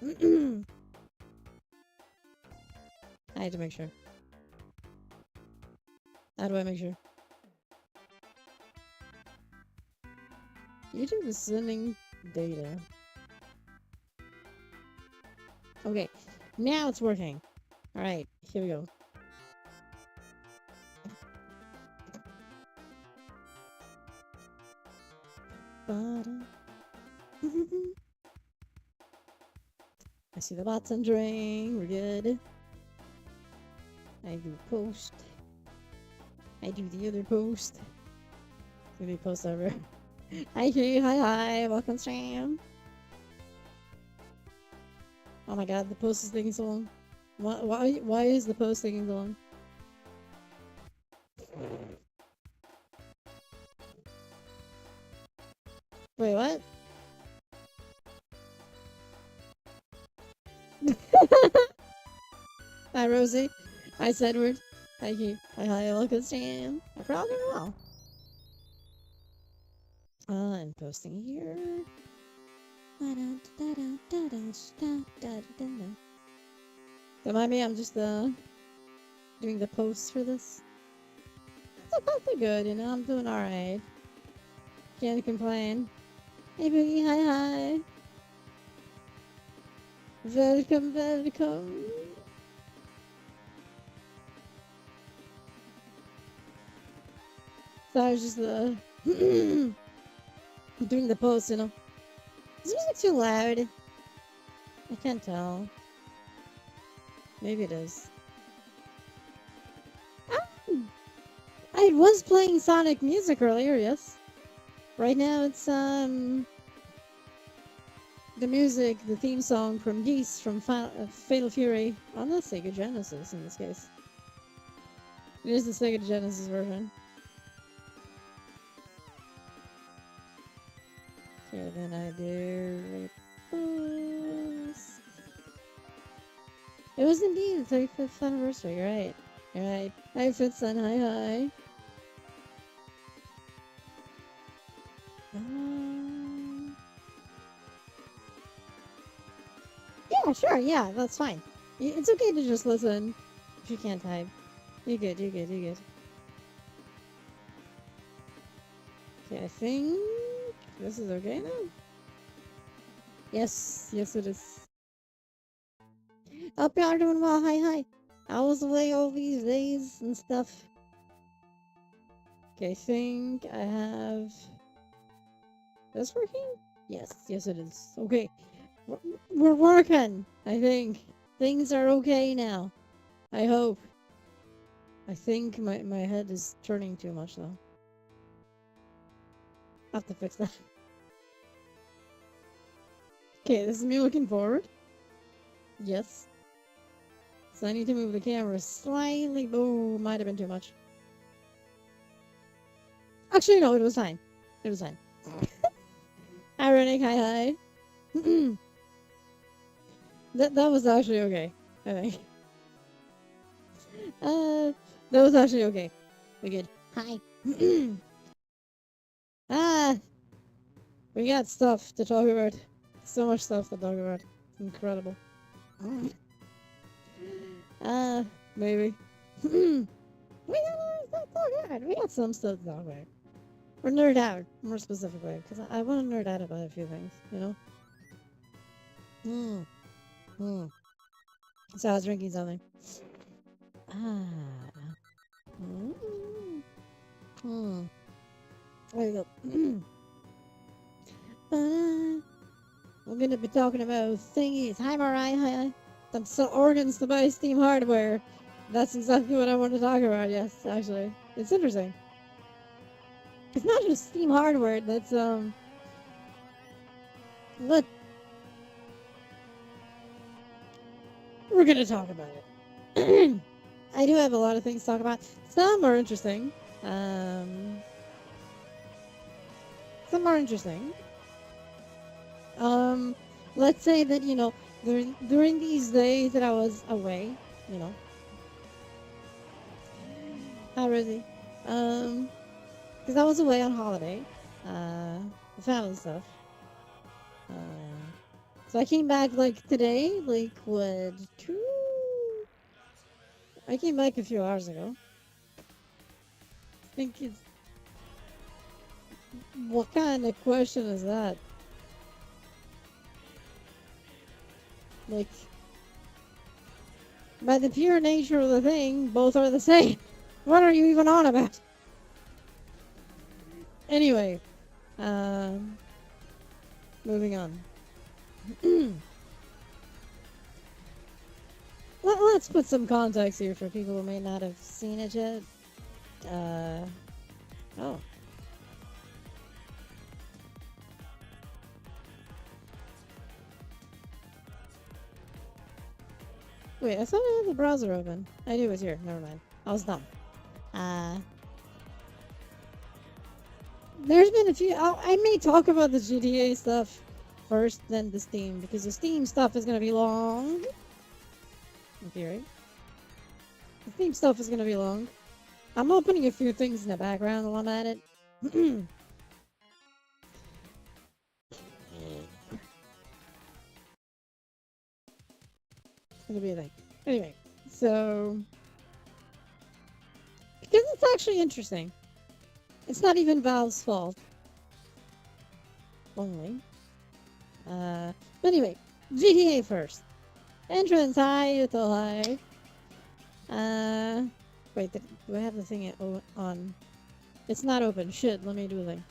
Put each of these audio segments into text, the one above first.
I had to make sure. How do I make sure? YouTube is sending data. Okay, now it's working. Alright, here we go. I see the bots entering. We're good. I do post. I do the other post. It's gonna be post over. Hi, hi, welcome stream. Oh my god, the post is taking so long. Why is the post taking so long? Wait, what? Hi, Rosie. Hi, Edward. Hi, Keith. Hi, welcome stream. I'm probably doing well. I'm posting here. Remind me, I'm just doing the posts for this. It's pretty good, you know. I'm doing all right. Can't complain. Hey, Boogie. Hi. Welcome. So I was just doing the post, you know. Is the music too loud? I can't tell. Maybe it is. Oh, I was playing Sonic music earlier, yes. Right now it's the music, the theme song from Geese from Fatal Fury on the Sega Genesis in this case. It is the Sega Genesis version. Okay, then I do repost. It was indeed the 35th anniversary, you're right. You're right. Hi, Fitson, hi. Yeah, sure, yeah, that's fine. It's okay to just listen if you can't type. You're good. Okay, I think this is okay now? Yes, it is. Hope y'all are doing well, hi. I was away all these days and stuff. Okay, I think I have... this working? Yes, it is. Okay, we're working, I think. Things are okay now. I hope. I think my head is turning too much though. I have to fix that. Okay, this is me looking forward. Yes. So I need to move the camera slightly. Oh, might have been too much. Actually, no, it was fine. Ironic, hi. that was actually okay, I think. That was actually okay. We're good. Hi. We got stuff to talk about. So much stuff to talk about. Incredible. Maybe. We got some stuff to talk about. Or nerd out, more specifically, because I want to nerd out about a few things, you know? So I was drinking something. There you go. We're gonna be talking about thingies. Hi, Mariah. Hi. Some organs to buy Steam hardware. That's exactly what I want to talk about. Yes, actually, it's interesting. It's not just Steam hardware. That's Look, we're gonna talk about it. I do have a lot of things to talk about. Some are interesting. Some are interesting. Let's say that, you know, during these days that I was away, you know. Hi, Rosie. Because I was away on holiday. The family stuff. So I came back like today, like what? I came back a few hours ago. I think it's what kind of question is that? Like, by the pure nature of the thing, both are the same. What are you even on about? Anyway, um, moving on. Let's put some context here for people who may not have seen it yet. Uh, oh. Wait, I thought I had the browser open. I knew it was here. Never mind. I was dumb. Uh, there's been a few. I may talk about the GTA stuff first, then the Steam, because the Steam stuff is going to be long. In theory. The Steam stuff is going to be long. I'm opening a few things in the background while I'm at it. It's going to be a thing. Anyway, so. Because it's actually interesting. It's not even Valve's fault. Only. But anyway, GTA first. Entrance high, little high. Wait, do I have the thing on? It's not open. Shit, let me do the thing.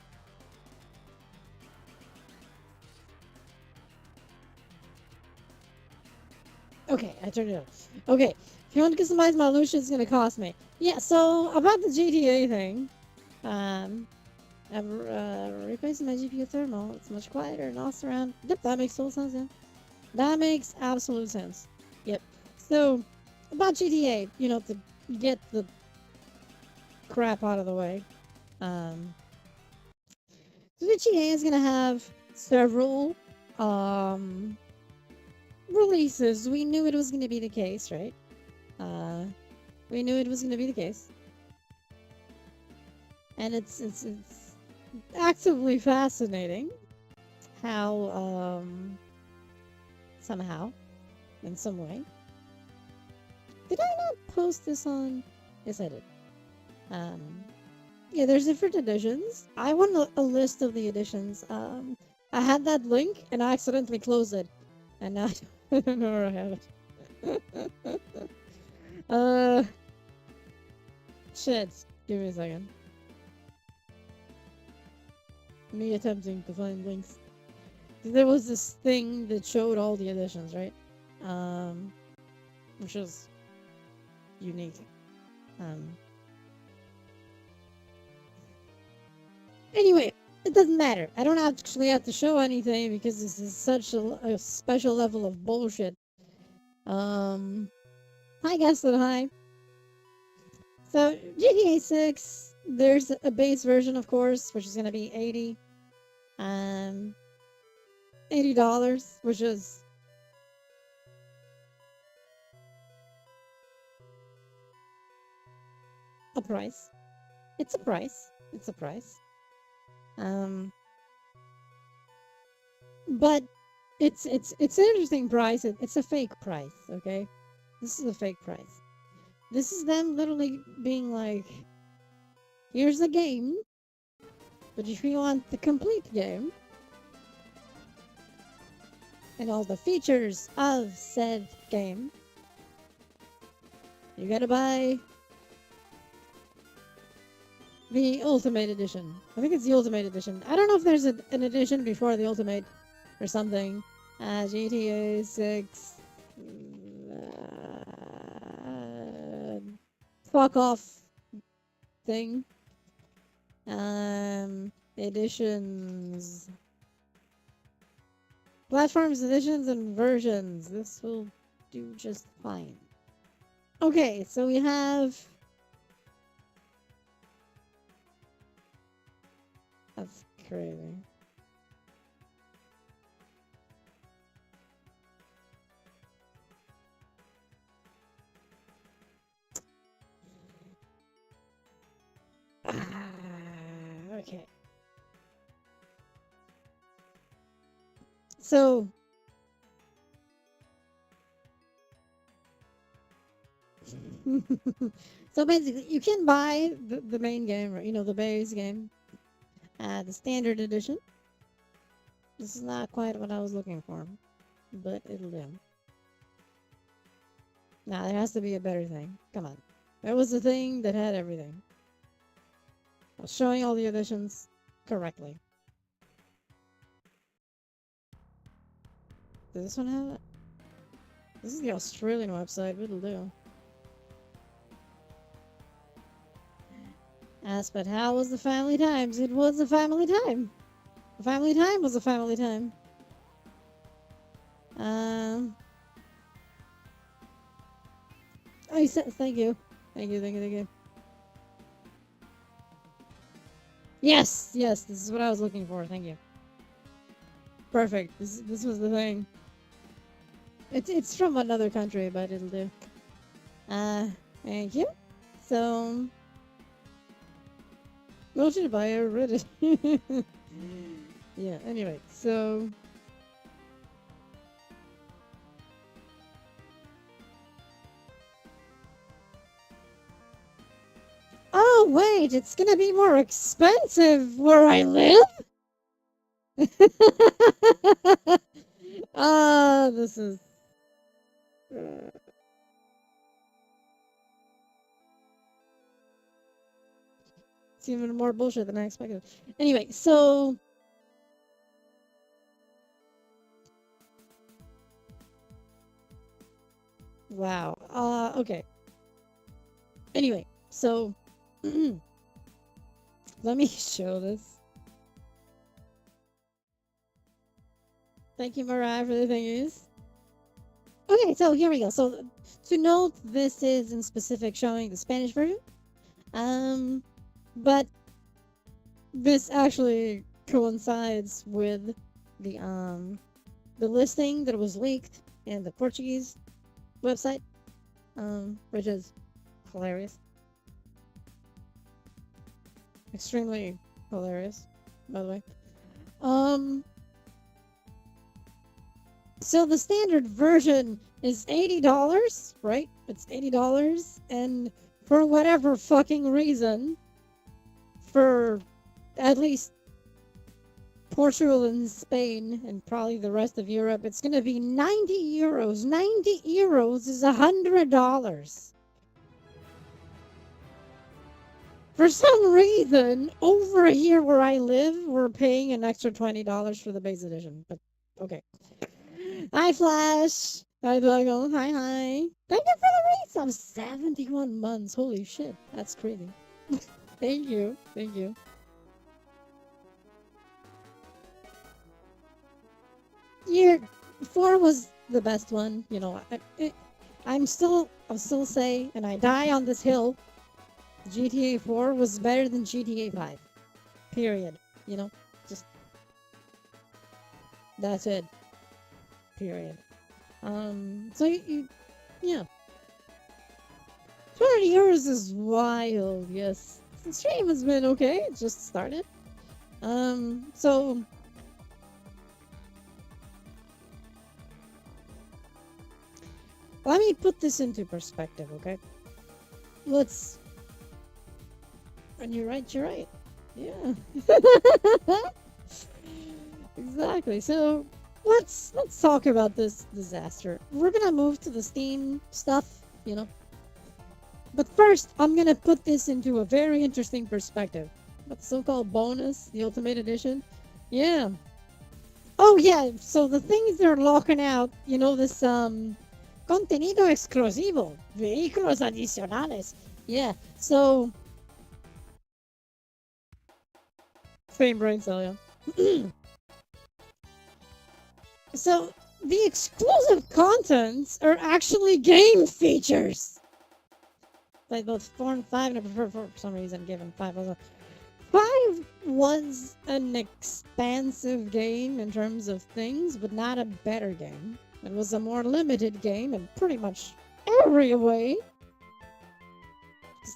Okay, I turned it on. Okay, if you want to customize my illusion, it's gonna cost me. Yeah, so about the GTA thing, I've replaced my GPU thermal. It's much quieter and all surround. Yep, that makes total sense. Yeah, that makes absolute sense. Yep. So about GTA, to get the crap out of the way. GTA is gonna have several releases. We knew it was gonna be the case, right? We knew it was gonna be the case, and it's actively fascinating how somehow, in some way, did I not post this on? Yes, I did. Um, yeah, there's different editions. I want a list of the editions. I had that link and I accidentally closed it, and now I don't know where I have it. Shit. Give me a second. Me attempting to find links. There was this thing that showed all the editions, right? Which is unique. Anyway, it doesn't matter. I don't actually have to show anything because this is such a special level of bullshit. Hi, guys, and hi. So, GTA 6, there's a base version, of course, which is going to be $80, which is a price. It's a price. It's a price. But it's an interesting price. It's a fake price, okay? This is a fake price. This is them literally being like, here's the game, but if you want the complete game and all the features of said game, you gotta buy the Ultimate Edition. I think it's the Ultimate Edition. I don't know if there's an edition before the Ultimate or something. GTA 6. Fuck off thing. Editions. Platforms, editions, and versions. This will do just fine. Okay, so we have. That's crazy. Okay. So, So basically, you can buy the main game, you know, the base game, the standard edition. This is not quite what I was looking for, but it'll do. Now, there has to be a better thing. Come on. There was a thing that had everything. I was showing all the editions correctly. Does this one have it? This is the Australian website, but it'll do. Asked, but how was the family times? It was a family time. A family time was a family time. I said, thank you. Thank you, thank you, thank you. Yes, yes, this is what I was looking for. Thank you. Perfect. This was the thing. It's from another country, but it'll do. Thank you. So, what should I buy? I read it. Yeah. Anyway, so. Oh wait, it's gonna be more expensive where I live. This is. It's even more bullshit than I expected. Anyway, so. Wow. Okay. Anyway, so. Let me show this. Thank you, Mariah, for the thingies. Okay, so here we go. So, to note, this is in specific showing the Spanish version. But this actually coincides with the listing that was leaked in the Portuguese website, which is hilarious. Extremely hilarious, by the way. So the standard version is $80, right? It's $80, and for whatever fucking reason, for at least Portugal and Spain and probably the rest of Europe, it's gonna be 90 euros. 90 euros is $100. For some reason, over here where I live, we're paying an extra $20 for the base edition. But okay. Hi, Flash. Hi, Doggo. Hi, hi. Thank you for the race of 71 months. Holy shit, that's crazy. Thank you. Thank you. Year 4 was the best one. You know, I'll still say, and I die on this hill, GTA 4 was better than GTA 5. Period. You know, just that's it. Period. So yeah. 20 years is wild, yes. The stream has been okay, it just started. So let me put this into perspective, okay? And you're right, you're right. Yeah. Exactly. So let's talk about this disaster. We're gonna move to the Steam stuff, you know. But first, I'm gonna put this into a very interesting perspective. But the so-called bonus, the Ultimate Edition. Yeah. Oh yeah, so the things they're locking out, you know, this contenido exclusivo, vehículos adicionales. Yeah. So same brain cell, yeah. So the exclusive contents are actually game features. Like both 4 and 5, and I prefer 4 for some reason, given 5 was 5 was an expansive game in terms of things, but not a better game. It was a more limited game in pretty much every way.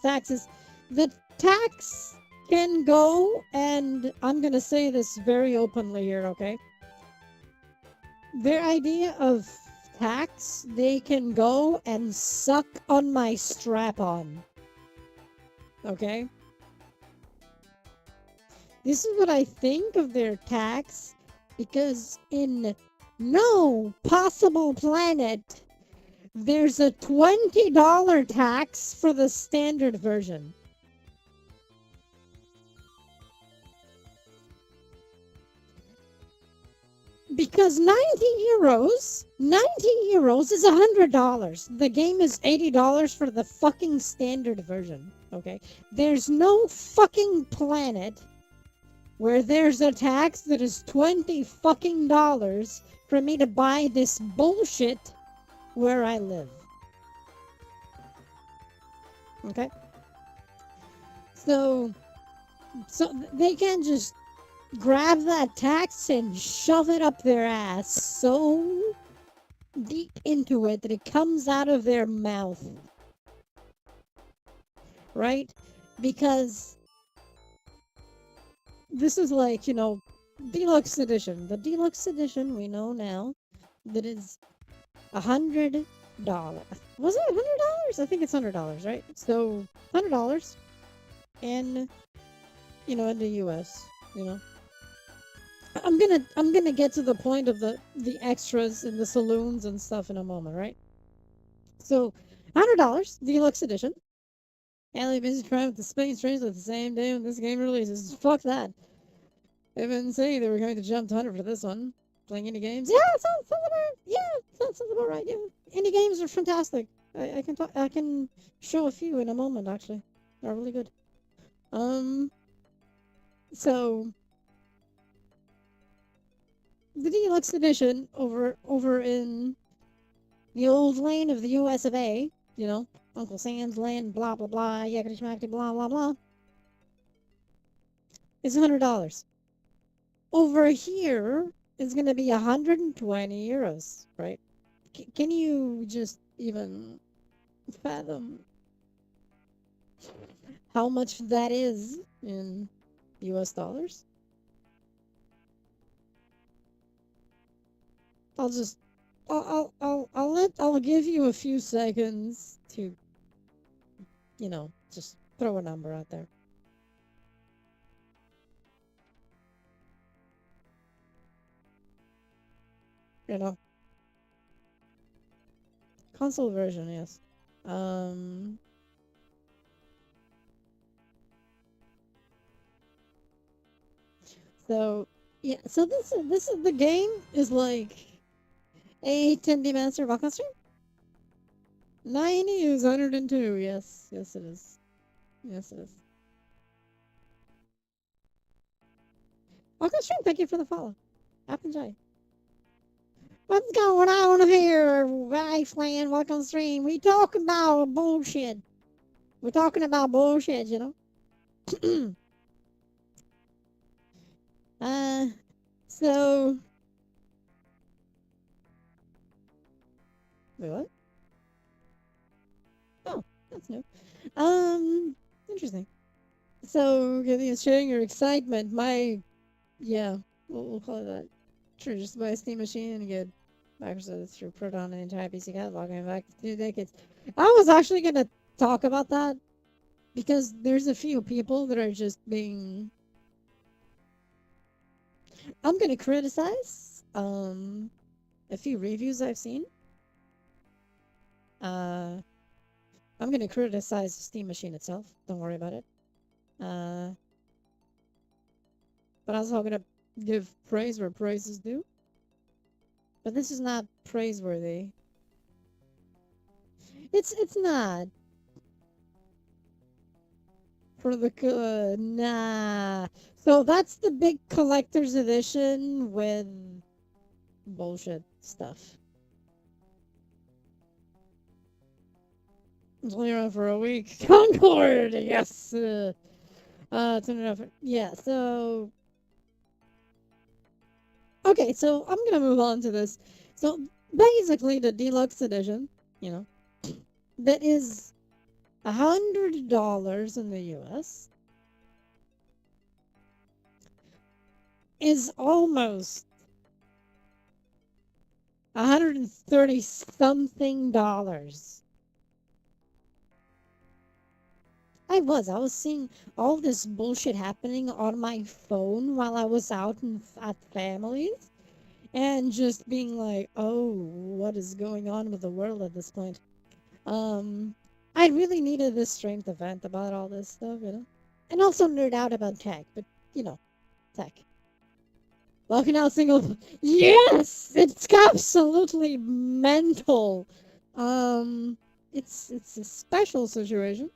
The tax can go, and I'm gonna say this very openly here, okay? Their idea of tax, they can go and suck on my strap-on. Okay? This is what I think of their tax, because in no possible planet there's a $20 tax for the standard version. Because 90 euros is $100. The game is $80 for the fucking standard version. Okay? There's no fucking planet where there's a tax that is $20 fucking dollars for me to buy this bullshit where I live. Okay? So they can just grab that tax and shove it up their ass so deep into it that it comes out of their mouth. Right? Because this is like, deluxe edition. The deluxe edition we know now that is $100. Was it $100? I think it's $100, right? So $100 in in the US, I'm gonna get to the point of the extras in the saloons and stuff in a moment, right? So $100 deluxe edition. Alien Busy trying with the space trains at the same day when this game releases. Fuck that. They've been saying they were going to jump to 100 for this one. Playing indie games? Yeah, sounds about right. Yeah, indie games are fantastic. I can show a few in a moment. Actually, they're really good. So the deluxe edition over in the old lane of the US of A, Uncle Sam's Lane, blah blah blah, yakety schmackety, blah blah blah, is $100. Over here is going to be 120 euros, right? Can you just even fathom how much that is in US dollars? I'll give you a few seconds to, just throw a number out there. Console version, yes. So yeah, so this is the game is like a 10D Master Walk-on Stream. 90 is 102. Yes, it is. Yes, it is. Walk-on Stream, thank you for the follow. App enjoy. What's going on here, Iceland? Welcome stream. We talk about bullshit. We're talking about bullshit, So wait, what? Oh, that's new. Interesting. So, sharing your excitement. Yeah, we'll call it that. Sure, just buy a Steam machine and get Microsoft through Proton and the entire PC catalog and back 2 decades. I was actually gonna talk about that because there's a few people that are just being. I'm gonna criticize a few reviews I've seen. I'm gonna criticize the Steam machine itself. Don't worry about it. But I'm also gonna give praise where praise is due. But this is not praiseworthy. It's not. For the nah. So that's the big collector's edition with bullshit stuff. It's only around for a week. Concord, yes. Turn it off. Yeah. So. Okay, so I'm gonna move on to this. So basically, the deluxe edition, that is $100 in the US, is almost $130 something. I was seeing all this bullshit happening on my phone while I was out at families, and just being like, oh, what is going on with the world at this point? Um, I really needed this strength event about all this stuff, and also nerd out about tech, but tech. Walking out single, yes, it's absolutely mental. It's a special situation.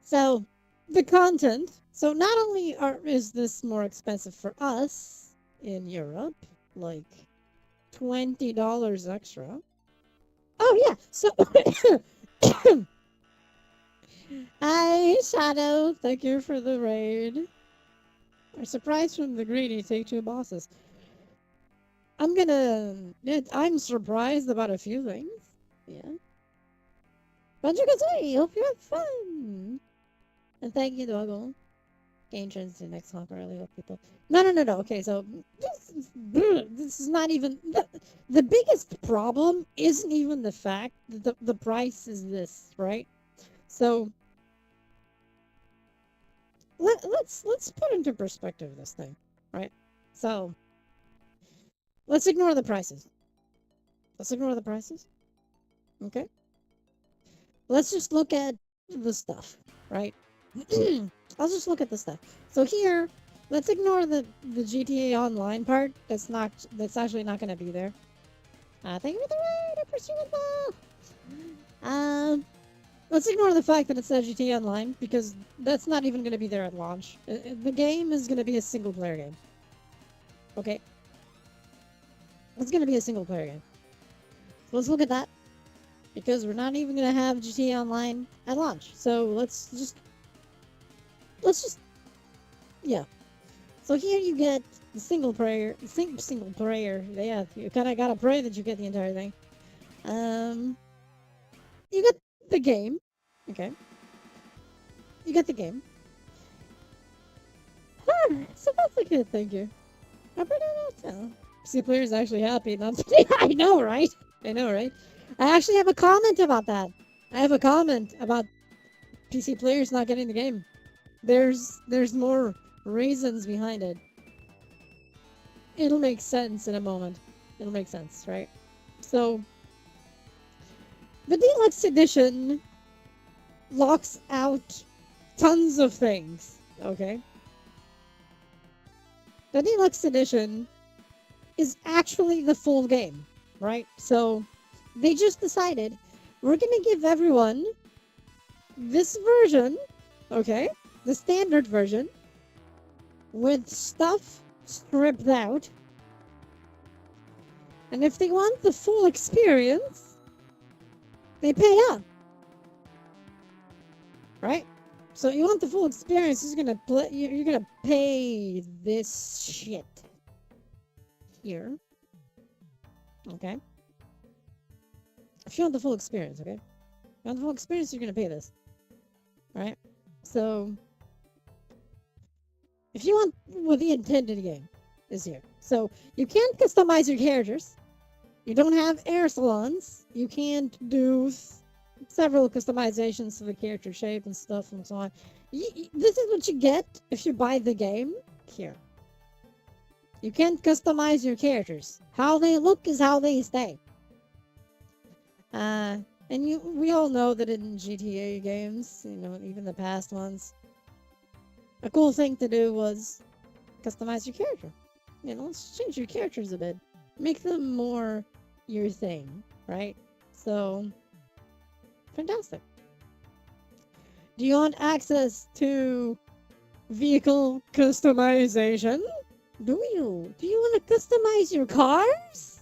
So, the content. So not only is this more expensive for us in Europe, like $20 extra. Oh yeah. So hi Shadow, thank you for the raid. A surprise from the greedy take two bosses. I'm surprised about a few things. Yeah. Banjo-Kazooie, hope you have fun. And thank you, Doggle. Gain trends to next honk early with people. No. Okay, so this is not even the biggest problem. Isn't even the fact that the price is this, right? So let's put into perspective this thing, right? So let's ignore the prices. Okay. Let's just look at the stuff, right? I'll just look at the stuff. So here, let's ignore the GTA Online part. That's actually not going to be there. Thank you for the raid. I pursue it well. Let's ignore the fact that it says GTA Online because that's not even going to be there at launch. The game is going to be a single player game. Okay. It's going to be a single player game. So let's look at that. Because we're not even going to have GTA Online at launch. So let's just, yeah. So here you get the single player. Yeah, you kind of got to pray that you get the entire thing. You get the game. Okay. You get the game. So that's a good thank you. See, player's actually happy. Not I know, right? I actually have a comment about that. I have a comment about PC players not getting the game. There's more reasons behind it. It'll make sense in a moment. It'll make sense, right? So, the deluxe edition locks out tons of things, okay? The deluxe edition is actually the full game, right? So, they just decided we're gonna give everyone this version, okay? The standard version with stuff stripped out. And if they want the full experience, they pay up. Right? So you want the full experience, you're gonna pay this shit here. Okay? If you want the full experience, okay? If you want the full experience, you're gonna pay this. Right? So if you want what the intended game is here. So you can't customize your characters. You don't have air salons. You can't do several customizations to the character shape and stuff and so on. This is what you get if you buy the game here. You can't customize your characters. How they look is how they stay. And we all know that in GTA games, even the past ones, a cool thing to do was customize your character. Let's change your characters a bit. Make them more your thing, right? So, fantastic. Do you want access to vehicle customization? Do you? Do you want to customize your cars?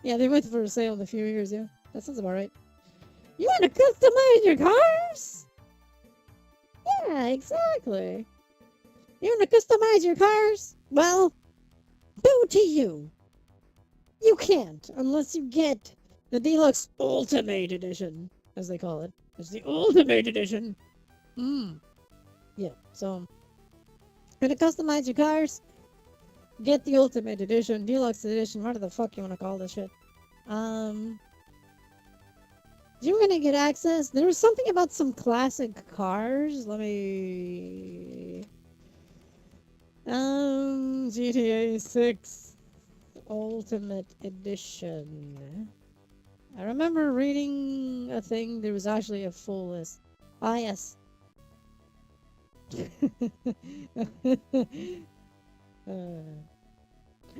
Yeah, they went for a sale in a few years, yeah. That sounds about right. You want to customize your cars? Yeah, exactly. You want to customize your cars? Well, do to you. You can't unless you get the Deluxe Ultimate Edition, as they call it. It's the Ultimate Edition. Yeah, so Gonna customize your cars? Get the Ultimate Edition, Deluxe Edition, whatever the fuck you wanna call this shit. You're gonna get access. There was something about some classic cars. Let me. GTA 6 Ultimate Edition. I remember reading a thing. There was actually a full list. Ah, yes.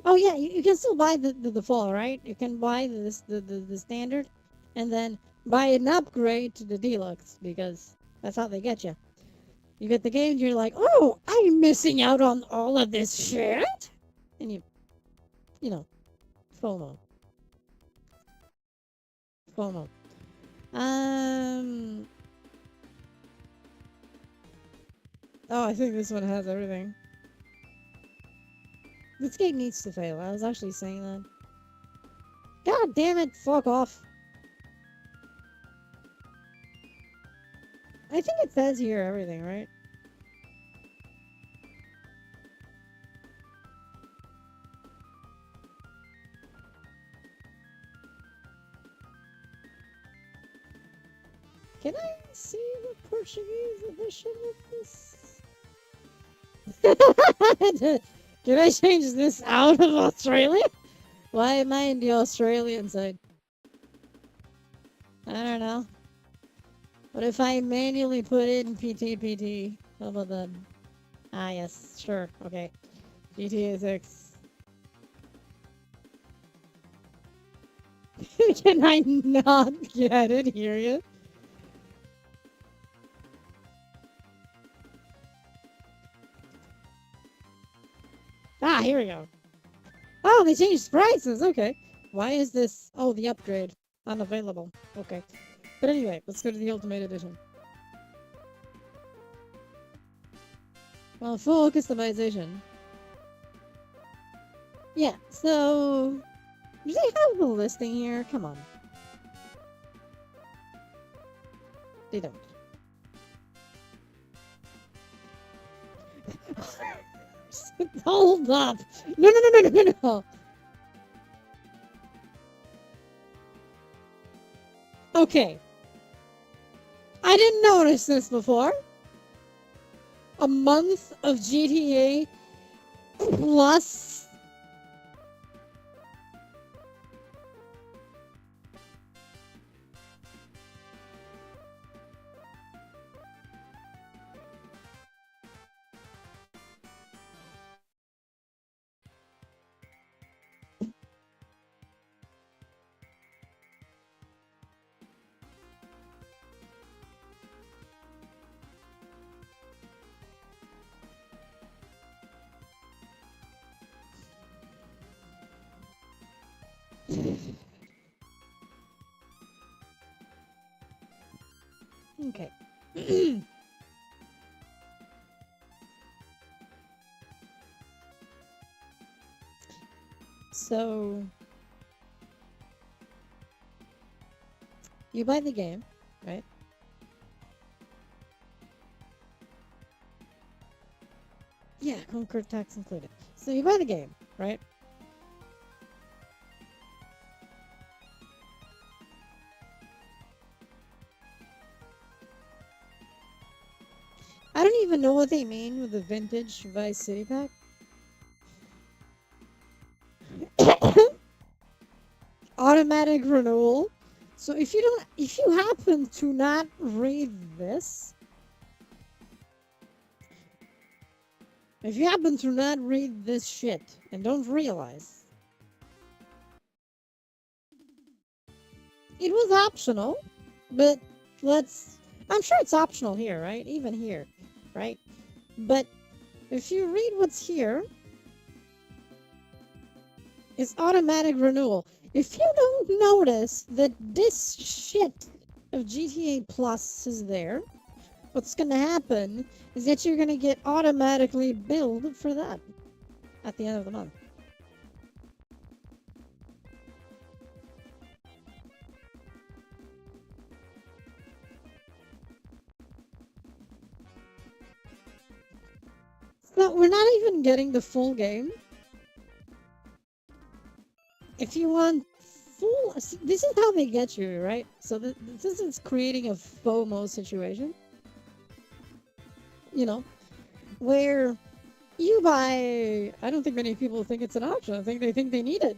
Oh yeah, you can still buy the full, right? You can buy the standard, and then buy an upgrade to the deluxe because that's how they get you. You get the game, you're like, oh, I'm missing out on all of this shit, and you know, FOMO, FOMO. Oh, I think this one has everything. This game needs to fail. I was actually saying that. God damn it! Fuck off. I think it says here everything, right? Can I see the Portuguese edition of this? Can I change this out of Australia? Why am I in the Australian side? I don't know. What if I manually put in PT? How about that? Ah, yes, sure, okay. GTA 6. Can I not get it here yet? Ah, here we go. Oh, they changed prices. Okay. Why is this? Oh, the upgrade. Unavailable. Okay. But anyway, let's go to the Ultimate Edition. Well, full customization. Yeah, so... Do they have the listing here? Come on. They don't. Hold up! No! Okay. I didn't notice this before. A month of GTA plus... Okay. So... You buy the game, right? Yeah, Concord tax included. So you buy the game, right? I don't even know what they mean with the vintage Vice City pack. Automatic renewal. So if you happen to not read this, if you happen to not read this shit and don't realize, it was optional, but I'm sure it's optional here, right? Even here, right? But if you read what's here, it's automatic renewal. If you don't notice that this shit of GTA Plus is there, what's gonna happen is that you're gonna get automatically billed for that at the end of the month. So we're even getting the full game, if you want full, this is how they get you, right? So this is creating a FOMO situation, you know, where you buy. I don't think many people think it's an option. I think they need it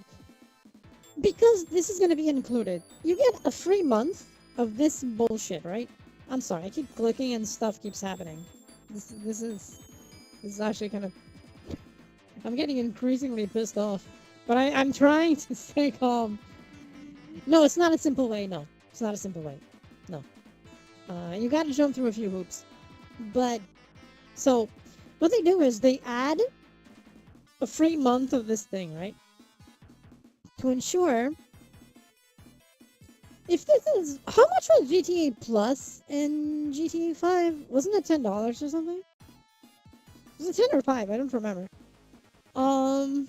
because this is going to be included. You get a free month of this bullshit, right? I'm sorry, I keep clicking and stuff keeps happening. This is actually kind of. I'm getting increasingly pissed off, but I'm trying to stay calm. No, it's not a simple way. No, it's not a simple way. No, you got to jump through a few hoops. But so, what they do is they add a free month of this thing, right? To ensure. If this is how much was GTA Plus in GTA 5? Wasn't it $10 or something? Was it 10 or 5? I don't remember. I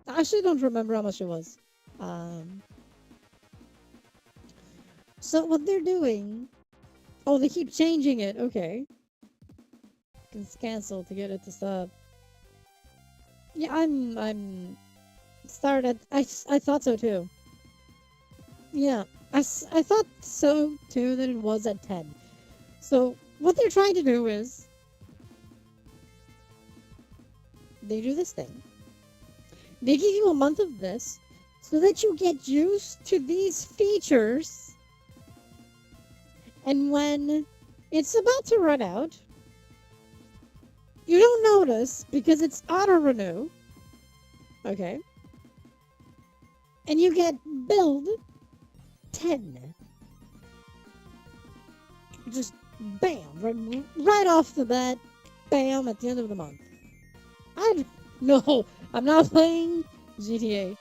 actually don't remember how much it was. So what they're doing? Oh, they keep changing it. Okay. It's cancel to get it to stop. Yeah, I'm started. I thought so too. Yeah, I thought so too that it was at 10. So what they're trying to do is they do this thing. They give you a month of this so that you get used to these features. And when it's about to run out, you don't notice because it's auto-renew. Okay. And you get billed 10. Just bam, right off the bat, bam, at the end of the month. No, I'm not playing GTA.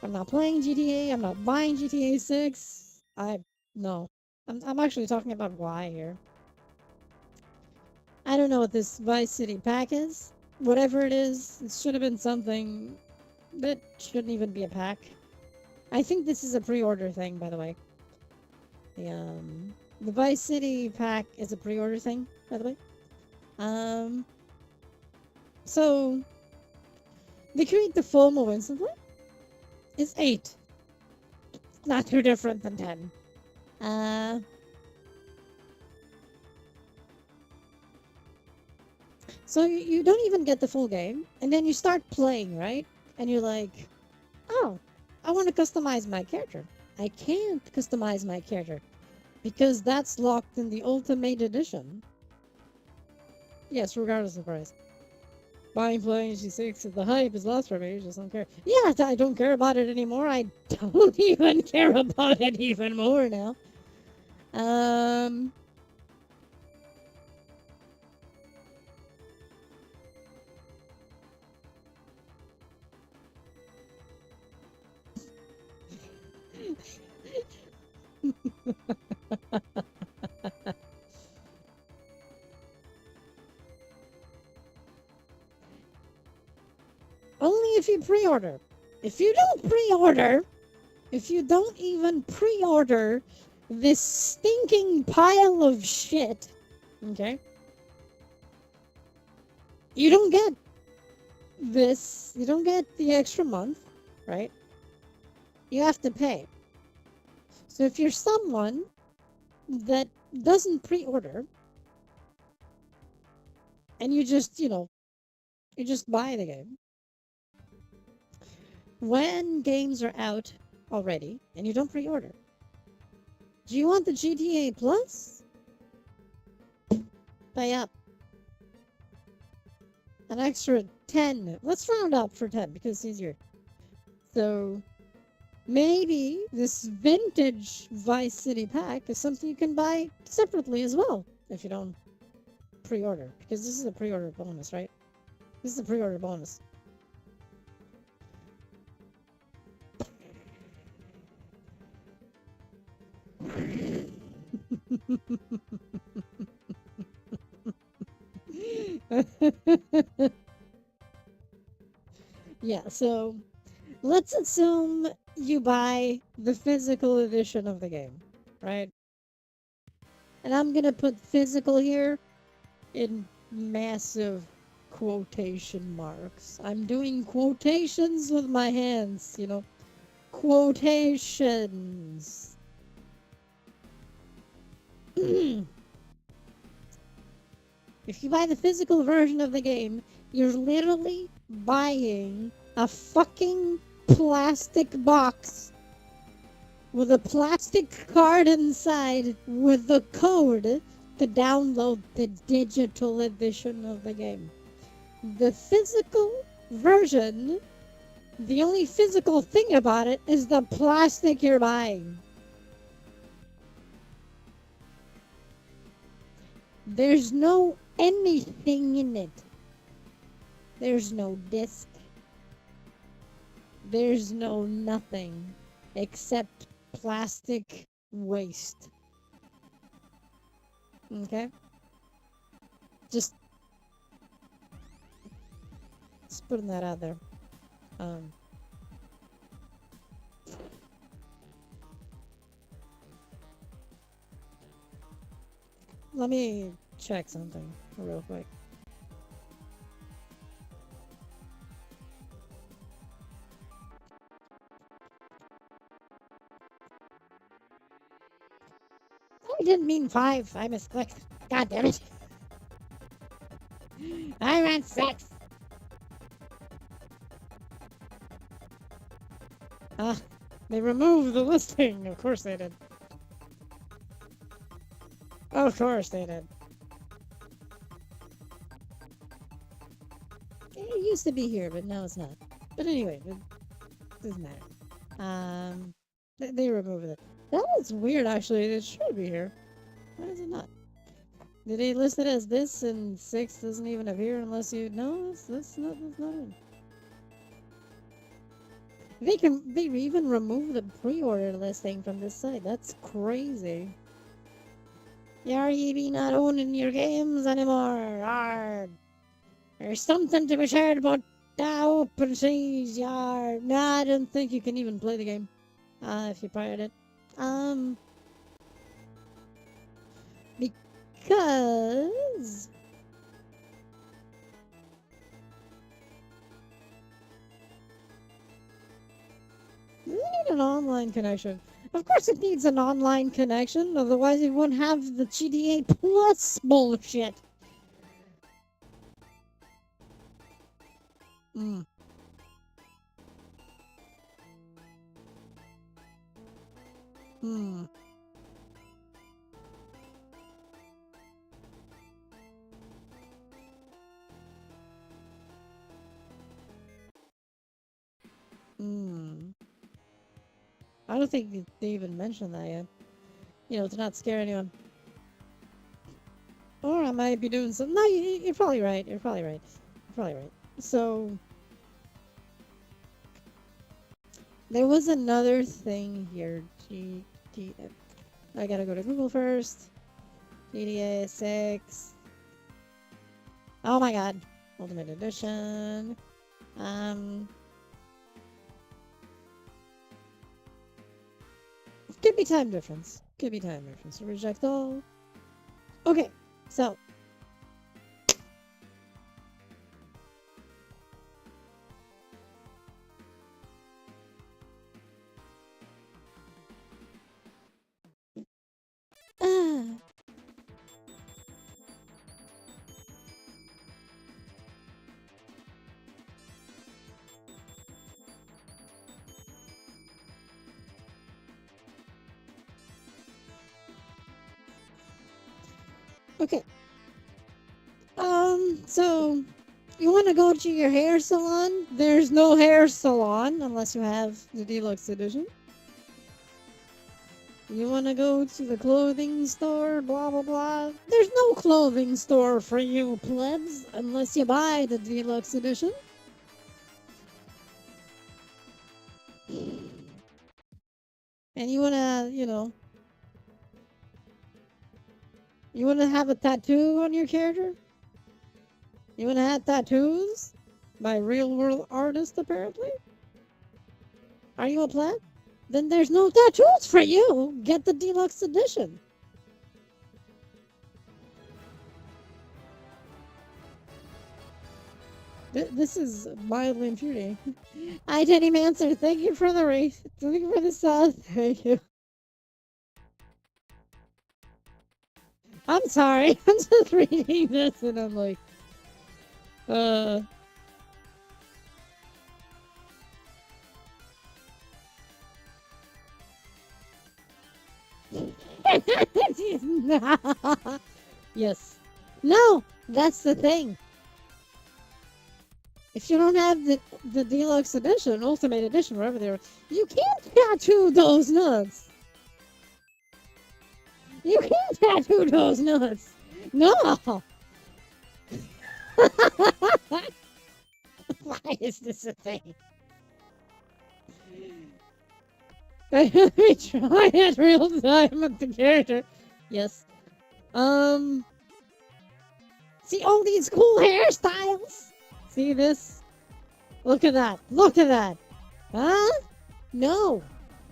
I'm not playing GTA. I'm not buying GTA 6. No. I'm actually talking about why here. I don't know what this Vice City pack is. Whatever it is, it should have been something that shouldn't even be a pack. I think this is a pre-order thing, by the way. The Vice City pack is a pre-order thing, by the way. So they create the FOMO instantly. It's 8. Not too different than 10. So you don't even get the full game, and then you start playing, right? And you're like, oh, I want to customize my character. I can't customize my character because that's locked in the Ultimate Edition. Yes, regardless of price. Buying playing G6, the hype is lost for me. Just don't care. Yeah, I don't care about it anymore. I don't even care about it even more now. Only if you pre-order. If you don't even pre-order this stinking pile of shit, okay? You don't get this, you don't get the extra month, right? You have to pay. So if you're someone that doesn't pre-order, and you just, you just buy the game, when games are out already, and you don't pre-order, do you want the GTA Plus? Pay up. An extra 10. Let's round up for 10 because it's easier. So maybe this vintage Vice City pack is something you can buy separately as well if you don't pre-order. Because this is a pre-order bonus, right? This is a pre-order bonus. Yeah, so let's assume you buy the physical edition of the game, right? And I'm gonna put physical here in massive quotation marks. I'm doing quotations with my hands, you know. Quotations. If you buy the physical version of the game, you're literally buying a fucking plastic box with a plastic card inside with the code to download the digital edition of the game. The physical version, the only physical thing about it is the plastic you're buying. There's no anything in it. There's no disc. There's no nothing except plastic waste. Okay? Just putting that out there. Let me check something real quick. I didn't mean 5. I misclicked. God damn it. I meant 6. They removed the listing. Of course they did. Of course they did. It used to be here, but now it's not. But anyway, it doesn't matter. They removed it. That was weird, actually. It should be here. Why is it not? Did they list it as this and 6 doesn't even appear unless you... No, that's not it. They even removed the pre-order listing from this site. That's crazy. Be not owning your games anymore. Arg. There's something to be said about the open seas, yard. No, I don't think you can even play the game. If you pirate it. Because... You need an online connection. Of course it needs an online connection, otherwise it won't have the GTA Plus bullshit. Hmm. I don't think they even mentioned that yet. You know, to not scare anyone. Or I might be doing some... No, you're probably right. You're probably right. So... There was another thing here. I gotta go to Google first. GTA 6. Oh my god. Ultimate Edition. Could be time difference. Reject all. Okay, so. Okay. So you want to go to your hair salon? There's no hair salon unless you have the deluxe edition. You want to go to the clothing store? Blah blah blah. There's no clothing store for you plebs unless you buy the deluxe edition. And you wanna, you wanna have a tattoo on your character? You wanna have tattoos? By real world artists, apparently? Are you a pleb? Then there's no tattoos for you! Get the deluxe edition! This is mildly infuriating. Hi, Teddy Manser. Thank you for the race. Thank you for the sauce. Thank you. I'm sorry. I'm just reading this and I'm like, uh. Yes. No, that's the thing. If you don't have the deluxe edition, ultimate edition, whatever they are, you can't tattoo those nuts. You can't tattoo those nuts. No. Why is this a thing? Let me try it real time with the character. Yes. See all these cool hairstyles? See this? Look at that. Look at that. Huh? No.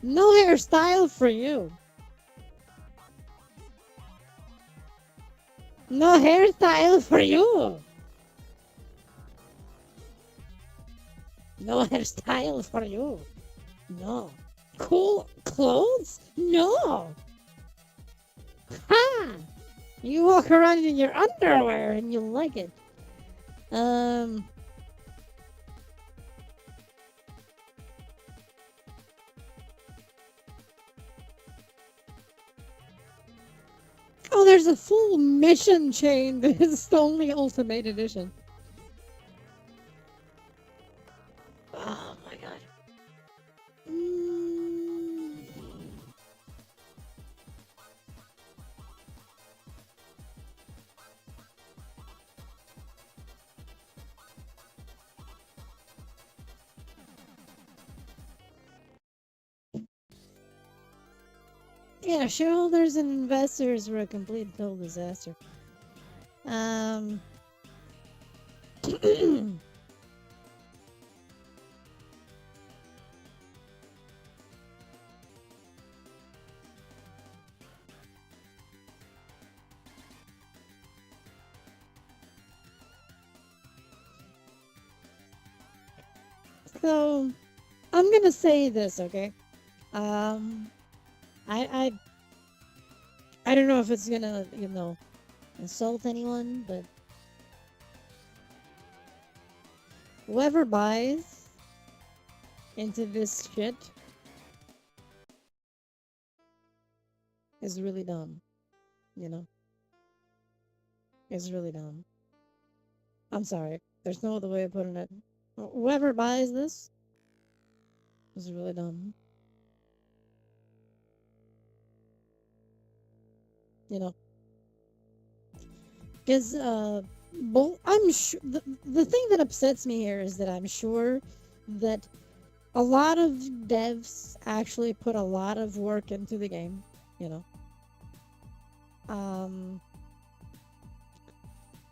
No hairstyle for you. No hairstyle for you. No hairstyle for you. No. Cool clothes? No. Ha! You walk around in your underwear and you like it. Oh, there's a full mission chain that is only Ultimate Edition. Oh my god. Yeah, shareholders and investors were a complete total disaster. So, I'm gonna say this, okay? I don't know if it's gonna, insult anyone, but whoever buys into this shit is really dumb, you know? Is really dumb. I'm sorry. There's no other way of putting it. Whoever buys this is really dumb. You know? Because, I'm sure, the thing that upsets me here is that I'm sure that a lot of devs actually put a lot of work into the game, you know?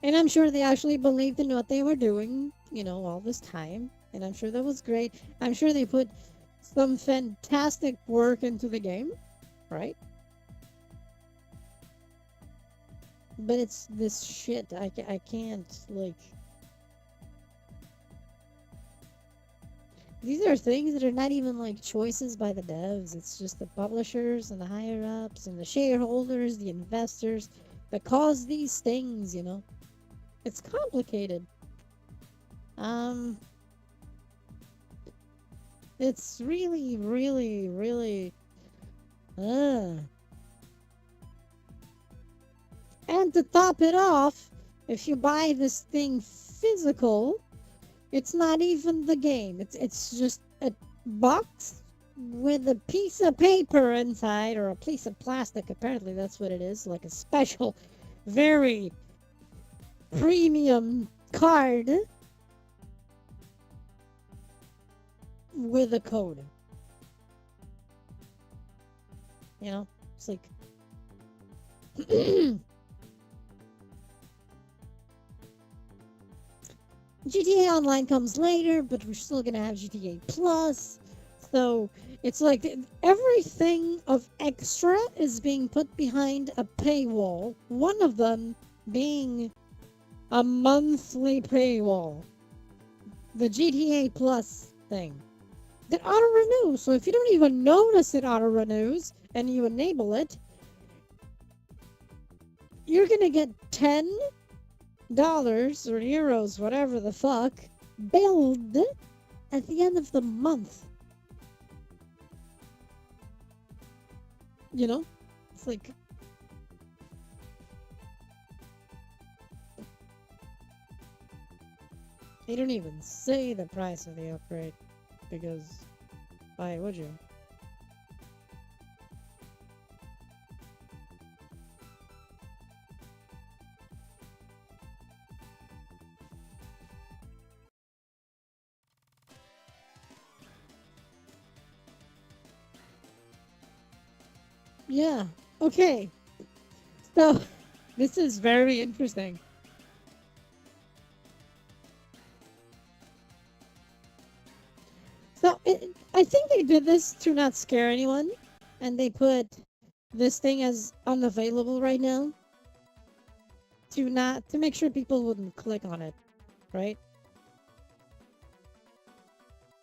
And I'm sure they actually believed in what they were doing, all this time. And I'm sure that was great. I'm sure they put some fantastic work into the game, right? But it's this shit. I can't, like... These are things that are not even, like, choices by the devs. It's just the publishers and the higher-ups and the shareholders, the investors that cause these things, It's complicated. It's really, really, really... And to top it off, if you buy this thing physical, it's not even the game. It's just a box with a piece of paper inside, or a piece of plastic. Apparently that's what it is, like a special, very premium card with a code. It's like... GTA Online comes later, but we're still gonna have GTA Plus. So it's like everything of extra is being put behind a paywall. One of them being a monthly paywall. the GTA Plus thing that auto-renews. So if you don't even notice it auto-renews and you enable it, you're gonna get $10 or euros, whatever the fuck, billed at the end of the month. You know? It's like... They don't even say the price of the upgrade, because why would you? Yeah, okay. So, this is very interesting. So, I think they did this to not scare anyone, and they put this thing as unavailable right now to make sure people wouldn't click on it, right?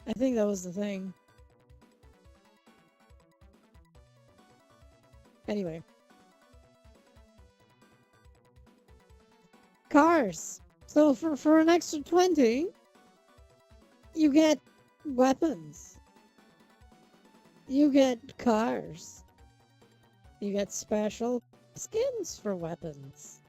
I think that was the thing. Anyway. Cars. So for an extra 20, you get weapons. You get cars. You get special skins for weapons.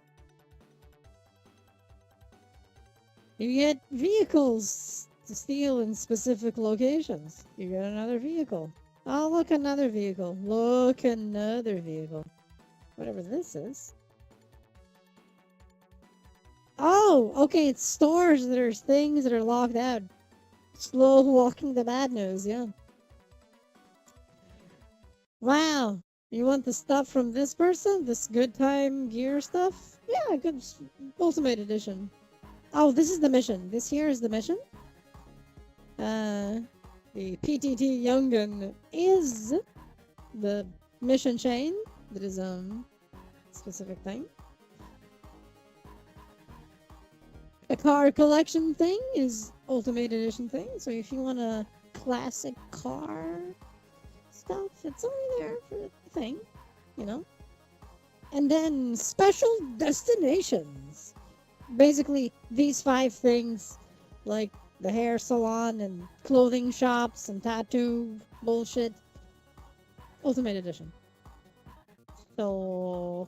You get vehicles to steal in specific locations. You get another vehicle. Oh, look, another vehicle. Look, another vehicle. Whatever this is. Oh, okay, it's stores that are things that are locked out. Slow walking the bad news, yeah. Wow. You want the stuff from this person? This good time gear stuff? Yeah, good. Ultimate edition. Oh, this is the mission. This here is the mission. The PTT Young'un is the mission chain that is specific thing. The car collection thing is Ultimate Edition thing. So if you want a classic car stuff, it's over there for the thing, you know. And then special destinations. Basically, these 5 things, like the hair salon and clothing shops and tattoo bullshit. Ultimate Edition. So...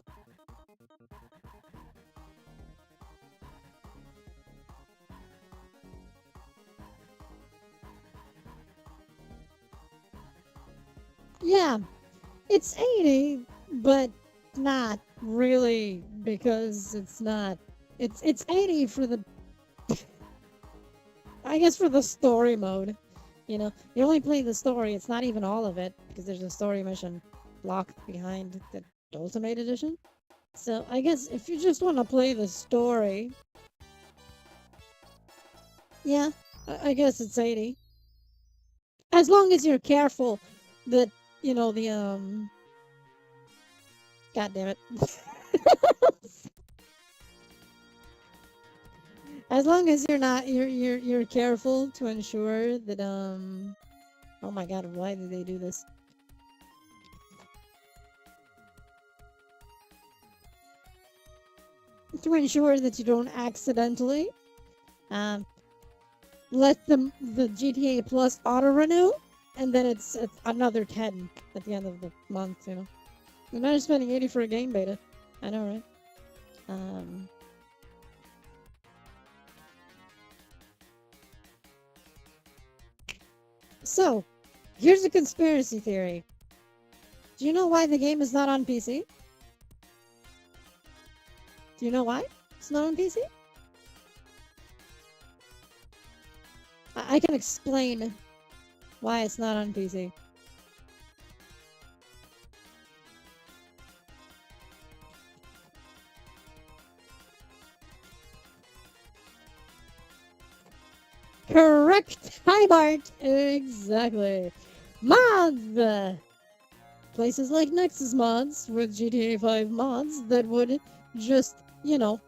yeah, it's 80, but not really, because it's not. It's 80 for the... I guess for the story mode. You know, you only play the story, it's not even all of it, because there's a story mission locked behind the Ultimate Edition. So I guess if you just want to play the story, yeah, I guess it's 80. As long as you're careful that, you know, the, God damn it. As long as you're careful to ensure that, oh my god, why did they do this? To ensure that you don't accidentally, let the GTA Plus auto-renew, and then it's another 10 at the end of the month, you know. Imagine spending 80 for a game beta. I know, right? So, here's a conspiracy theory. Do you know why the game is not on PC? Do you know why it's not on PC? I can explain why it's not on PC. Correct! Hi, Bart! Exactly. Mods! Places like Nexus Mods with GTA 5 mods that would just, you know,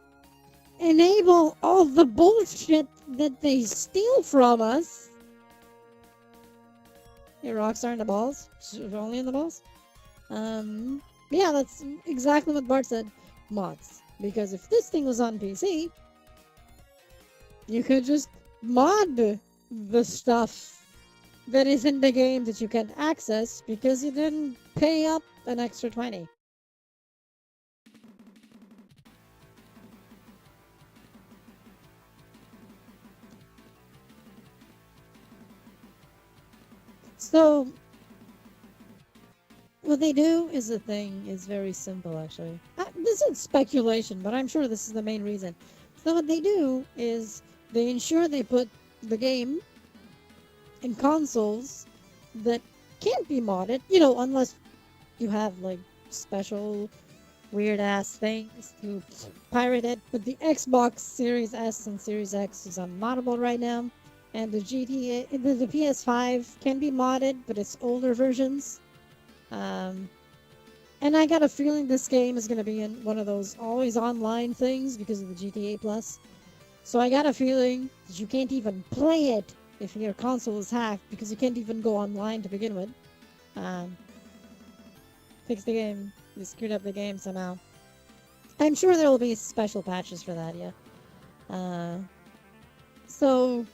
enable all the bullshit that they steal from us. Your rocks are in the balls. Only in the balls. Yeah, that's exactly what Bart said. Mods. Because if this thing was on PC, you could just mod the stuff that is in the game that you can access because you didn't pay up an extra 20. So, what they do is the thing is very simple, actually. This is speculation, but I'm sure this is the main reason. So, what they do is they ensure they put the game in consoles that can't be modded, unless you have like special weird ass things to pirate it. But the Xbox Series S and Series X is unmoddable right now. And the the PS5 can be modded, but it's older versions. Um, and I got a feeling this game is going to be in one of those always online things because of the GTA Plus. So I got a feeling that you can't even play it if your console is hacked because you can't even go online to begin with. Um, fix the game. You screwed up the game somehow. I'm sure there will be special patches for that, yeah. Uh, so,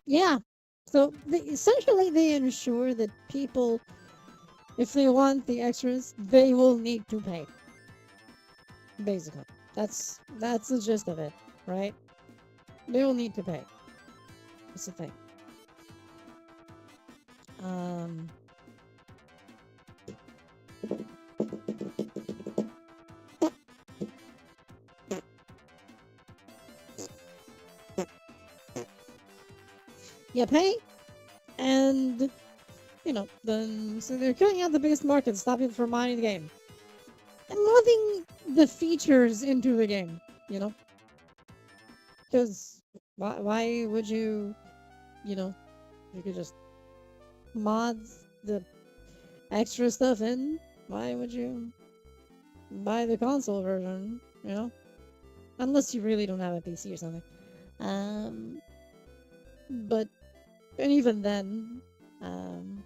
yeah. So, essentially, they ensure that people, if they want the extras, they will need to pay. Basically. That's the gist of it, right? They will need to pay. That's the thing. Um, you pay, and then so they're killing out the biggest market, stopping from mining the game, and loading the features into the game. Because why would you could just mods the extra stuff in. Why would you buy the console version? Unless you really don't have a PC or something. Um, but and even then, um,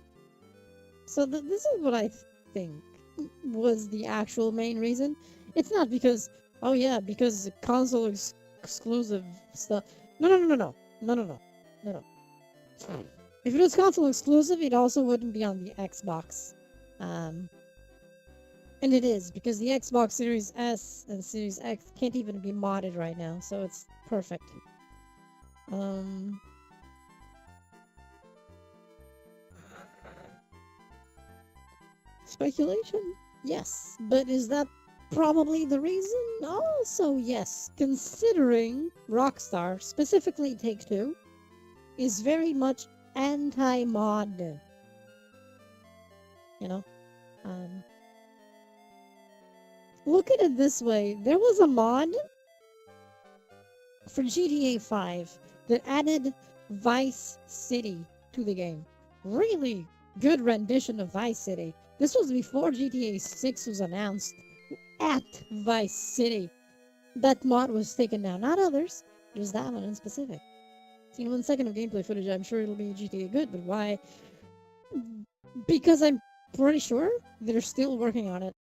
so this is what I think was the actual main reason. It's not because because console exclusive stuff. No, no, no, no, no, no, no, no, no. If it was console exclusive, it also wouldn't be on the Xbox. Um, and it is because the Xbox Series S and Series X can't even be modded right now, so it's perfect. Um, Speculation? Yes. But is that probably the reason? Also, yes. Considering Rockstar, specifically Take-Two, is very much anti-mod. You know? Um, Look at it this way. There was a mod for GTA 5 that added Vice City to the game. Really good rendition of Vice City. This was before GTA 6 was announced at Vice City. That mod was taken down, not others, just that one in specific. Seen 1 second of gameplay footage, I'm sure it'll be GTA good, but why? Because I'm pretty sure they're still working on it.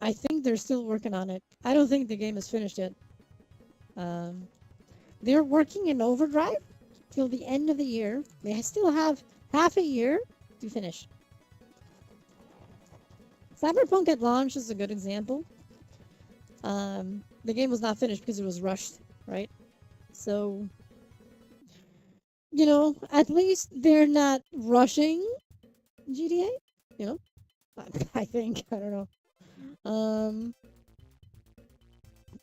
I think they're still working on it. I don't think the game is finished yet. Um, they're working in overdrive till the end of the year. They still have half a year to finish. Cyberpunk at launch is a good example. The game was not finished because it was rushed, right? So, at least they're not rushing GTA. You know, I think I don't know.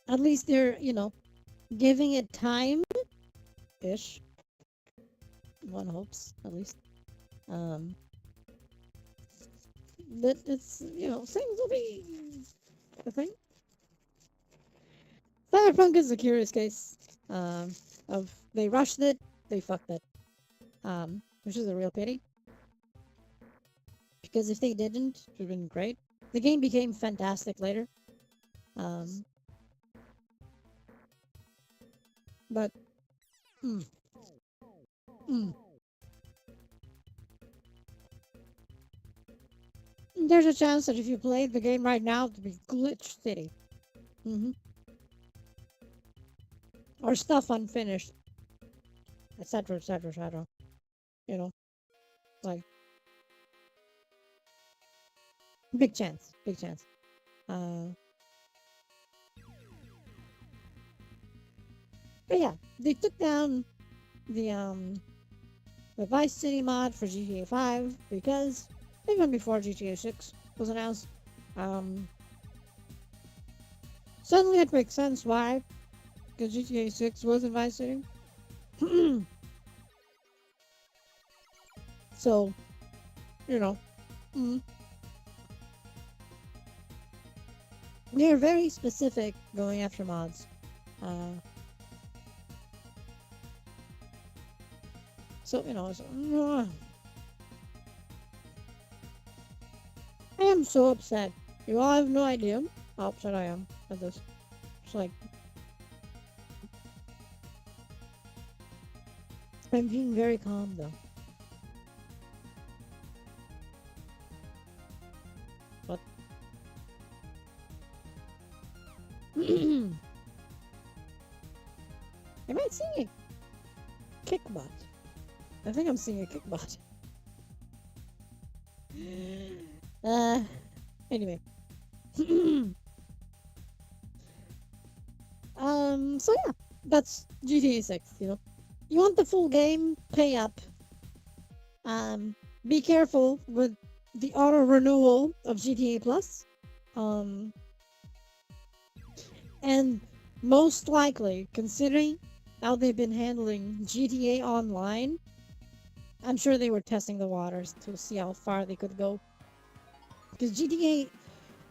At least they're giving it time ish. One hopes at least. Um, that it's things will be a thing. Cyberpunk is a curious case. Of they rushed it, they fucked it. Which is a real pity. Because if they didn't, it would have been great. The game became fantastic later. Um, But, mm, mm. There's a chance that if you played the game right now, it'd be glitch city. Hmm. Or stuff unfinished, etc., etc., etc. You know, like, big chance, big chance. Uh, but yeah, they took down the the Vice City mod for GTA 5 because even before GTA 6 was announced, um, suddenly it makes sense why, because GTA 6 was in Vice City. So, you know, mm, they're very specific going after mods. Uh, so, you know, I am so upset. You all have no idea how upset I am at this. It's like, I'm being very calm though. But, am I seeing a kickbot? I think I'm seeing a kickbot. uh, anyway. So yeah, that's GTA 6, you know. You want the full game, pay up. Be careful with the auto renewal of GTA Plus. Um, and most likely, considering how they've been handling GTA Online, I'm sure they were testing the waters to see how far they could go. Because GTA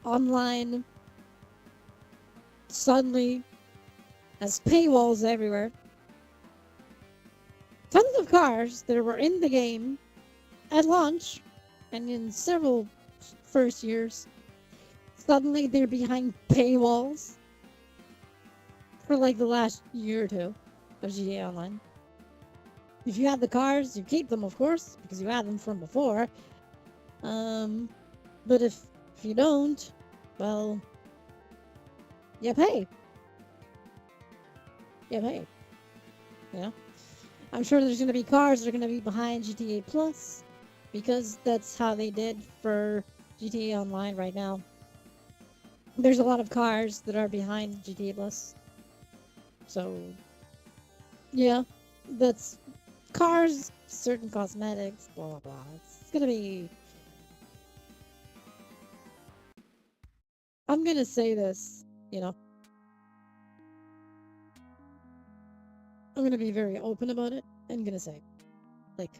Online suddenly has paywalls everywhere. Tons of cars that were in the game at launch and in several first years, suddenly they're behind paywalls for like the last year or two of GTA Online. If you have the cars, you keep them, of course, because you had them from before. Um, but if you don't, well, you pay. You pay. You know, I'm sure there's going to be cars that are going to be behind GTA Plus because that's how they did for GTA Online right now. There's a lot of cars that are behind GTA Plus. So, yeah, that's cars, certain cosmetics, blah blah blah. It's gonna be. I'm gonna say this, you know. I'm gonna be very open about it. I'm gonna say, like,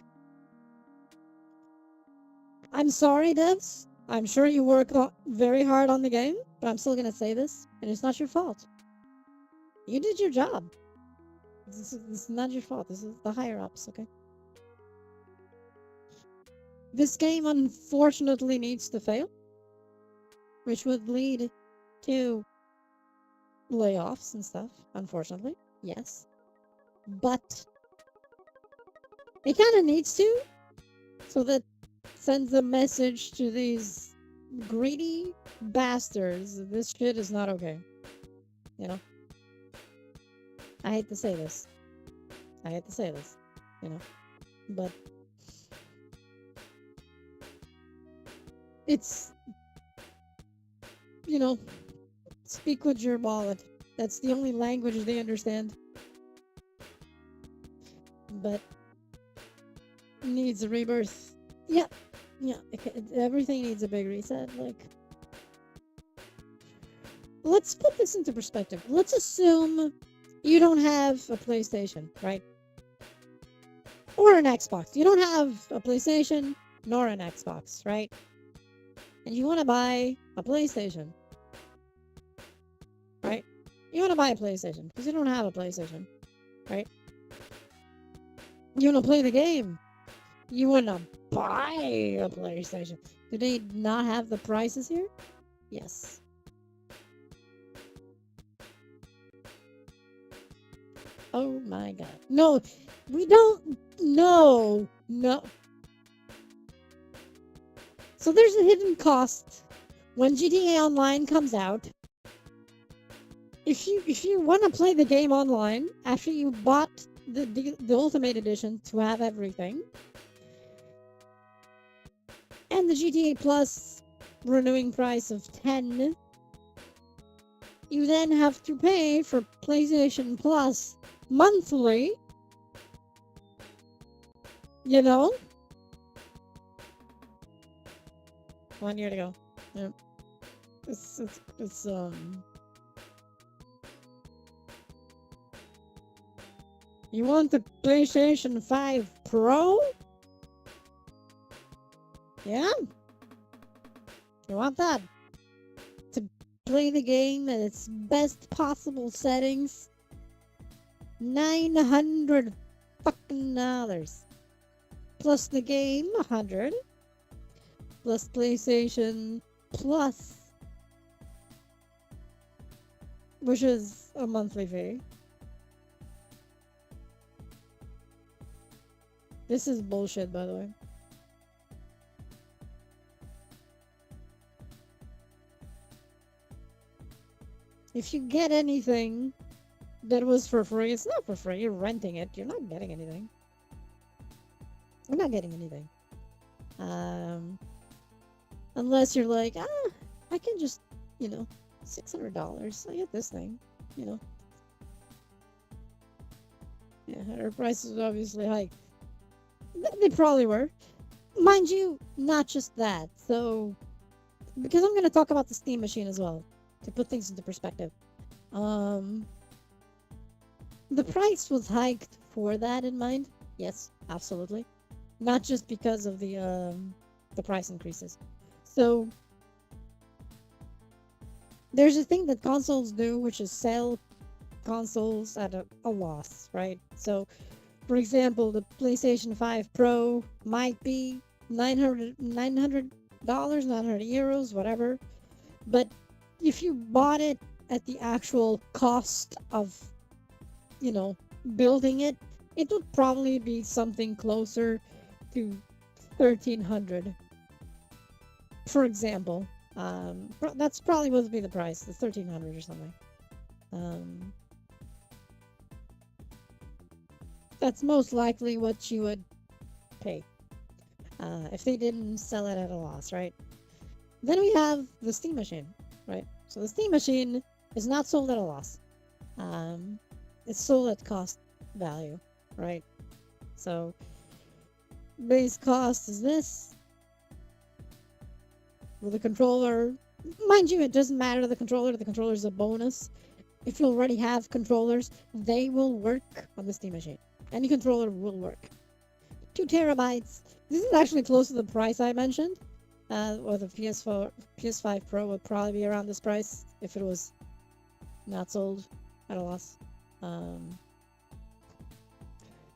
I'm sorry, devs. I'm sure you work very hard on the game, but I'm still gonna say this, and it's not your fault. You did your job. This is not your fault. This is the higher ups, okay? This game unfortunately needs to fail, which would lead to layoffs and stuff, unfortunately. Yes. But it kind of needs to, so that sends a message to these greedy bastards that this shit is not okay. You know? I hate to say this. I hate to say this. You know? But it's, you know, speak with your wallet. That's the only language they understand. But needs a rebirth. Yeah, yeah. Everything needs a big reset. Like, let's put this into perspective. Let's assume you don't have a PlayStation, right? Or an Xbox. You don't have a PlayStation nor an Xbox, right? And you want to buy a PlayStation, right? You want to buy a PlayStation because you don't have a PlayStation, right? You want to play the game. You want to buy a PlayStation. Do they not have the prices here? Yes. Oh my god. No, we don't. No, no. So there's a hidden cost when GTA Online comes out. If you want to play the game online after you bought the Ultimate Edition to have everything, and the GTA Plus renewing price of 10, you then have to pay for PlayStation Plus monthly. You know, 1 year to go. Yep. It's You want the PlayStation 5 Pro? Yeah? You want that? To play the game at its best possible settings? $900 fucking dollars. Plus the game, 100. Plus PlayStation Plus, which is a monthly fee. This is bullshit, by the way. If you get anything that was for free, it's not for free. You're renting it. You're not getting anything. You're not getting anything. Unless you're like, I can just, $600. I get this thing, Yeah, our prices obviously high. They probably were. Mind you, not just that. So, because I'm going to talk about the Steam machine as well, to put things into perspective. The price was hiked for that in mind. Yes, absolutely. Not just because of the price increases. So, there's a thing that consoles do, which is sell consoles at a loss, right? So, for example, the PlayStation 5 Pro might be $900, $900, €900, whatever. But if you bought it at the actual cost of, building it, it would probably be something closer to 1,300. For example, that's probably what would be the price, the 1,300 or something. That's most likely what you would pay if they didn't sell it at a loss, right? Then we have the Steam machine, right? So the Steam machine is not sold at a loss. It's sold at cost value, right? So base cost is this. With the controller, mind you, it doesn't matter to the controller. The controller is a bonus. If you already have controllers, they will work on the Steam machine. Any controller will work. 2 terabytes. This is actually close to the price I mentioned. Or the PS5 Pro would probably be around this price if it was not sold at a loss.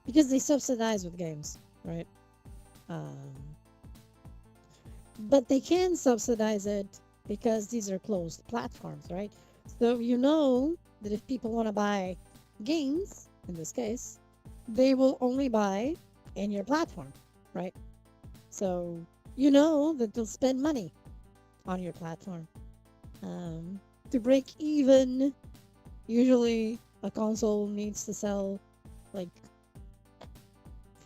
Because they subsidize with games, right? But they can subsidize it because these are closed platforms, right? So you know that if people want to buy games, in this case, they will only buy in your platform, right? So you know that they'll spend money on your platform. To break even, usually a console needs to sell like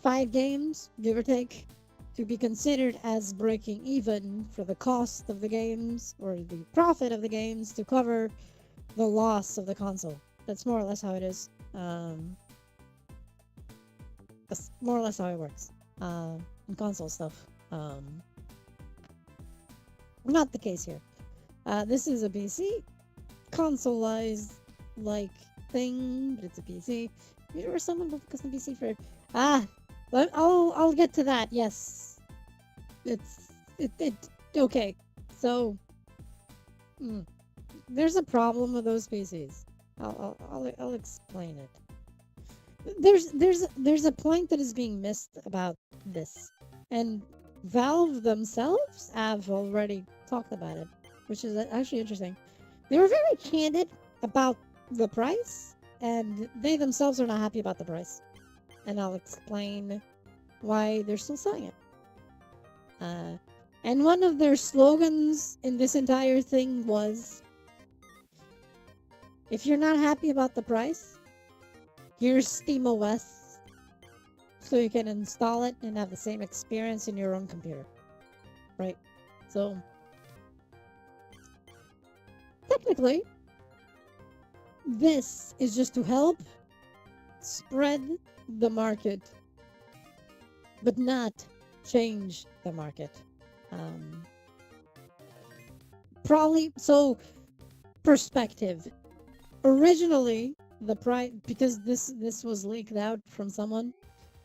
5 games, give or take, to be considered as breaking even for the cost of the games or the profit of the games to cover the loss of the console. That's more or less how it is. That's more or less how it works in console stuff. Not the case here. This is a PC consoleized like thing, but it's a PC. Or someone will focus on PC for I'll get to that. Yes, it okay. So there's a problem with those PCs. I'll explain it. There's a point that is being missed about this, and Valve themselves have already talked about it, which is actually interesting. They were very candid about the price, and they themselves are not happy about the price. And I'll explain why they're still selling it. Uh, and one of their slogans in this entire thing was, if you're not happy about the price, here's SteamOS, so you can install it and have the same experience in your own computer. Right? So, technically, this is just to help spread the market, but not change the market. Probably, so, perspective. Originally, the price, because this was leaked out from someone,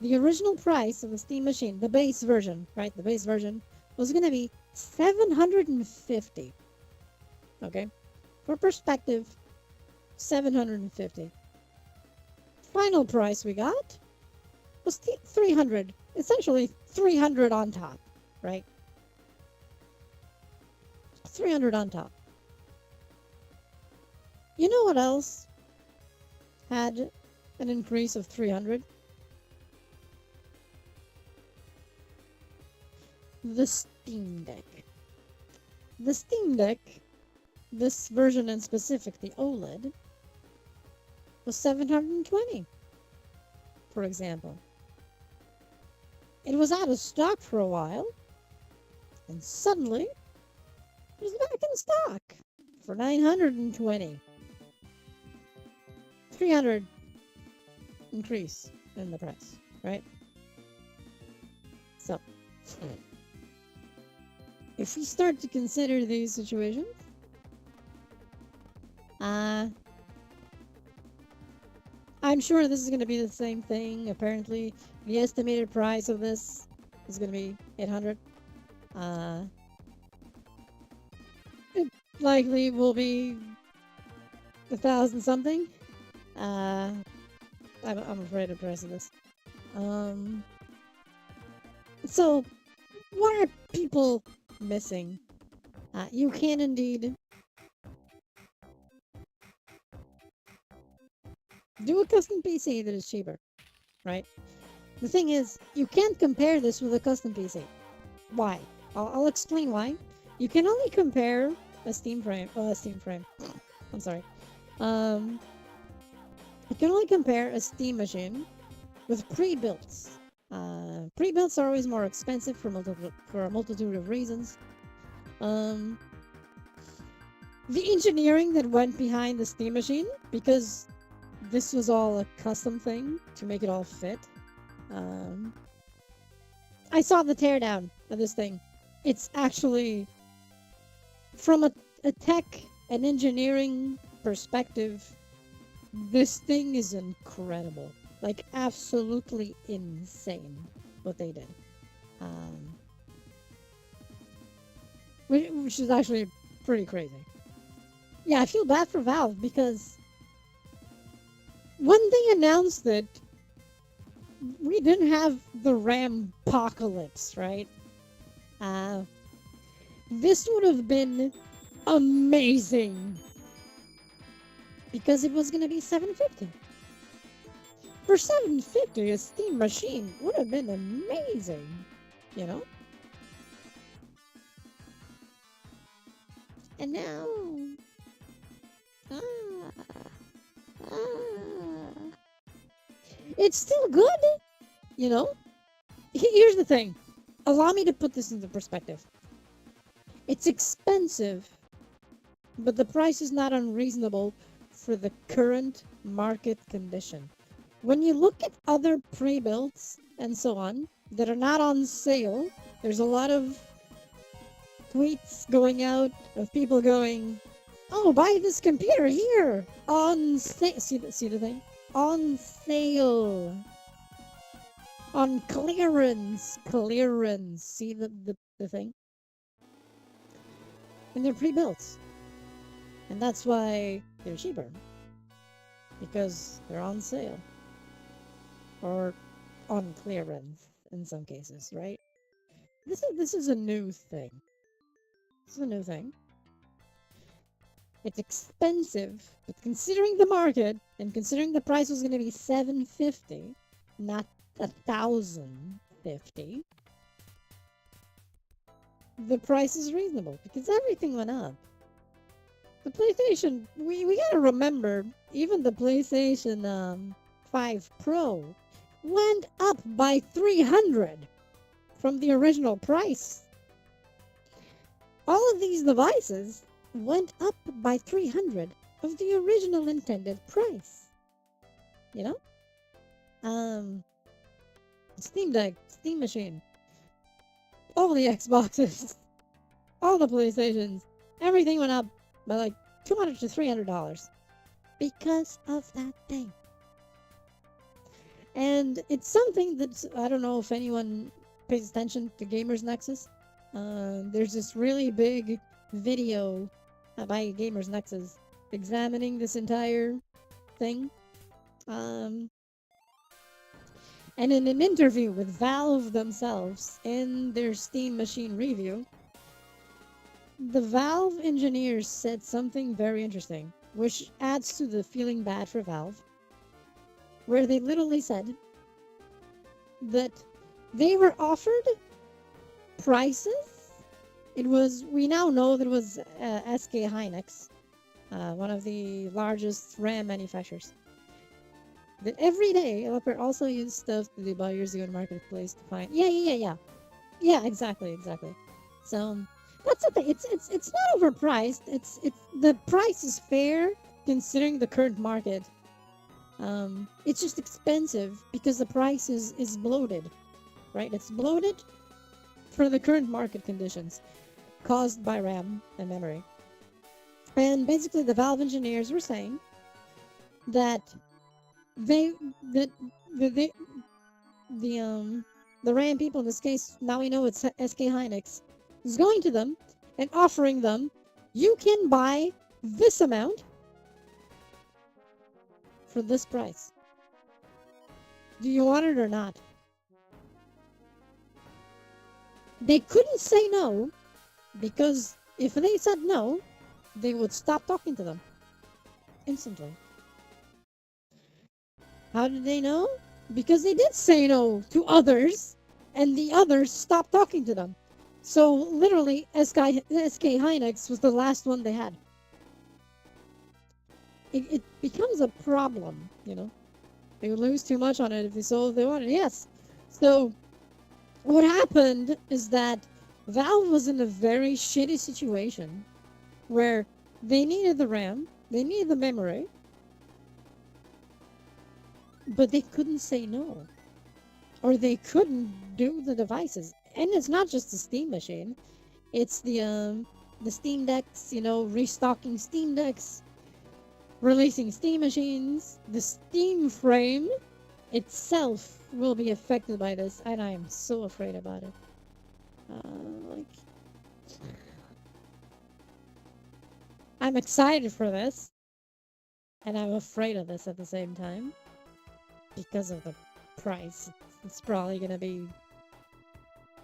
the original price of the Steam machine, the base version, right? The base version was going to be 750. Okay? For perspective, 750. Final price we got was 300. It's actually 300 on top, right? 300 on top. You know what else had an increase of 300? The Steam Deck. The Steam Deck, this version in specific, the OLED, was 720, for example. It was out of stock for a while, and suddenly it was back in stock for 920. 300 increase in the price, right? So, if we start to consider these situations, I'm sure this is going to be the same thing. Apparently, the estimated price of this is going to be 800. It likely will be 1,000 something. I'm afraid of the price of this. So, what are people missing? You can indeed do a custom PC that is cheaper, right? The thing is, you can't compare this with a custom PC. Why? I'll explain why. You can only compare a Steam frame. I'm sorry. You can only compare a Steam machine with pre-builts. Pre-builts are always more expensive for a multitude of reasons. The engineering that went behind the Steam machine, because this was all a custom thing to make it all fit. I saw the teardown of this thing. It's actually, from a tech and engineering perspective, this thing is incredible. Like, absolutely insane what they did. Which is actually pretty crazy. Yeah, I feel bad for Valve because when they announced it, we didn't have the RAM apocalypse, right? This would have been amazing because it was going to be 750. For 750, a Steam machine would have been amazing, you know? And now... It's still good, you know? Here's the thing. Allow me to put this into perspective. It's expensive, but the price is not unreasonable for the current market condition. When you look at other pre-builts and so on that are not on sale, there's a lot of tweets going out of people going, "Oh, buy this computer here on sale." See the thing? On sale. On clearance. See the thing? And they're pre-built. And that's why they're cheaper. Because they're on sale. Or on clearance in some cases, right? This is a new thing. This is a new thing. It's expensive, but considering the market and considering the price was going to be 750, not 1,050, the price is reasonable because everything went up. The PlayStation, we gotta remember, even the PlayStation 5 Pro went up by 300 from the original price. All of these devices went up by 300 of the original intended price. You know? Steam Deck, Steam Machine, all the Xboxes, all the PlayStations, everything went up by like $200 to $300 because of that thing. And it's something that I don't know if anyone pays attention to Gamers Nexus. There's this really big video by Gamers Nexus examining this entire thing. And in an interview with Valve themselves in their Steam Machine review, the Valve engineers said something very interesting, which adds to the feeling bad for Valve, where they literally said that they were offered prices. We now know that it was SK Hynix, one of the largest RAM manufacturers. That every day, developer also used stuff that they buy years ago in marketplace to find. Yeah, exactly. So that's the thing. It's not overpriced. It's the price is fair considering the current market. It's just expensive because the price is bloated, right? It's bloated for the current market conditions caused by RAM and memory. And basically, the Valve engineers were saying that the RAM people in this case, now we know it's SK Hynix, is going to them and offering them, you can buy this amount for this price. Do you want it or not? They couldn't say no, because if they said no, they would stop talking to them instantly. How did they know? Because they did say no to others, and the others stopped talking to them. So literally, SK Hynix was the last one they had. It becomes a problem, you know. They would lose too much on it if they sold what they wanted. Yes. So what happened is that Valve was in a very shitty situation where they needed the RAM, they needed the memory, but they couldn't say no. Or they couldn't do the devices. And it's not just the Steam machine. It's the Steam Decks, you know, restocking Steam Decks, releasing Steam machines. The Steam frame itself will be affected by this, and I am so afraid about it. I'm excited for this, and I'm afraid of this at the same time because of the price. It's probably gonna be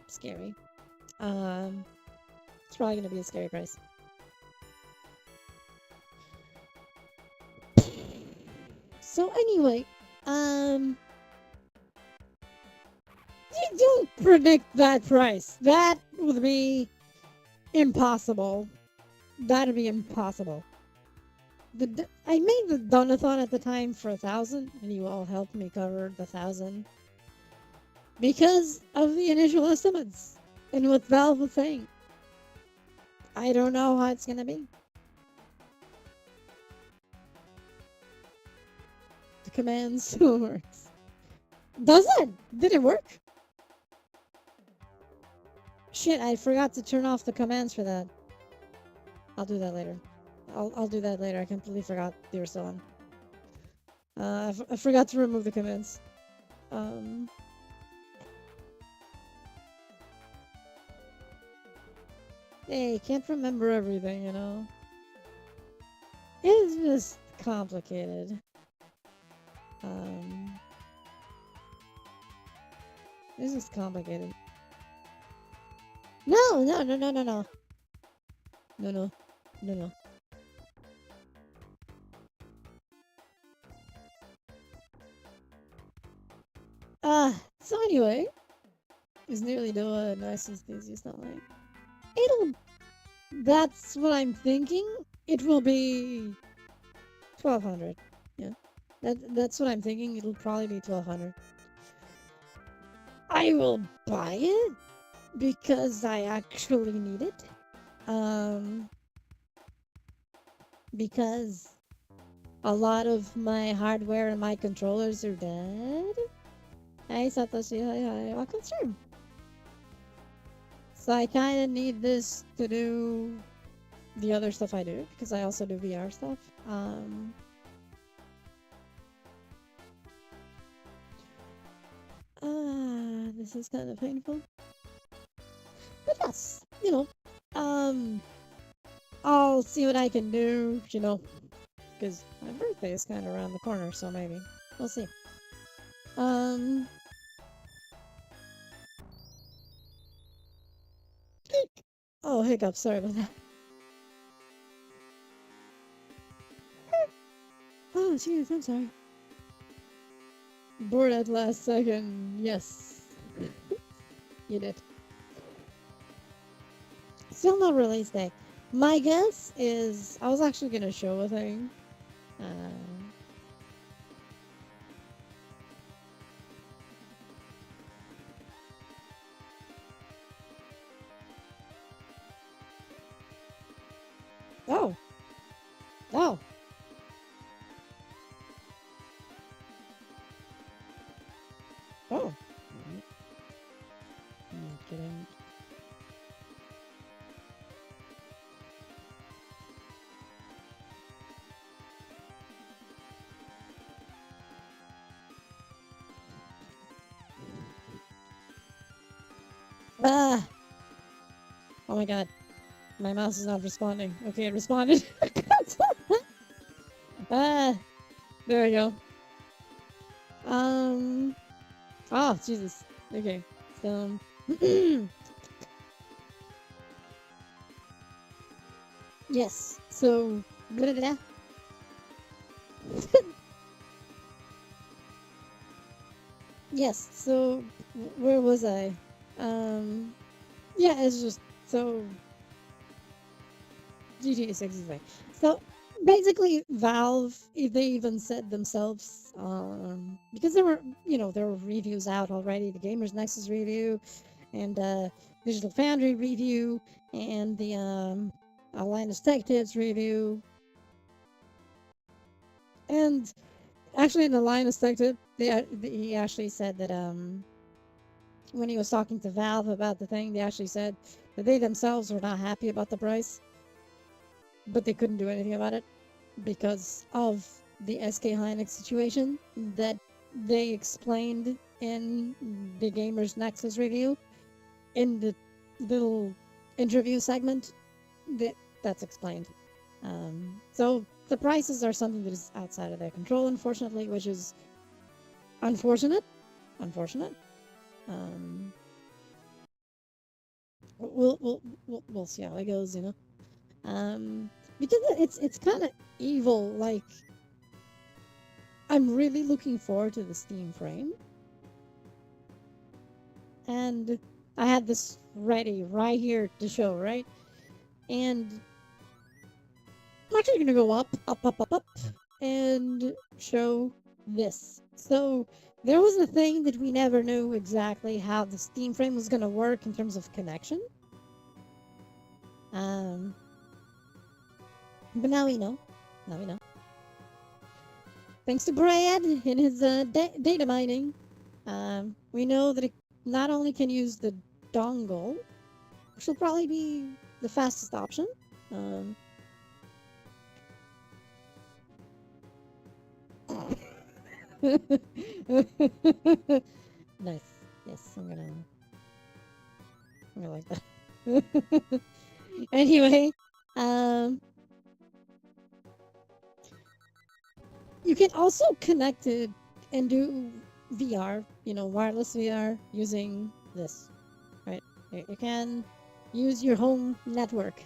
scary. It's probably gonna be a scary price. So anyway, you don't predict that price. That would be impossible. That'd be impossible. I made the donathon at the time for 1,000, and you all helped me cover the 1,000 because of the initial estimates and what Valve was saying. I don't know how it's gonna be. The command still works. Does it? Did it work? Shit, I forgot to turn off the commands for that. I'll do that later. I'll do that later. I completely forgot they were still on. I forgot to remove the commands. Hey, can't remember everything, you know? It's just complicated. It's just complicated. No. So anyway, it's nearly doing nice and easy, it's not like it'll that's what I'm thinking. It will be 1200. Yeah. That's what I'm thinking. It'll probably be 1200. I will buy it because I actually need it. Um because a lot of my hardware and my controllers are dead. Hey Satoshi, hi, welcome stream. So I kind of need this to do the other stuff I do, because I also do VR stuff. This is kind of painful. But yes, I'll see what I can do, because my birthday is kind of around the corner, so maybe. We'll see. Oh, hiccup, sorry about that. Oh, jeez, I'm sorry. Bored at last second, yes. You did. Still no release day. My guess is I was actually gonna show a thing. Oh. Oh. Oh. I'm kidding. Ah! Oh my god. My mouse is not responding. Okay, it responded. Ah! There we go. Oh, Jesus. Okay. So... yes. So... Blah, blah, blah. Yes, so... Where was I? Yeah, it's just... So... GTA 6 is like... So... Basically, Valve, they even said themselves, because there were reviews out already, the Gamers Nexus review, and Digital Foundry review, and the Linus Tech Tips review, and actually in the Linus Tech Tip, he actually said that when he was talking to Valve about the thing, they actually said that they themselves were not happy about the price, but they couldn't do anything about it because of the SK Hynix situation that they explained in the Gamers Nexus review in the little interview segment that's explained. So the prices are something that is outside of their control, unfortunately, which is unfortunate. We'll see how it goes, because it's kind of evil. Like, I'm really looking forward to the Steam frame, and I had this ready right here to show, right? And I'm actually gonna go up, and show this. So there was a thing that we never knew exactly how the Steam frame was gonna work in terms of connection. But now we know. Thanks to Brad and his data mining, we know that it not only can use the dongle, which will probably be the fastest option. Nice. Yes, I'm gonna like that. Anyway, you can also connect it and do VR, wireless VR using this, right? You can use your home network.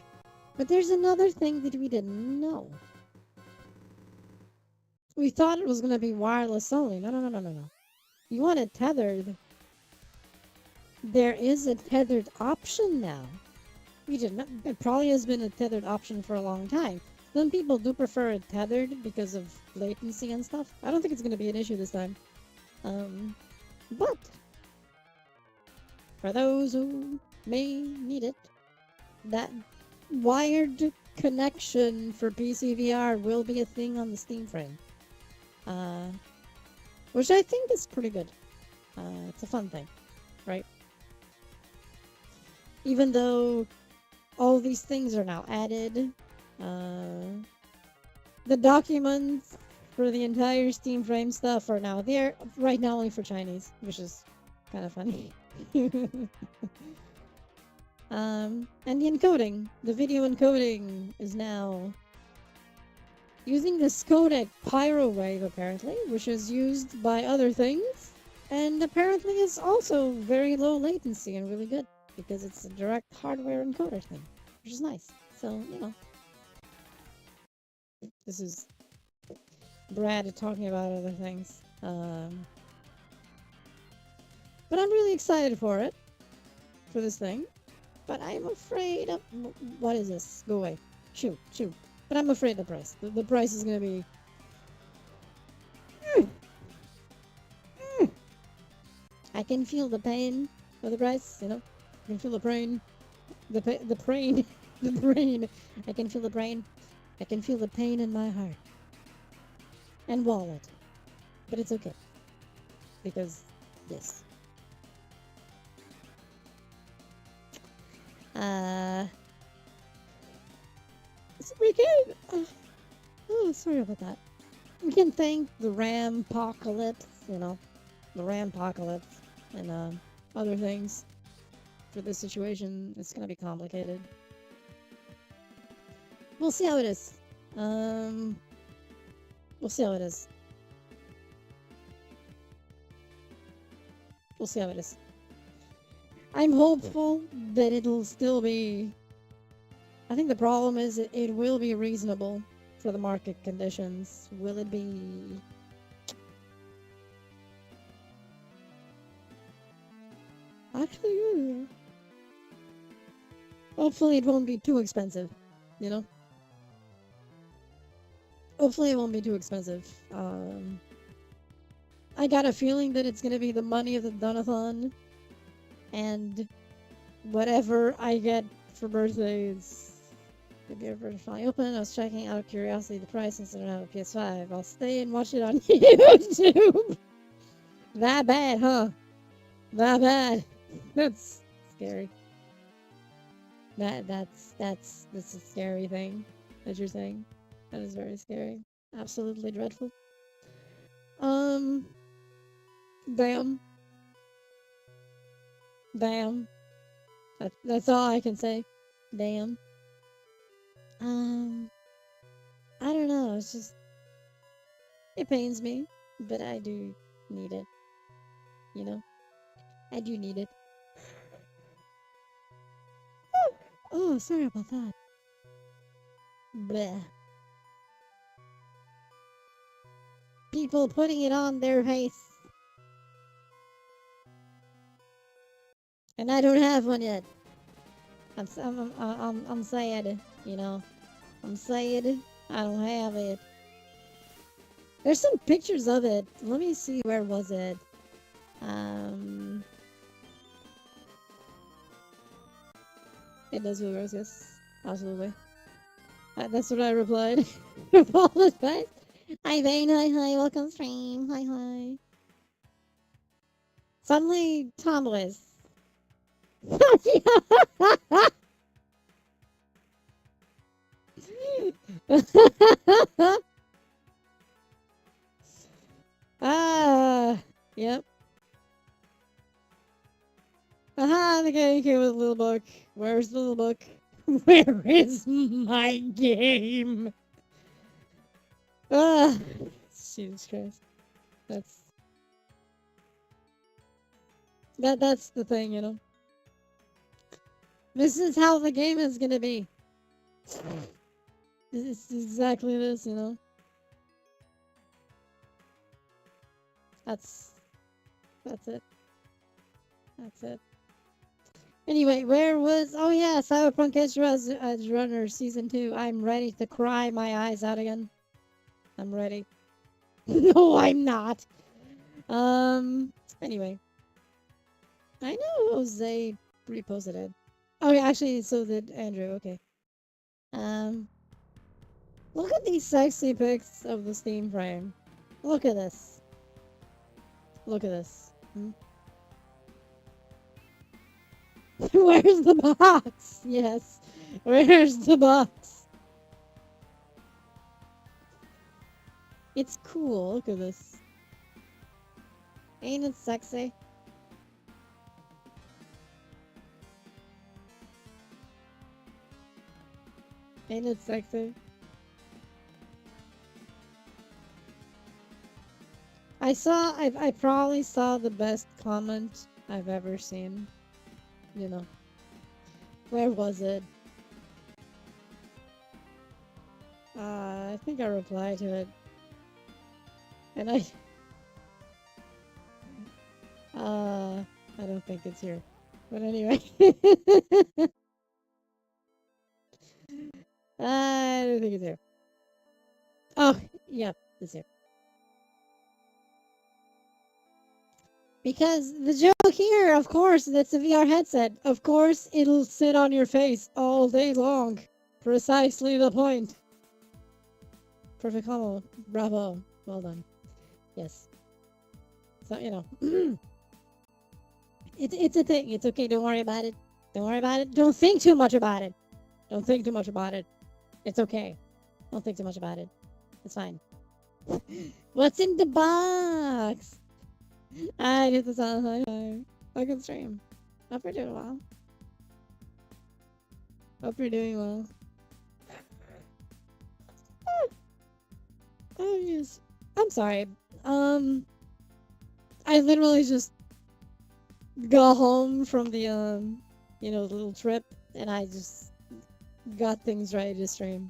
But there's another thing that we didn't know. We thought it was going to be wireless only. No. You want it tethered. There is a tethered option now. We did not. It probably has been a tethered option for a long time. Some people do prefer it tethered because of latency and stuff. I don't think it's going to be an issue this time. But for those who may need it, that wired connection for PCVR will be a thing on the Steam frame. Which I think is pretty good. It's a fun thing, right? Even though all these things are now added, the documents for the entire Steam frame stuff are now there, right now only for Chinese, which is kind of funny. And the encoding, the video encoding is now using this codec Pyrowave apparently, which is used by other things, and apparently is also very low latency and really good because it's a direct hardware encoder thing, which is nice. So, you know, this is Brad talking about other things. But I'm really excited for this thing. But I'm afraid of... What is this? Go away. Shoot. But I'm afraid of the price. The price is gonna be... I can feel the pain of the price, you know? I can feel the brain. The brain. The brain. I can feel the brain. I can feel the pain in my heart. And wallet. But it's okay. Because, yes. So we can... oh, sorry about that. We can thank the RAM apocalypse, you know. The RAM apocalypse. And, other things. For this situation, it's gonna be complicated. We'll see how it is. We'll see how it is. We'll see how it is. I'm hopeful that it'll still be... I think the problem is it will be reasonable for the market conditions. Will it be... Actually, yeah. Hopefully it won't be too expensive, you know? Hopefully it won't be too expensive. I got a feeling that it's gonna be the money of the Donathon, and whatever I get for birthdays. Maybe your birthday finally open. I was checking out of curiosity the price since I don't have a PS5. I'll stay and watch it on YouTube. That bad, huh? That bad. That's scary. That's a scary thing that you're saying. That is very scary. Absolutely dreadful. Damn. That's all I can say. Damn. I don't know. It's just it pains me, but I do need it. You know, I do need it. Oh, sorry about that. Bleh. People putting it on their face. And I don't have one yet. I'm sad, you know. I'm sad I don't have it. There's some pictures of it. Let me see, where was it? It does feel gross, yes. Absolutely. That's what I replied. Apologize. Hi Vane, hi, welcome stream. Hi. Suddenly, Tomboy. Yep. Aha, the game came with a little book. Where's the little book? Where is my game? Ah, Jesus Christ. That's the thing, you know. This is how the game is gonna be. This is exactly this, you know. That's That's it. That's it. Anyway, where was... Oh yeah, Cyberpunk Edge Runner Season 2. I'm ready to cry my eyes out again. I'm ready. No, I'm not. Anyway. I know Jose reposted it. Oh yeah, actually, so did Andrew. Okay. Um, Look at these sexy pics of the Steam frame. Look at this. Look at this. Hmm? Where's the box? Yes. Where's the box? It's cool. Look at this. Ain't it sexy? Ain't it sexy? I probably saw the best comment I've ever seen. You know. Where was it? I think I replied to it. And I don't think it's here. But anyway. I don't think it's here. Oh, yeah, it's here. Because the joke here, of course, that's a VR headset. Of course, it'll sit on your face all day long. Precisely the point. Perfect combo. Bravo. Well done. Yes. So, you know. It's a thing. It's okay. Don't worry about it. Don't worry about it. Don't think too much about it. Don't think too much about it. It's okay. Don't think too much about it. It's fine. What's in the box? I get the sound. I can stream. Hope you're doing well. Hope you're doing well. Oh yes. I'm sorry. I literally just got home from the you know, little trip, and I just got things ready to stream.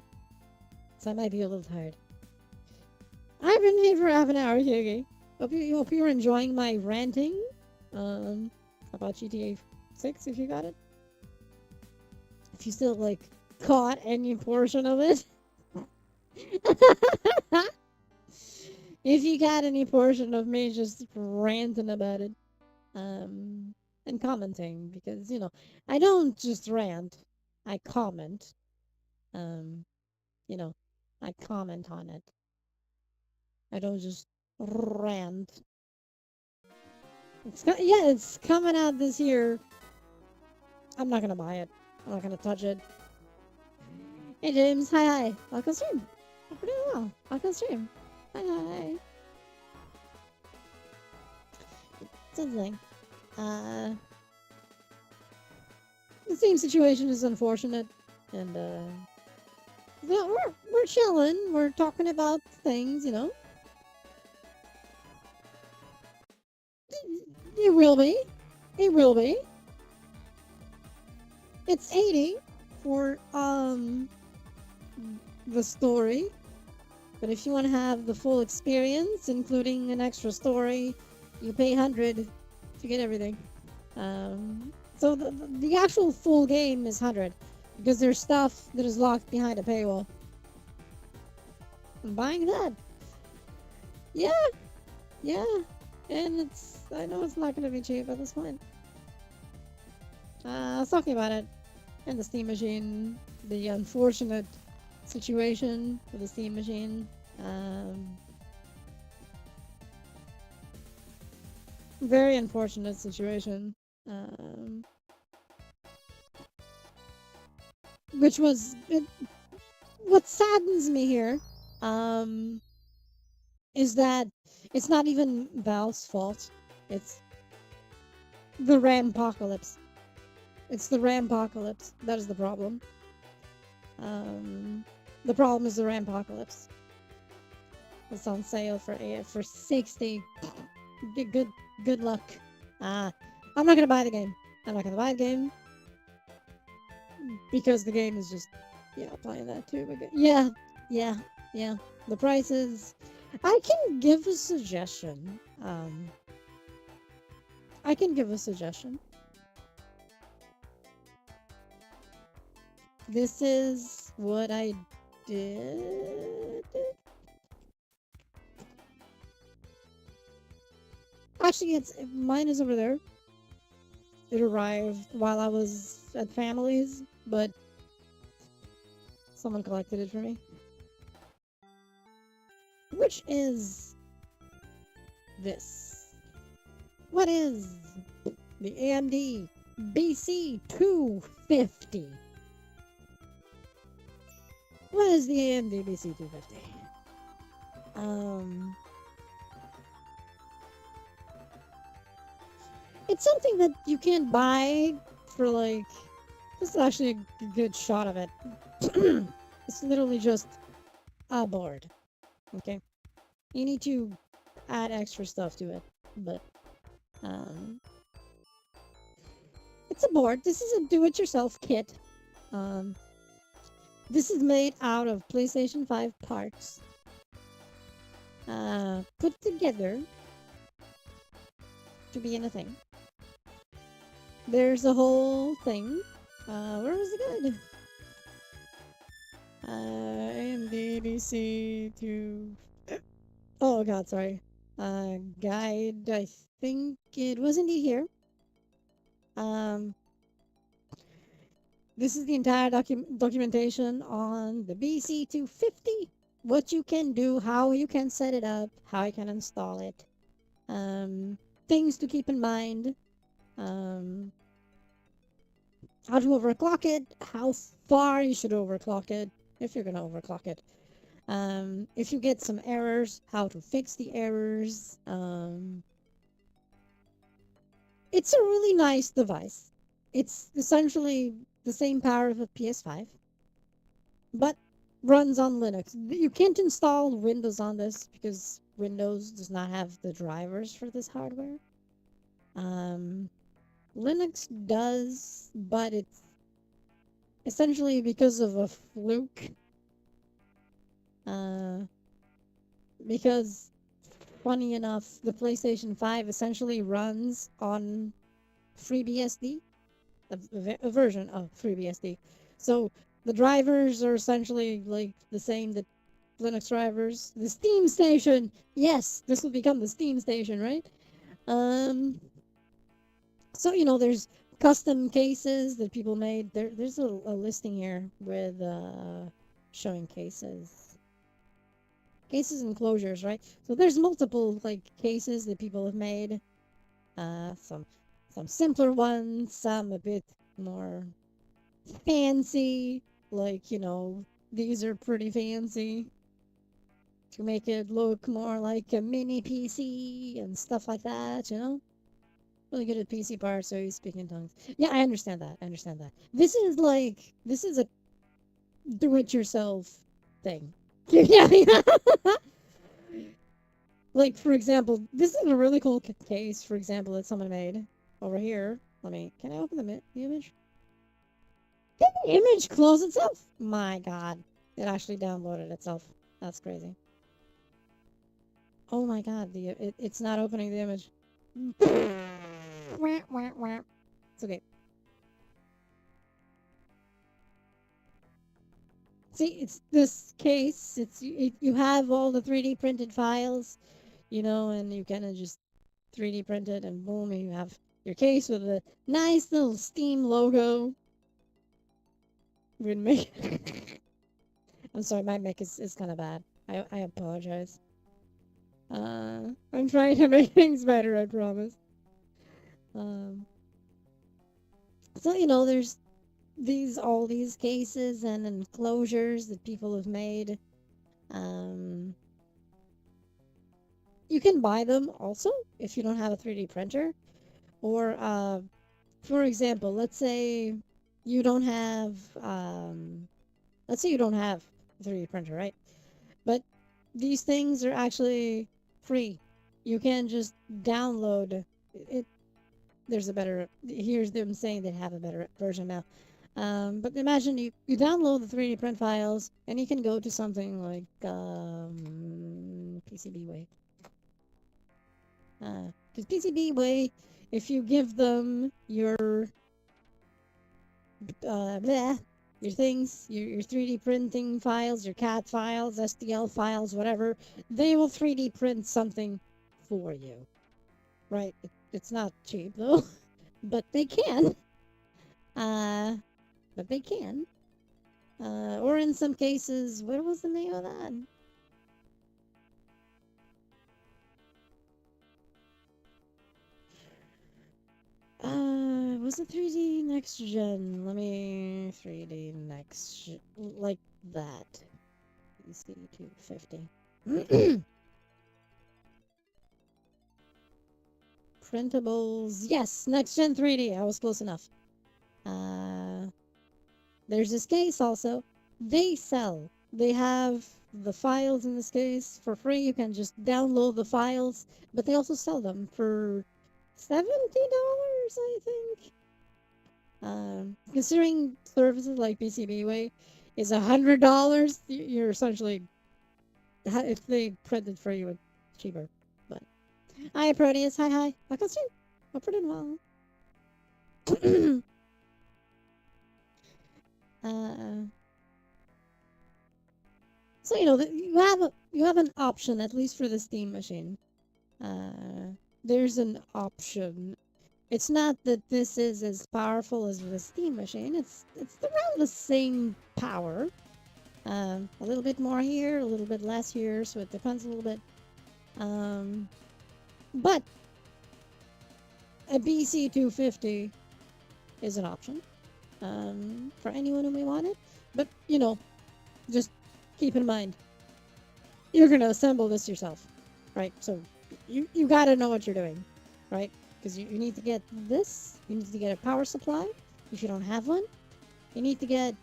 So I might be a little tired. I've been here for half an hour, Yugi. Hope you're enjoying my ranting. About GTA 6, if you got it. If you still, like, caught any portion of it. If you got any portion of me just ranting about it. And commenting, because, you know, I don't just rant. I comment. You know, I comment on it. I don't just rant. It's coming out this year. I'm not gonna buy it. I'm not gonna touch it. Hey James, hi. Welcome stream. We're doing well. Welcome stream. Hi. Something. The same situation is unfortunate, and well, we're chilling. We're talking about things, you know. It will be. It will be. It's 80 for the story. But if you want to have the full experience, including an extra story, you pay 100 to get everything. So the actual full game is 100 because there's stuff that is locked behind a paywall. I'm buying that. Yeah. And I know it's not going to be cheap at this point. I was talking about it in the Steam machine, the unfortunate situation with the Steam machine. Very unfortunate situation. Which was what saddens me here. Is that it's not even Valve's fault. It's the Rampocalypse. It's the Rampocalypse. That is the problem. The problem is the Rampocalypse. It's on sale for 60. Good luck. I'm not gonna buy the game. I'm not gonna buy the game because the game is just playing that too. But yeah. The prices. I can give a suggestion. I can give a suggestion. This is what I did. Actually, it's mine is over there. It arrived while I was at family's, but someone collected it for me. Which is this. What is the AMD BC 250? What is the AMD BC 250? It's something that you can't buy for like. This is actually a good shot of it. It's literally just a board. Okay, you need to add extra stuff to it, but it's a board. This is a do-it-yourself kit. This is made out of PlayStation 5 parts, put together to be in a thing. There's a whole thing. Where was the guide? AMD to. Oh god, sorry. Guide. I think it was indeed here. This is the entire documentation on the BC250. What you can do, how you can set it up, how you can install it. Things to keep in mind. How to overclock it, how far you should overclock it, if you're gonna overclock it. If you get some errors, how to fix the errors. It's a really nice device. It's essentially the same power of a PS5, but runs on Linux. You can't install Windows on this because Windows does not have the drivers for this hardware. Linux does, but it's essentially because of a fluke. Because, funny enough, the PlayStation 5 essentially runs on FreeBSD, a version of FreeBSD. So the drivers are essentially like the same that Linux drivers. The Steam Station! Yes, this will become the Steam Station, right? So, you know, there's custom cases that people made. There's a listing here with showing cases. Cases and closures, right? So there's multiple like cases that people have made. Some simpler ones, some a bit more fancy. Like, you know, these are pretty fancy to make it look more like a mini PC and stuff like that, you know? Really good at PC parts, so you speak in tongues. Yeah, I understand that. I understand that. This is a do-it-yourself thing. Yeah. Like, for example, this is a really cool case, for example, that someone made over here. Can I open the image? Did the image close itself? My god. It actually downloaded itself. That's crazy. Oh my god, it's not opening the image. It's okay. See, it's this case. You have all the 3D printed files, you know, and you kind of just 3D print it, and boom, you have your case with a nice little Steam logo. I'm sorry, my mic is kind of bad. I apologize. I'm trying to make things better, I promise. So, you know, there's all these cases and enclosures that people have made. You can buy them also if you don't have a 3D printer. Or, for example, let's say you don't have a 3D printer, right? But these things are actually free. You can just download it. Here's them saying they have a better version now. But imagine you download the 3D print files, and you can go to something like PCBWay. Because PCBWay if you give them your your things, your 3D printing files, your CAD files, STL files, whatever, they will 3D print something for you. Right? It's not cheap though, but they can. Uh, but they can. Or in some cases, what was the name of that? Was it 3D Next Gen? Let me 3D Next like that. PC 250. Printables. Yes, Next Gen 3D. I was close enough. There's this case also. They sell. They have the files in this case for free. You can just download the files, but they also sell them for $70, I think. Considering services like PCBWay is $100, you're essentially, if they printed for you, it's cheaper. But hi, Proteus. Hi. Welcome to. Hope we're doing well. So you have an option, at least for the Steam machine. There's an option. It's not that this is as powerful as the Steam machine. It's around the same power. A little bit more here, a little bit less here, so it depends a little bit. But a BC 250 is an option for anyone who may want it. But just keep in mind, you're gonna assemble this yourself, right? So you gotta know what you're doing, right? Because you need to get this. You need to get a power supply if you don't have one. You need to get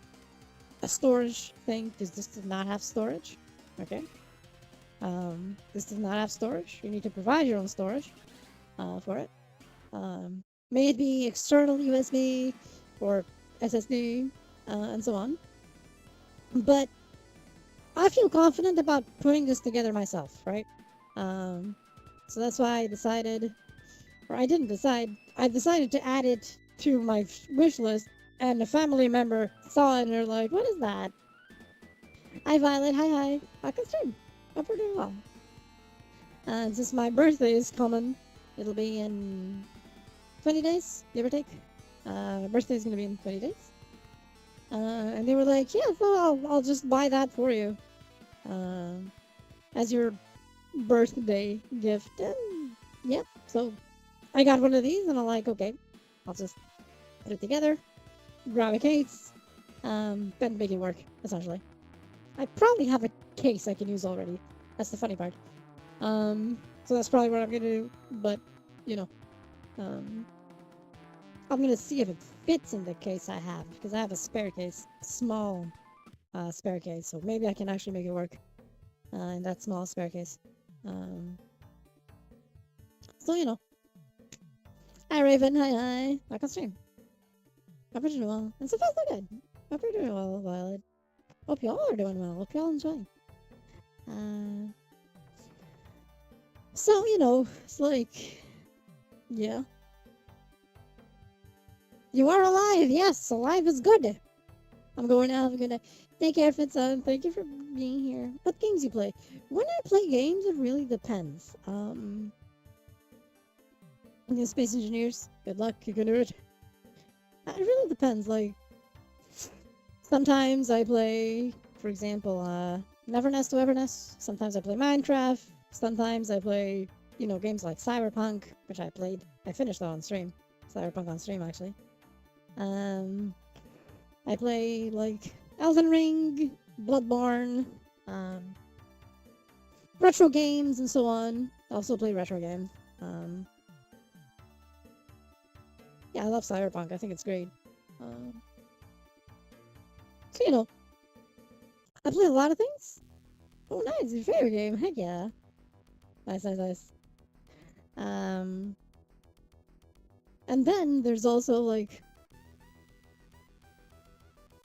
a storage thing because this does not have storage. Okay. This does not have storage. You need to provide your own storage for it. May it be external USB or SSD and so on. But I feel confident about putting this together myself, right? So that's why I decided, or I didn't decide, I decided to add it to my wish list, and a family member saw it and they're like, what is that? Hi Violet, hi. I can stream. Hope we're doing well. Since my birthday is coming, it'll be in 20 days, give or take. My birthday is going to be in 20 days. And they were like, yeah, so I'll just buy that for you. As your birthday gift. And yeah, so I got one of these and I'm like, okay, I'll just put it together, grab a case, then make it work, essentially. I probably have a case I can use already. That's the funny part. So that's probably what I'm gonna do, but, I'm gonna see if it fits in the case I have, because I have a spare case, small spare case, so maybe I can actually make it work in that small spare case. So, hi Raven, hi, back on stream. Hope you're doing well, and so far so good. Hope you're doing well, Violet. Hope y'all are doing well, hope y'all enjoying. So, it's like, yeah. You are alive, yes, alive is good. I'm going out, I'm gonna take care of it, so thank you for being here. What games you play? When I play games, it really depends. Space Engineers, good luck, you can do it. It really depends, like, sometimes I play, for example, Nevernest to Evernest, sometimes I play Minecraft, sometimes I play, games like Cyberpunk, which I played. I finished that on stream. Cyberpunk on stream, actually. I play, like, Elden Ring, Bloodborne, retro games, and so on. I also play retro games. Yeah, I love Cyberpunk. I think it's great. So, I play a lot of things. Oh, nice. Your favorite game. Heck yeah. Nice. And then there's also, like,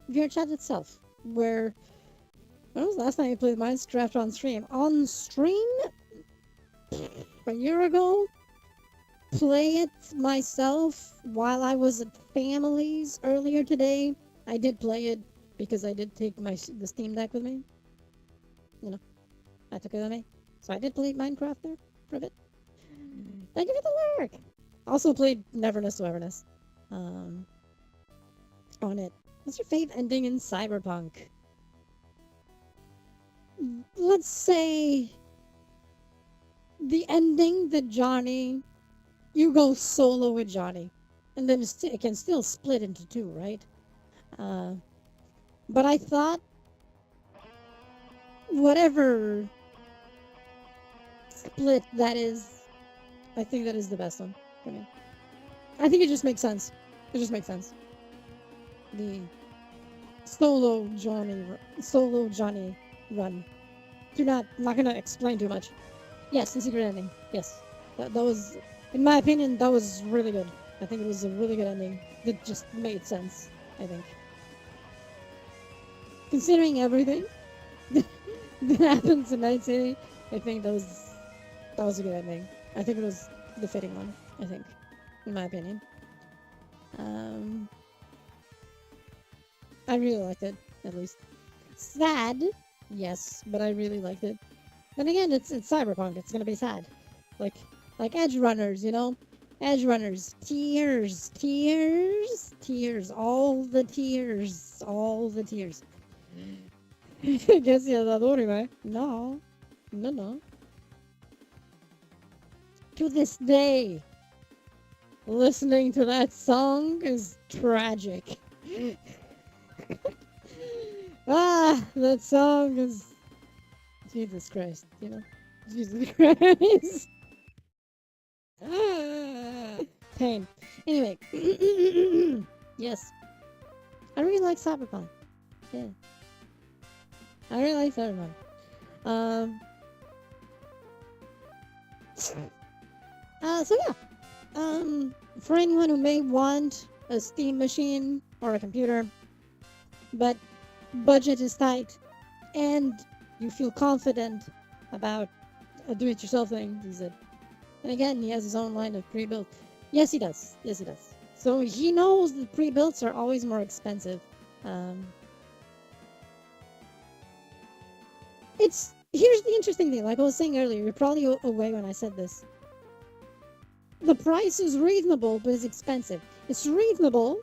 VRChat itself, where... When was the last time you played Minecraft on stream? On stream? A year ago? play it myself while I was at family's earlier today. I did play it because I did take the Steam Deck with me. You know, I took it with me. So I did play Minecraft there for a bit. Thank you for the work! Also played Neverness to Everness. On it. What's your fave ending in Cyberpunk? Let's say the ending that Johnny, you go solo with Johnny, and then it can still split into two, right? But I thought whatever split that is, I think that is the best one for me. I think it just makes sense. It just makes sense. The solo Johnny run. I'm not gonna explain too much. Yes, the secret ending. Yes. That was, in my opinion, that was really good. I think it was a really good ending. That just made sense, I think. Considering everything that happens in Night City, I think that was a good ending. I think it was the fitting one, I think, in my opinion. I really liked it, at least. Sad, yes, but I really liked it. Then again, it's Cyberpunk. It's gonna be sad, like Edge Runners, you know, Edge Runners, tears, tears, tears, all the tears, all the tears. ¿Qué hacías, Adorime? No, no, no. To this day, listening to that song is tragic. That song is... Jesus Christ, you know? Jesus Christ. Pain. Anyway. Yes. I really like Cyberpunk. Yeah. I really like Cyberpunk. So yeah. For anyone who may want a Steam machine or a computer, but budget is tight, and you feel confident about a do-it-yourself thing, is it? And again, he has his own line of pre-built. Yes, he does. Yes, he does. So he knows that pre-builts are always more expensive. Here's the interesting thing. Like I was saying earlier, you're probably away when I said this. The price is reasonable, but it's expensive. It's reasonable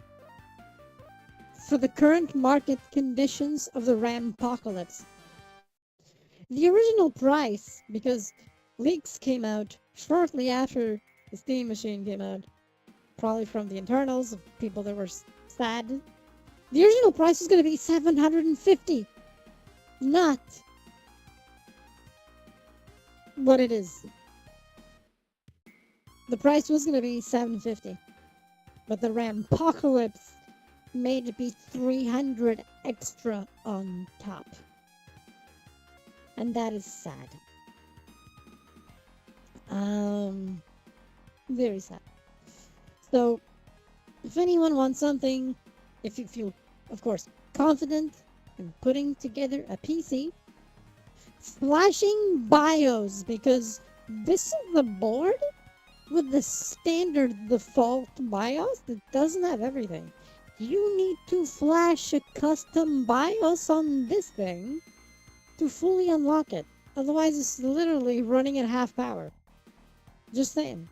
for the current market conditions of the RAM-pocalypse. The original price, because leaks came out shortly after the Steam machine came out, probably from the internals of people that were sad. The original price was going to be $750, not what it is. The price was going to be $750, but the RAM-pocalypse made it be $300 extra on top. And that is sad. Very sad. So, if anyone wants something, if you feel, of course, confident in putting together a PC, flashing BIOS, because this is the board with the standard default BIOS that doesn't have everything. You need to flash a custom BIOS on this thing to fully unlock it. Otherwise, it's literally running at half power. Just saying.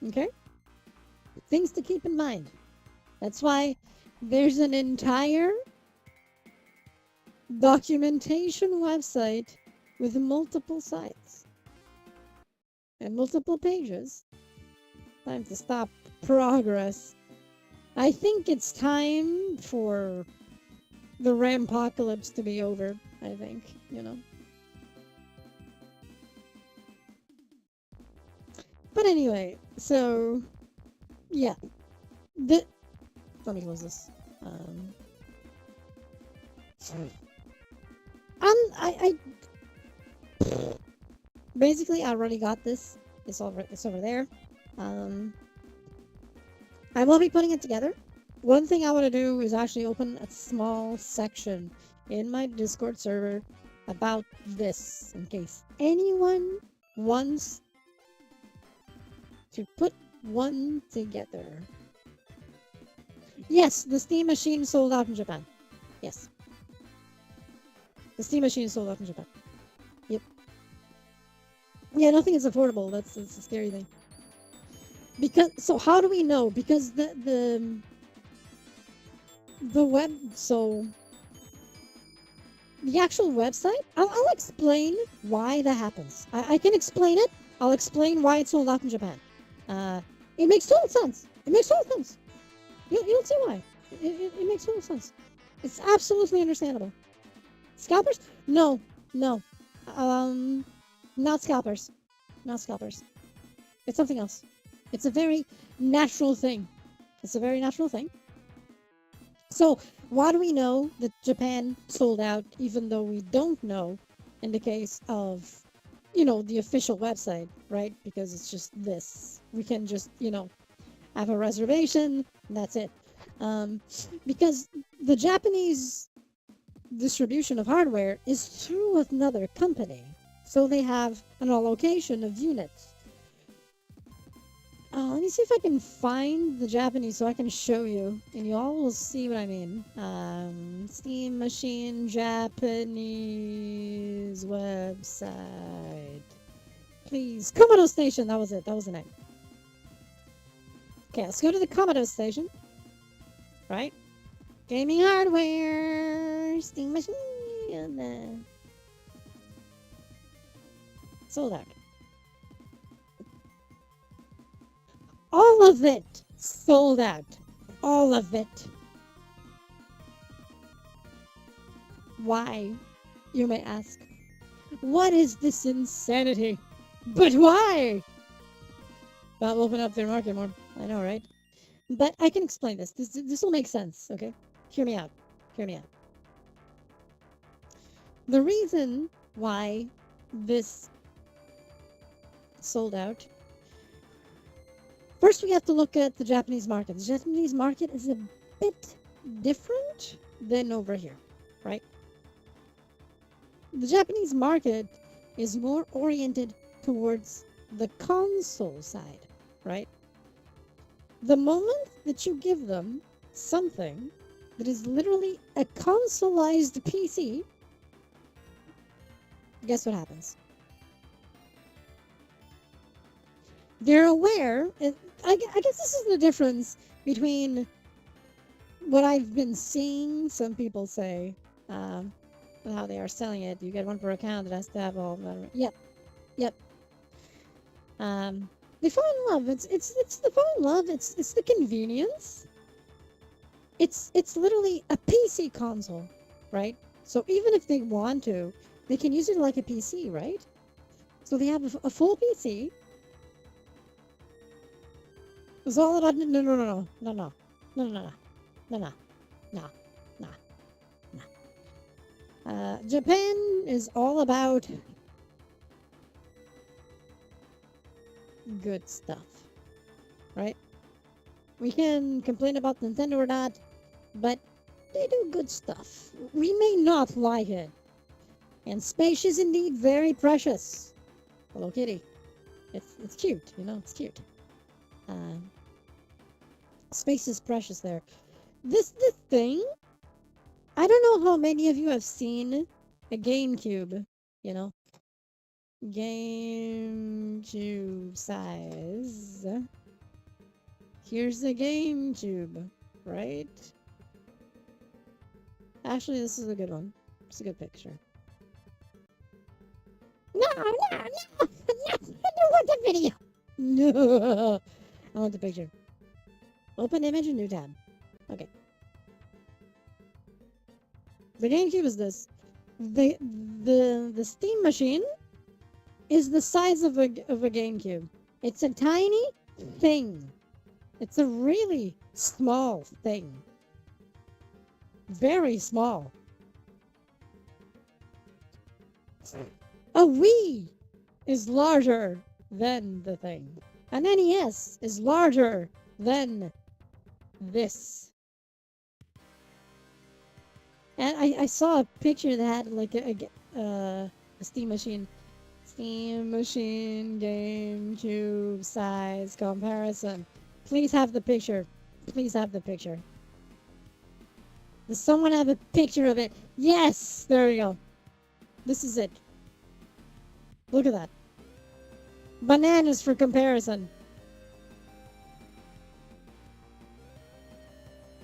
Okay? Things to keep in mind. That's why there's an entire documentation website with multiple sites and multiple pages. Time to stop progress. I think it's time for the RAM-pocalypse to be over, I think, you know. But anyway, so yeah. Let me close this. I basically I already got this. It's over there. I will be putting it together. One thing I want to do is actually open a small section in my Discord server about this, in case anyone wants to put one together. Yes, the Steam Machine sold out in Japan. Yes. The Steam Machine is sold out in Japan. Yep. Yeah, nothing is affordable. That's a scary thing. So how do we know? Because the web, so the actual website, I'll explain why that happens. I can explain it. I'll explain why it's sold out in Japan. It makes total sense. It makes total sense. You don't see why. It makes total sense. It's absolutely understandable. Scalpers? No. No. Not scalpers. Not scalpers. It's something else. It's a very natural thing. It's a very natural thing. So, why do we know that Japan sold out even though we don't know in the case of, the official website, right? Because it's just this. We can just, have a reservation, and that's it. Because the Japanese distribution of hardware is through another company. So they have an allocation of units. Let me see if I can find the Japanese so I can show you, and you all will see what I mean. Steam Machine Japanese website. Please, Komodo Station. That was it. That was the name. Okay, let's go to the Komodo Station. Right? Gaming hardware. Steam Machine. Sold out. All of it sold out. All of it. Why, you may ask? What is this insanity? But why? Well, open up their market more. I know, right? But I can explain this. This will make sense, okay? Hear me out. Hear me out. The reason why this sold out. First, we have to look at the Japanese market. The Japanese market is a bit different than over here, right? The Japanese market is more oriented towards the console side, right? The moment that you give them something that is literally a consoleized PC, guess what happens? They're aware. I guess this is the difference between what I've been seeing some people say, how they are selling it. You get one per account that has to have all. Yep. They fall in love. It's the fall in love. It's the convenience. It's literally a PC console, right? So even if they want to, they can use it like a PC, right? So they have a full PC. It's all about no. Japan is all about good stuff, right? We can complain about Nintendo or not, but they do good stuff. We may not like it, and space is indeed very precious. Hello Kitty. It's cute, it's cute. Space is precious there. This thing, I don't know how many of you have seen a GameCube, GameCube size. Here's the GameCube, right? Actually, this is a good one. It's a good picture. No, I don't want the video. No, I want the picture. Open image and new tab. Okay. The GameCube is this. The Steam Machine is the size of a GameCube. It's a tiny thing. It's a really small thing. Very small. A Wii is larger than the thing. An NES is larger than this. And I saw a picture that had like a Steam Machine Steam Machine GameCube size comparison. Please have the picture. Please have the picture. Does someone have a picture of it? Yes! There we go. This is it. Look at that. Bananas for comparison.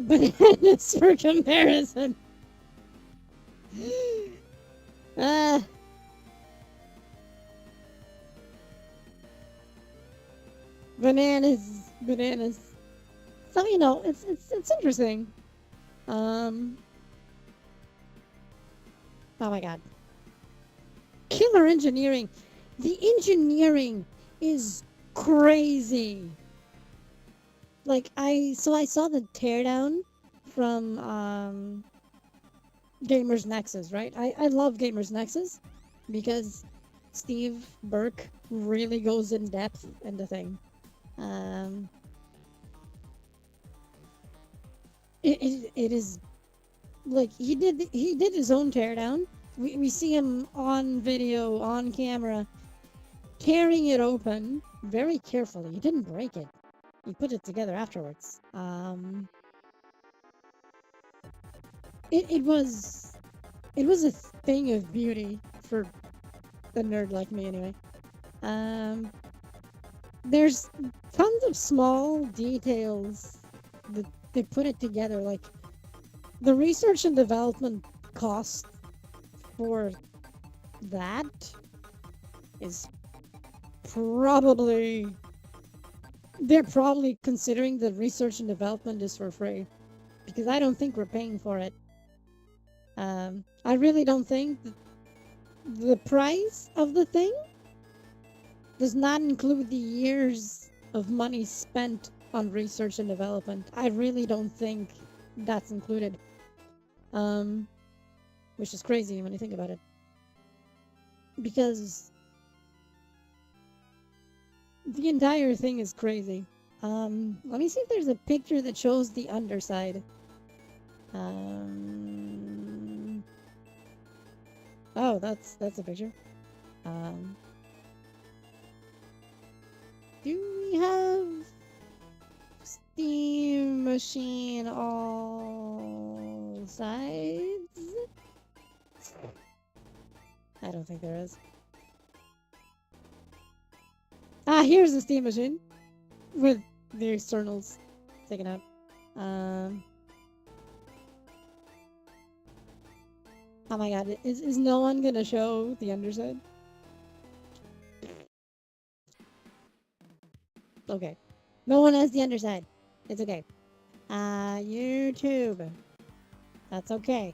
Bananas for comparison. Bananas. So you know, it's interesting. Oh my god. Killer engineering. The engineering is crazy. Like I saw the teardown from Gamers Nexus, right? I love Gamers Nexus because Steve Burke really goes in depth in the thing. It is like he did his own teardown. We see him on video, on camera, tearing it open very carefully. He didn't break it. He put it together afterwards. It was a thing of beauty for a nerd like me anyway. There's tons of small details that they put it together, like the research and development cost for that is probably, they're probably considering the research and development is for free, because I don't think we're paying for it. I really don't think the price of the thing does not include the years of money spent on research and development. I really don't think that's included. Which is crazy when you think about it. Because the entire thing is crazy. Let me see if there's a picture that shows the underside. Oh, that's a picture. Do we have Steam Machine all sides? I don't think there is. Ah, here's the Steam Machine with the externals taken out. Oh my god, is no one gonna show the underside? Okay. No one has the underside. It's okay. YouTube. That's okay.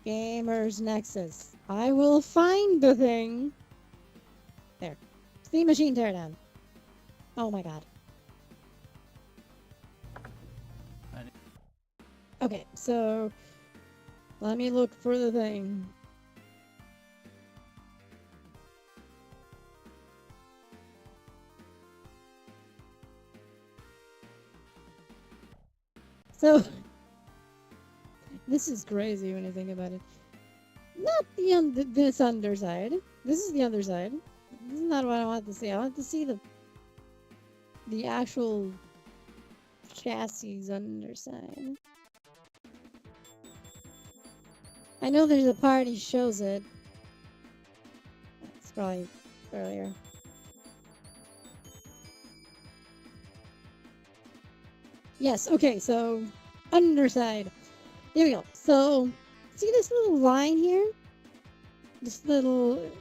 Gamers Nexus. I will find the thing. There. Steam Machine teardown. Oh my god. Okay, so let me look for the thing. So this is crazy when you think about it. Not this underside. This is the underside. This is not what I want to see. I want to see the actual chassis underside. I know there's a part he shows it. It's probably earlier. Yes, okay, so underside. Here we go. So, see this little line here? This little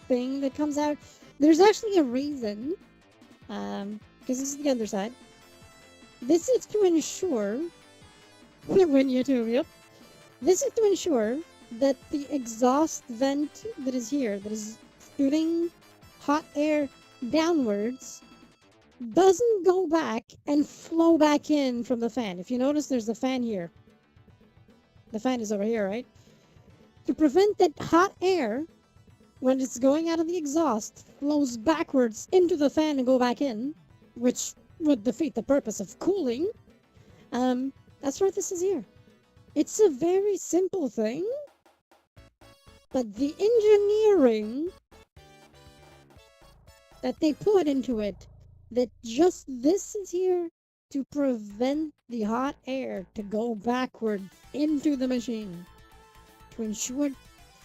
thing that comes out? There's actually a reason. Because this is the underside. This is to ensure, when YouTube, yep. This is to ensure that the exhaust vent that is here, that is shooting hot air downwards, doesn't go back and flow back in from the fan. If you notice, there's a fan here. The fan is over here, right? To prevent that hot air, when it's going out of the exhaust, flows backwards into the fan and go back in, which would defeat the purpose of cooling. That's why this is here. It's a very simple thing, but the engineering that they put into it, that just this is here to prevent the hot air to go backward into the machine, to ensure it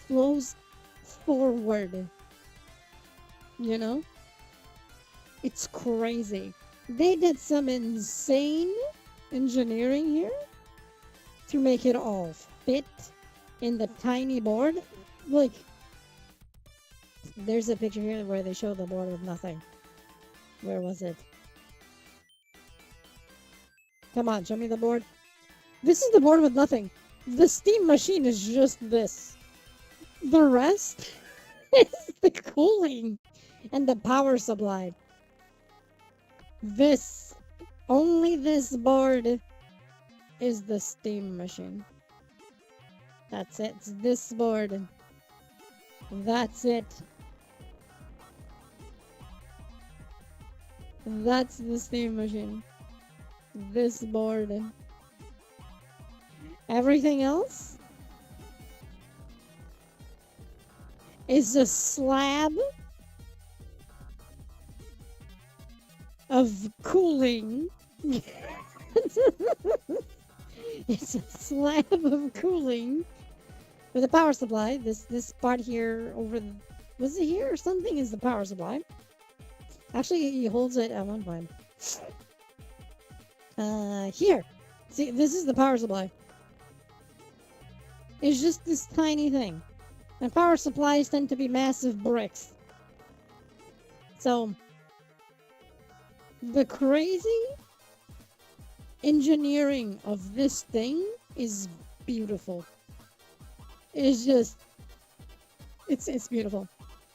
flows forward. You know? It's crazy. They did some insane engineering here to make it all fit in the tiny board. Like, there's a picture here where they show the board with nothing. Where was it? Come on, show me the board. This is the board with nothing. The steam machine is just this. The rest is the cooling and the power supply. This, only this board is the steam machine. That's it. It's this board. That's it. That's the steam machine. This board. Everything else is a slab of cooling. It's a slab of cooling with a power supply. This part here over the, was it here or something, is the power supply. Actually, he holds it at one point. Here. See, this is the power supply. It's just this tiny thing. And power supplies tend to be massive bricks. So, the crazy engineering of this thing is beautiful. It's just, it's beautiful.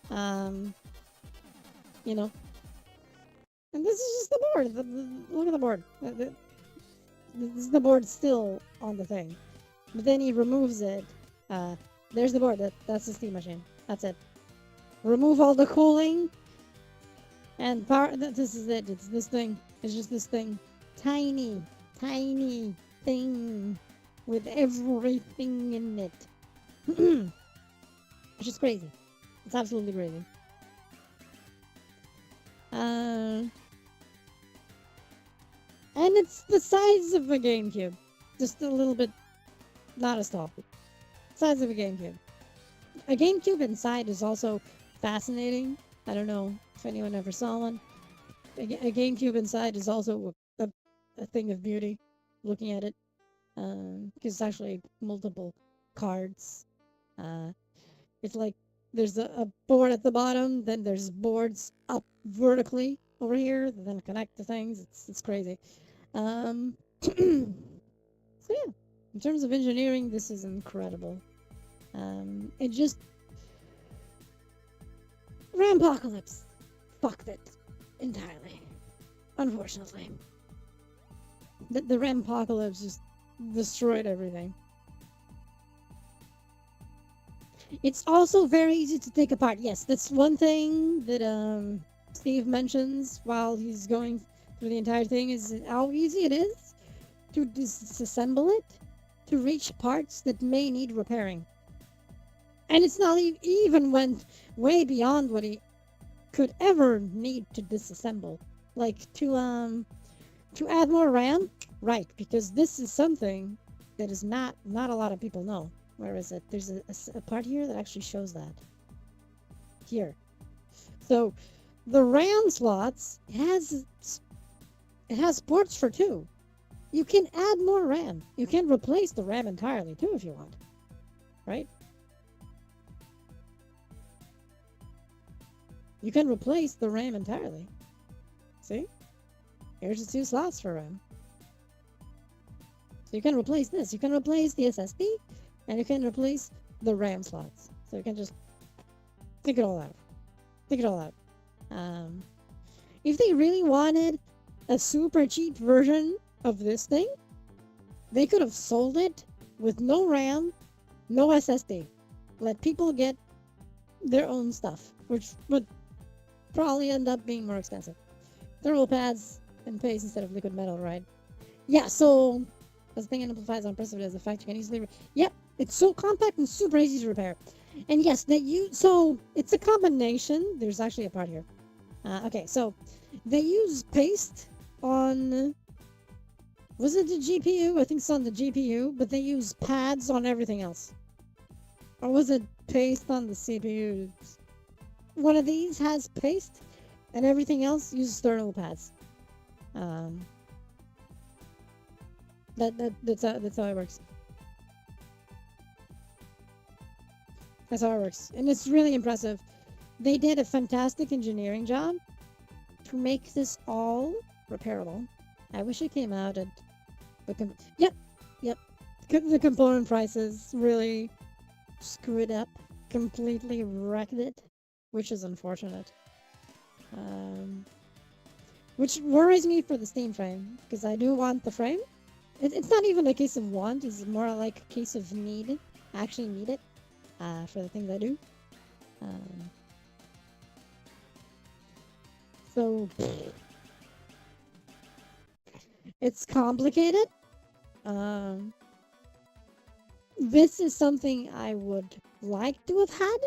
You know. And this is just the board. Look at the board. This is the board still on the thing. But then he removes it. There's the board. That's the steam machine. That's it. Remove all the cooling. And power. This is it. It's this thing. It's just this thing. Tiny, tiny thing with everything in it. It's just crazy. It's absolutely crazy. And it's the size of a GameCube. Just a little bit, not as tall. Size of a GameCube. A GameCube inside is also fascinating. I don't know if anyone ever saw one. A GameCube inside is also a thing of beauty, looking at it. Because it's actually multiple cards. It's like there's a board at the bottom, then there's boards up vertically over here, then connect to things. It's crazy. So yeah, in terms of engineering, this is incredible. It just Rampocalypse fucked it entirely, unfortunately. The Rampocalypse just destroyed everything. It's also very easy to take apart. Yes, that's one thing that Steve mentions while he's going through the entire thing, is how easy it is to disassemble it to reach parts that may need repairing. And it's not even went way beyond what he could ever need to disassemble. Like to add more RAM, right? Because this is something that is not a lot of people know. Where is it? There's a part here that actually shows that. Here. So, the RAM slots, it has ports for 2. You can add more RAM. You can replace the RAM entirely too if you want. Right? You can replace the RAM entirely. See? Here's the 2 slots for RAM. So you can replace this. You can replace the SSD. And you can replace the RAM slots. So you can just take it all out. Take it all out. If they really wanted a super cheap version of this thing, they could have sold it with no RAM, no SSD. Let people get their own stuff, which would probably end up being more expensive. Thermal pads and paste instead of liquid metal, right? Yeah, so the thing amplifies unprecedented as the fact you can easily... Yep. It's so compact and super easy to repair. And yes, so it's a combination. There's actually a part here. Okay, so they use paste on. Was it the GPU? I think it's on the GPU, but they use pads on everything else. Or was it paste on the CPU? One of these has paste, and everything else uses thermal pads. Um, that's how it works. That's how it works, and it's really impressive. They did a fantastic engineering job to make this all repairable. I wish it came out at yep, yep. The component prices really screwed up, completely wrecked it, which is unfortunate. Which worries me for the Steam frame, because I do want the frame. It's not even a case of want, it's more like a case of need. I actually need it for the things I do. So, it's complicated. This is something I would like to have had.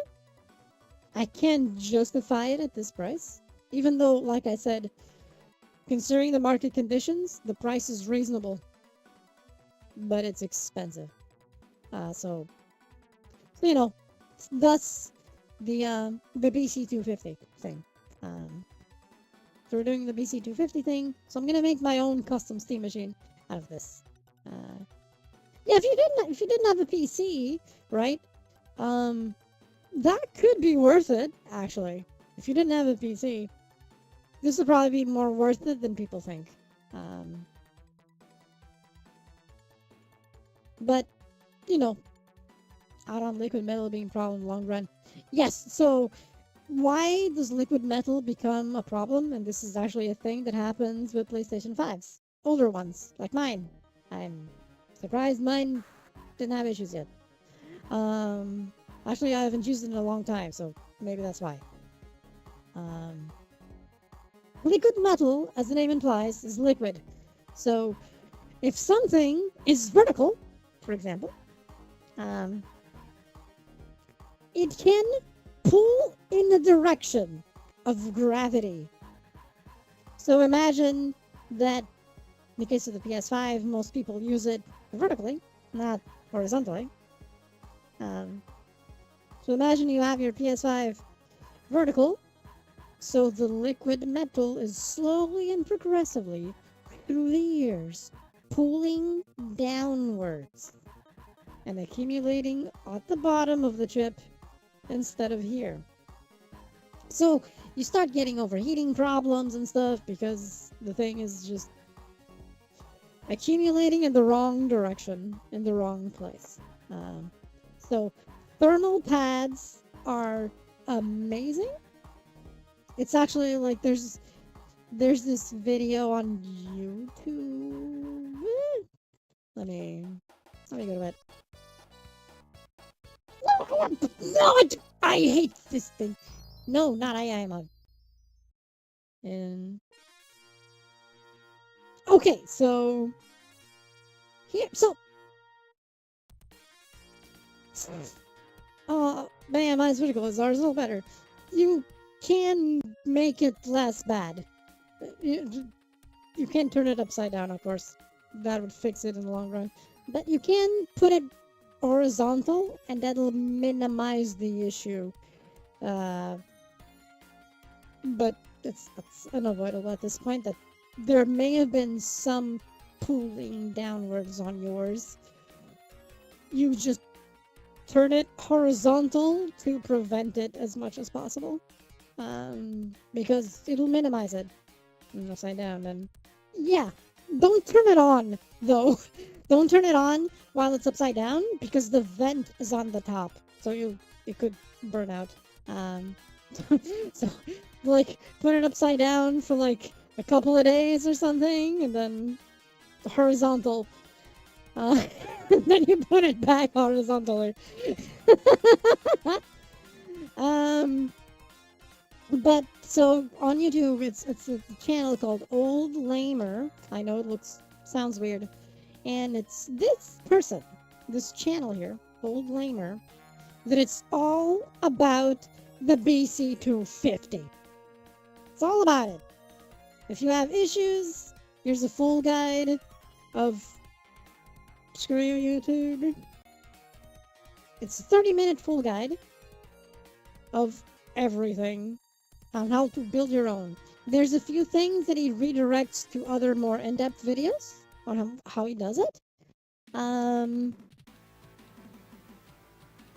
I can't justify it at this price. Even though, like I said, considering the market conditions, the price is reasonable. But it's expensive. So you know, thus the BC250 thing. So we're doing the BC250 thing. So I'm gonna make my own custom Steam machine out of this. Yeah, if you didn't have a PC, right? That could be worth it, actually. If you didn't have a PC, this would probably be more worth it than people think. But, you know, out on liquid metal being a problem in the long run. Yes, so why does liquid metal become a problem? And this is actually a thing that happens with PlayStation 5s. Older ones, like mine. I'm surprised mine didn't have issues yet. Actually, I haven't used it in a long time, so maybe that's why. Liquid metal, as the name implies, is liquid. So, if something is vertical, for example, it can pull in the direction of gravity. So imagine that in the case of the PS5, most people use it vertically, not horizontally. So imagine you have your PS5 vertical, so the liquid metal is slowly and progressively through the years pulling downwards and accumulating at the bottom of the chip instead of here. So you start getting overheating problems and stuff because the thing is just accumulating in the wrong direction, in the wrong place. So thermal pads are amazing. It's actually like there's this video on YouTube. Let me go to it. No, I hate this thing. No, not I on. And okay, so here, so man, mine's vertical. Ours is a little better. You can make it less bad. You can turn it upside down, of course. That would fix it in the long run. But you can put it horizontal, and that'll minimize the issue. But it's unavoidable at this point that there may have been some pulling downwards on yours. You just turn it horizontal to prevent it as much as possible. Because it'll minimize it upside down. And yeah, don't turn it on though. Don't turn it on while it's upside down because the vent is on the top, so it could burn out. So like put it upside down for like a couple of days or something, and then horizontal. And then you put it back horizontally. But so on YouTube, it's a channel called Old Lamer. I know it sounds weird, and it's this person, this channel here, Old Lamer, that it's all about the BC250. It's all about it. If you have issues, here's a full guide of screw you, YouTube. It's a 30-minute full guide of everything on how to build your own. There's a few things that he redirects to other more in-depth videos on how he does it.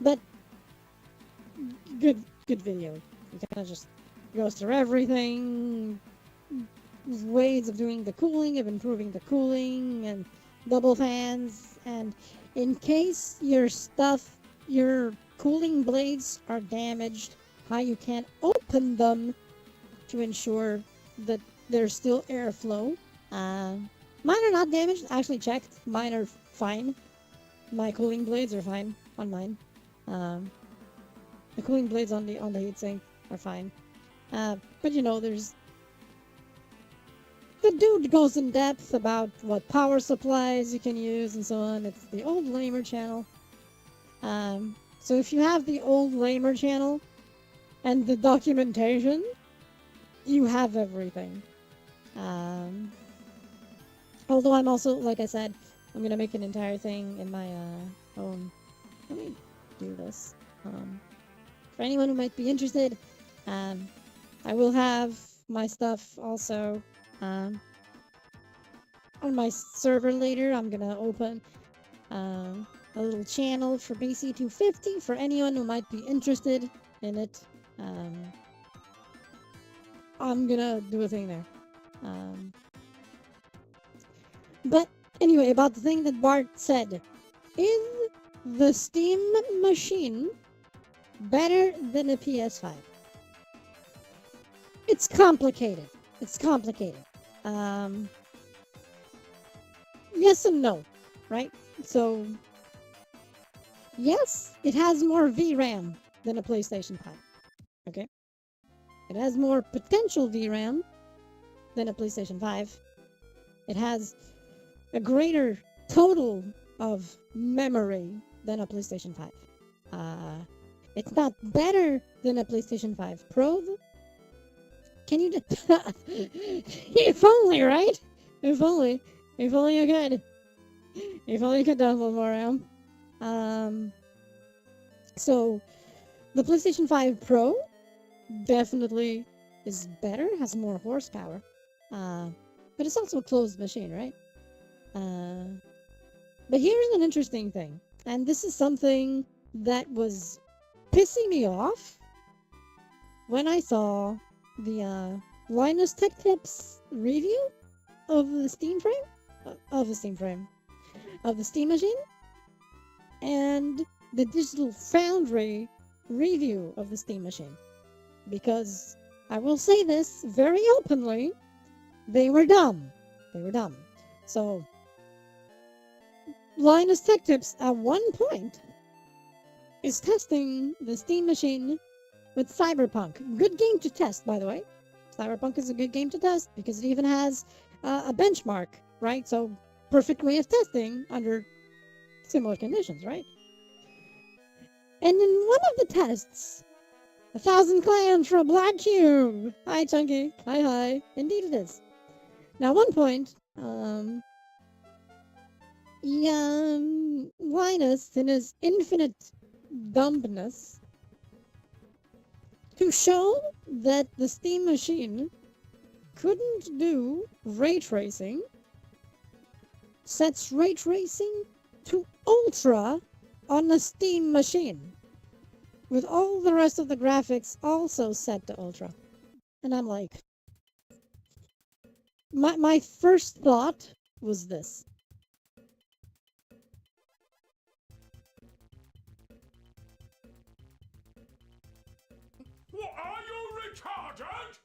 But good video. He kind of just goes through everything, ways of doing the cooling, of improving the cooling, and double fans. And in case your cooling blades are damaged, how you can open them to ensure that there's still airflow. Mine are not damaged. I actually checked. Mine are fine. My cooling blades are fine on mine. The cooling blades on the heatsink are fine. But you know, there's the dude goes in depth about what power supplies you can use and so on. It's the old lamer channel. So if you have the old lamer channel and the documentation, you have everything. Although I'm also, like I said, I'm gonna make an entire thing in my own. Let me do this. For anyone who might be interested, I will have my stuff also on my server later. I'm gonna open a little channel for BC250 for anyone who might be interested in it. I'm gonna do a thing there. But anyway, about the thing that Bart said. Is the Steam machine better than a PS5? It's complicated. Yes and no, right? So, yes, it has more VRAM than a PlayStation 5. Okay? It has more potential VRAM than a PlayStation 5. It has a greater total of memory than a PlayStation 5. It's not better than a PlayStation 5 Pro. Can you if only, right? If only you could. If only you could download more RAM. So, the PlayStation 5 Pro definitely is better, has more horsepower. But it's also a closed machine, right? But here's an interesting thing. And this is something that was pissing me off when I saw the Linus Tech Tips review of the Steam machine, and the Digital Foundry review of the Steam machine. Because I will say this very openly, they were dumb. So, Linus Tech Tips at one point is testing the Steam machine with Cyberpunk. Good game to test, by the way. Cyberpunk is a good game to test because it even has a benchmark, right? So, perfect way of testing under similar conditions, right? And in one of the tests, 1,000 clans for a black cube. Hi, Chunky. Hi. Indeed it is. Now, at one point, Linus, in his infinite dumbness, to show that the Steam machine couldn't do ray tracing, sets ray tracing to ultra on the Steam machine, with all the rest of the graphics also set to ultra. And I'm like, my first thought was this. What, are you retarded?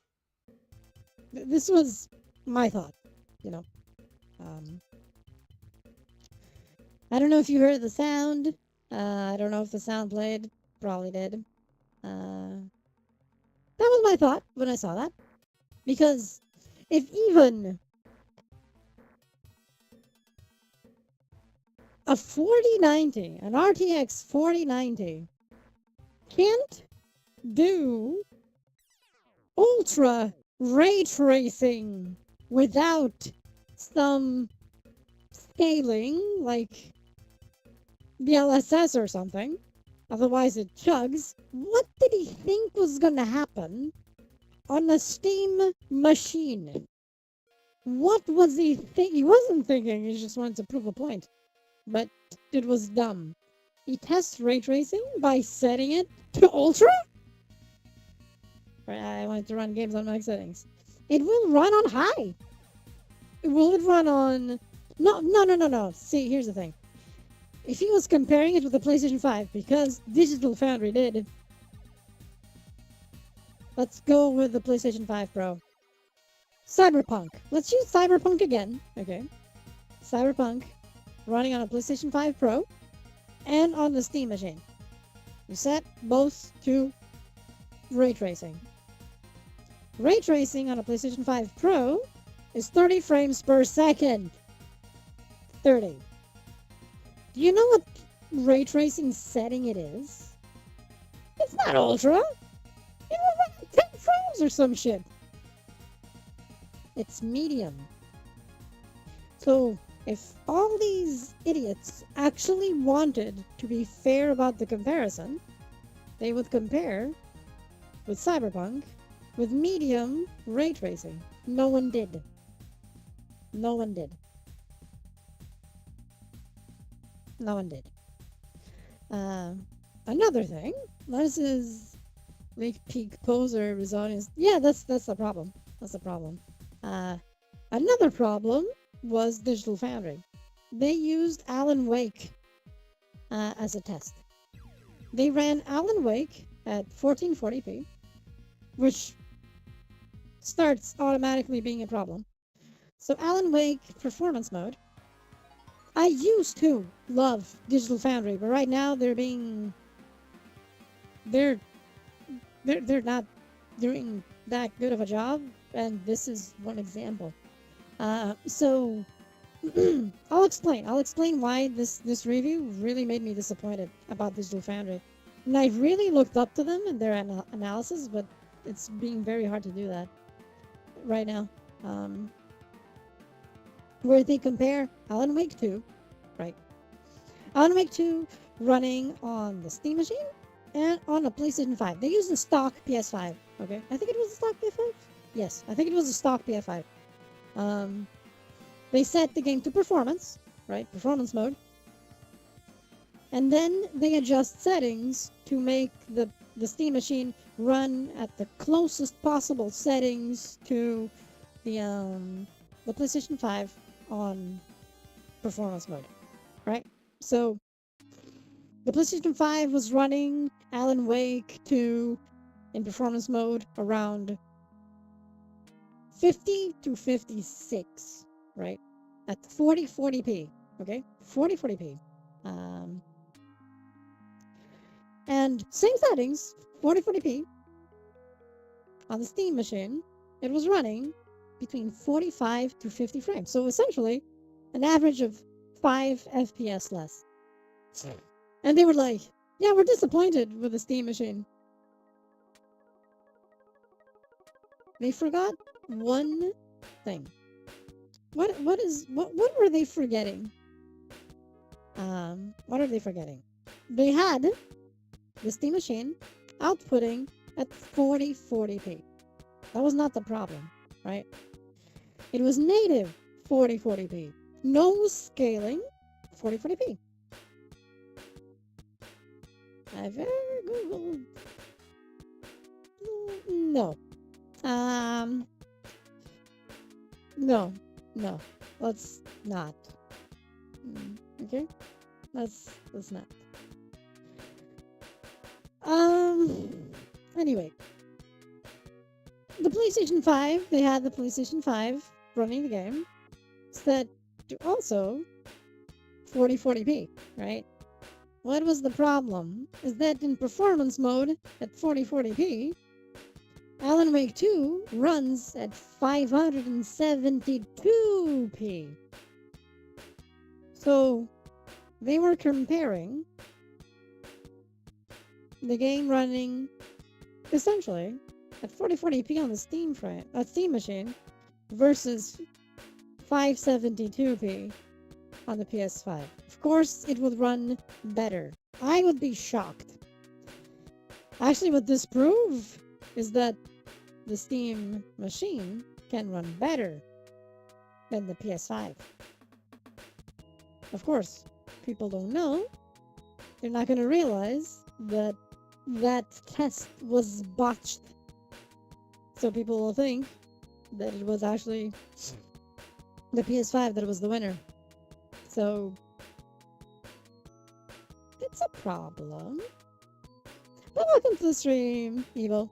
This was my thought, you know. I don't know if you heard the sound. I don't know if the sound played. Probably did. That was my thought when I saw that. Because if even a 4090, an RTX 4090, can't do ultra ray tracing without some scaling, like DLSS or something. Otherwise, it chugs. What did he think was gonna happen on a Steam machine? What was he thinking? He wasn't thinking, he just wanted to prove a point. But it was dumb. He tests ray tracing by setting it to ultra? I wanted to run games on max settings. It will run on high. Will it run on... No. See, here's the thing. If he was comparing it with the PlayStation 5, because Digital Foundry did... Let's go with the PlayStation 5 Pro. Cyberpunk. Let's use Cyberpunk again. Okay. Cyberpunk running on a PlayStation 5 Pro and on the Steam machine. You set both to ray tracing. Ray tracing on a PlayStation 5 Pro is 30 frames per second. 30. Do you know what ray tracing setting it is? It's not ultra. It will run at 10 frames or some shit. It's medium. So, if all these idiots actually wanted to be fair about the comparison, they would compare with Cyberpunk with medium ray tracing. No one did. No one did. No one did. Another thing, this is Lake Peak poser resilience. Yeah, that's the problem. That's the problem. Another problem was Digital Foundry. They used Alan Wake as a test. They ran Alan Wake at 1440p, which starts automatically being a problem. So Alan Wake performance mode. I used to love Digital Foundry, but right now they're not doing that good of a job, and this is one example. So I'll explain why this review really made me disappointed about Digital Foundry. And I really looked up to them and their analysis, but it's being very hard to do that right now. Where they compare Alan Wake 2, right? Alan Wake 2 running on the Steam machine and on a PlayStation 5. They used the stock PS5, okay? I think it was a stock PS5? Yes, I think it was a stock PS5. They set the game to performance, right? Performance mode. And then they adjust settings to make the Steam machine run at the closest possible settings to the PlayStation 5 on performance mode, right? So the PlayStation 5 was running Alan Wake 2 in performance mode around 50 to 56, right? At 4040p, okay? 4040p. And same settings, 4040p. On the Steam machine, it was running between 45 to 50 frames. So essentially, an average of 5 FPS less. And they were like, yeah, we're disappointed with the Steam machine. They forgot one thing. What were they forgetting? What are they forgetting? They had the Steam machine outputting at 4040p. That was not the problem, right? It was native 4040p. No scaling, 4040p. I've ever Googled. No. No. Let's not. Okay? Let's not. Anyway. The PlayStation 5, they had the PlayStation 5 running the game set to also 4040p, right? What was the problem is that in performance mode at 4040p, Alan Wake 2 runs at 572p. So they were comparing the game running essentially at 4040p on the Steam machine versus 572p on the PS5. Of course, it would run better. I would be shocked. Actually, what this proves is that the Steam machine can run better than the PS5. Of course, people don't know. They're not going to realize that that test was botched. So people will think that it was actually the PS5 that was the winner. So it's a problem. But welcome to the stream, Evo.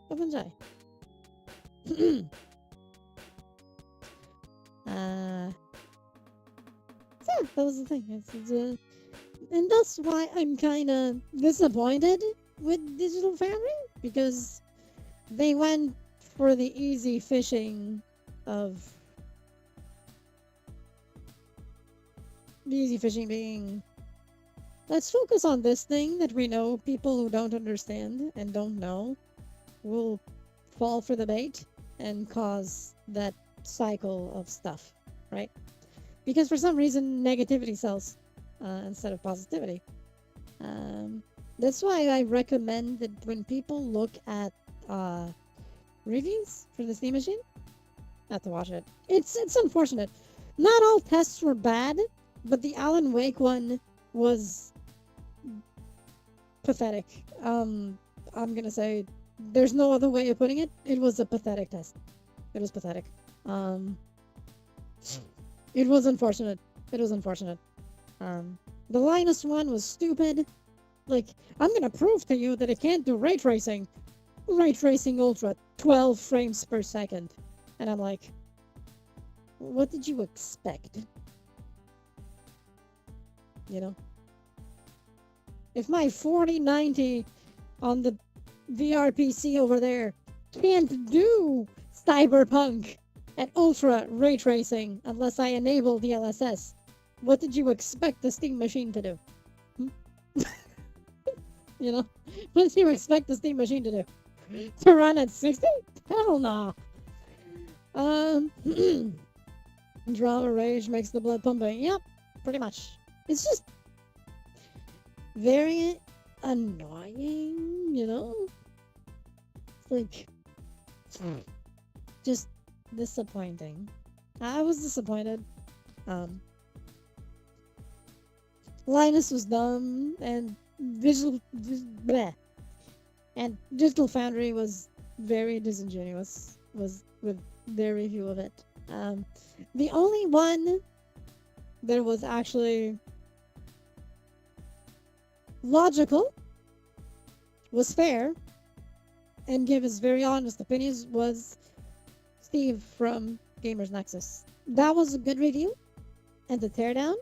Hope you enjoy. So yeah, that was the thing. And that's why I'm kind of disappointed with Digital Foundry, because they went for the easy fishing of the easy fishing being, let's focus on this thing that we know people who don't understand and don't know will fall for the bait and cause that cycle of stuff, right? Because for some reason negativity sells instead of positivity. That's why I recommend that when people look at reviews for the Steam machine, not to watch it. It's unfortunate. Not all tests were bad, but the Alan Wake one was pathetic. I'm gonna say there's no other way of putting it. It was a pathetic test. It was pathetic. It was unfortunate. It was unfortunate. The Linus one was stupid. Like, I'm gonna prove to you that it can't do ray tracing. Ray tracing ultra, 12 frames per second. And I'm like, what did you expect? You know? If my 4090 on the VR PC over there can't do Cyberpunk at ultra ray tracing unless I enable DLSS, what did you expect the Steam machine to do? You know? What did you expect the Steam machine to do? To run at 60? Hell no. Drama rage makes the blood pumping. Yep, pretty much. It's just very annoying, you know? It's like just disappointing. I was disappointed. Linus was dumb, and Digital Foundry was very disingenuous with their review of it. The only one that was actually logical, was fair, and gave his very honest opinions was Steve from Gamers Nexus. That was a good review, and the teardown,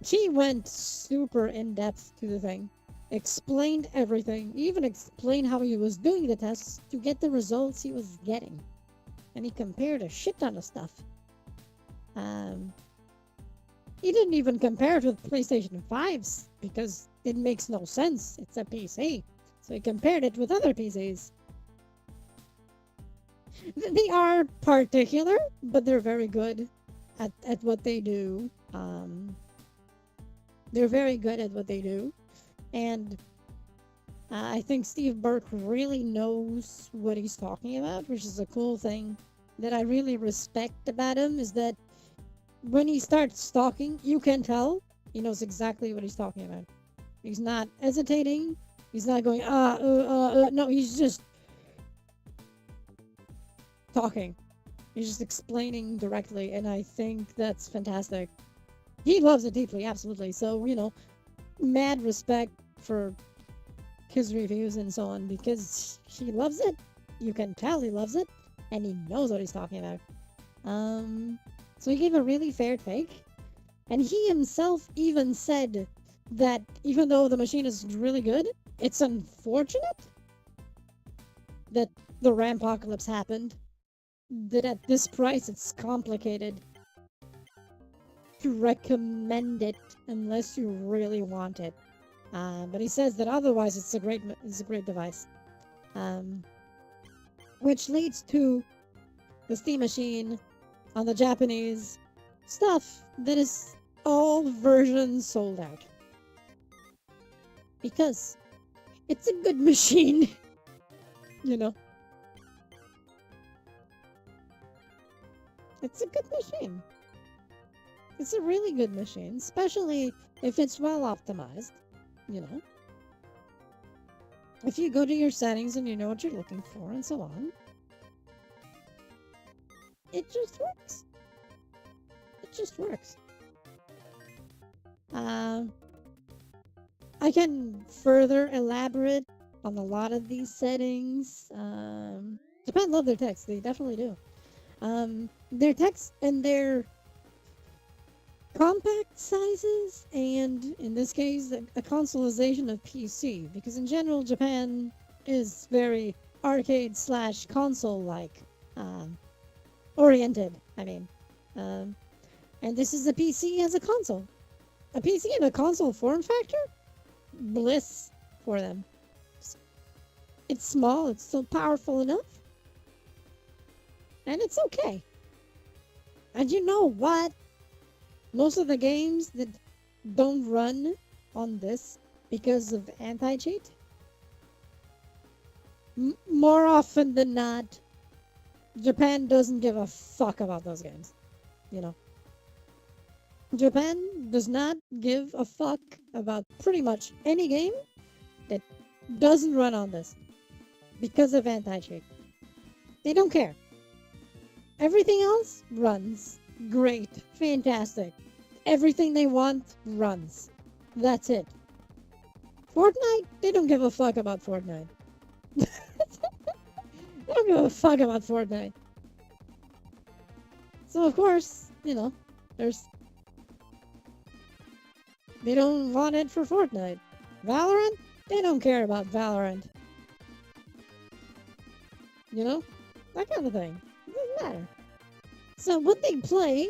he went super in depth to the thing, explained everything, even explained how he was doing the tests to get the results he was getting, and he compared a shit ton of stuff. He didn't even compare it with PlayStation 5's because it makes no sense. It's a PC. So he compared it with other PCs. They are particular, but they're very good at what they do. They're very good at what they do. And I think Steve Burke really knows what he's talking about, which is a cool thing that I really respect about him, is that when he starts talking, you can tell he knows exactly what he's talking about. He's not hesitating. He's not going, no, he's just talking. He's just explaining directly, and I think that's fantastic. He loves it deeply, absolutely. So, you know, mad respect for his reviews and so on, because he loves it. You can tell he loves it, and he knows what he's talking about. So he gave a really fair take, and he himself even said that even though the machine is really good, it's unfortunate that the Rampocalypse happened, that at this price it's complicated to recommend it unless you really want it. But he says that otherwise it's a great device. which leads to the Steam Machine on the Japanese stuff that is all versions sold out. Because it's a good machine, you know. It's a good machine. It's a really good machine, especially if it's well optimized, you know. If you go to your settings and you know what you're looking for and so on, it just works. It just works. I can further elaborate on a lot of these settings. Japan love their text. They definitely do. Their text and their compact sizes, and in this case, a consoleization of PC, because in general, Japan is very arcade / console like oriented. I mean, and this is a PC as a console. A PC in a console form factor? Bliss for them. It's small, it's still powerful enough. And it's okay. And you know what? Most of the games that don't run on this because of anti-cheat, more often than not, Japan doesn't give a fuck about those games. You know. Japan does not give a fuck about pretty much any game that doesn't run on this because of anti-cheat. They don't care. Everything else runs. Great. Fantastic. Everything they want runs. That's it. Fortnite? They don't give a fuck about Fortnite. They don't give a fuck about Fortnite. So of course, you know, they don't want it for Fortnite. Valorant? They don't care about Valorant. You know? That kind of thing. It doesn't matter. So what they play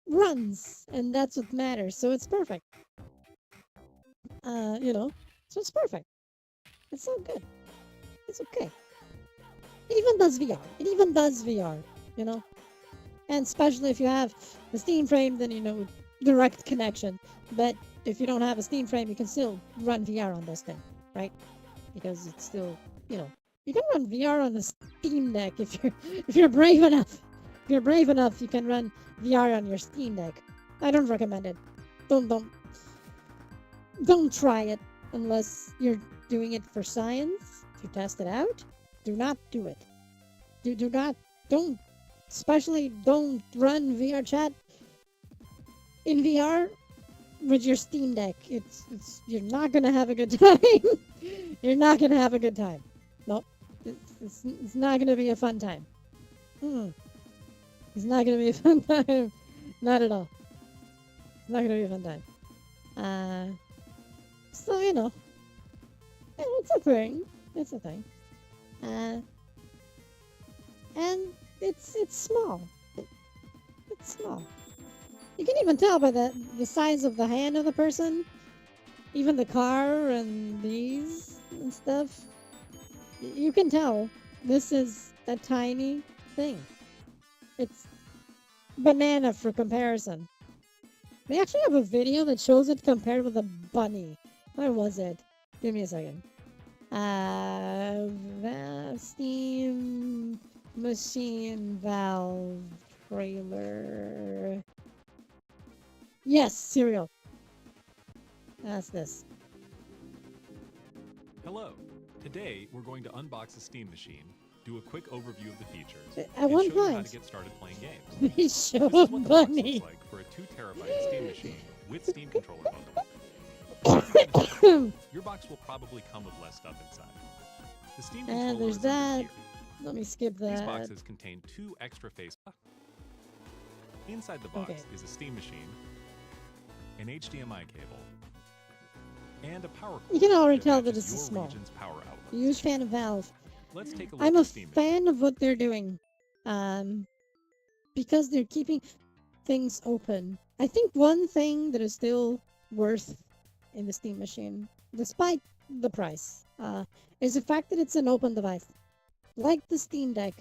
runs, and that's what matters. So it's perfect. You know, so it's perfect. It's so good. It's okay. It even does VR. It even does VR, you know? And especially if you have the Steam frame, then you know, direct connection. But if you don't have a Steam frame, you can still run VR on this thing, right? Because it's still, you know, you can run VR on the Steam Deck if you're brave enough. If you're brave enough, you can run VR on your Steam Deck. I don't recommend it. Don't try it unless you're doing it for science to test it out. Do not do it. Don't. Especially don't run VR chat in VR with your Steam Deck. You're not gonna have a good time. You're not gonna have a good time. Nope. It's not gonna be a fun time. It's not gonna be a fun time. Not at all. It's not gonna be a fun time. So you know, yeah, it's a thing. It's a thing. And it's small. It's small. You can even tell by the size of the hand of the person, even the car and these and stuff. You can tell this is a tiny thing. It's banana for comparison. They actually have a video that shows it compared with a bunny. Where was it? Give me a second. Steam Machine Valve trailer. Yes, cereal. That's this. Hello. Today we're going to unbox a Steam machine, do a quick overview of the features, At and one show you how point, to get started playing games. they show This a is what the box bunny. looks like for a 2 terabyte Steam machine with Steam controller bundle. Your box will probably come with less stuff inside. The Steam controller And there's is under that. here. Let me skip These that. boxes contain 2 extra face. Inside the box Okay. is a Steam machine, an HDMI cable, and a power cord. You can already that tell that matches this is your small. region's power outlet. Huge fan of Valve. Let's take a look I'm a at Steam machine. fan of what they're doing. Because they're keeping things open. I think one thing that is still worth in the Steam machine, despite the price, is the fact that it's an open device. Like the Steam Deck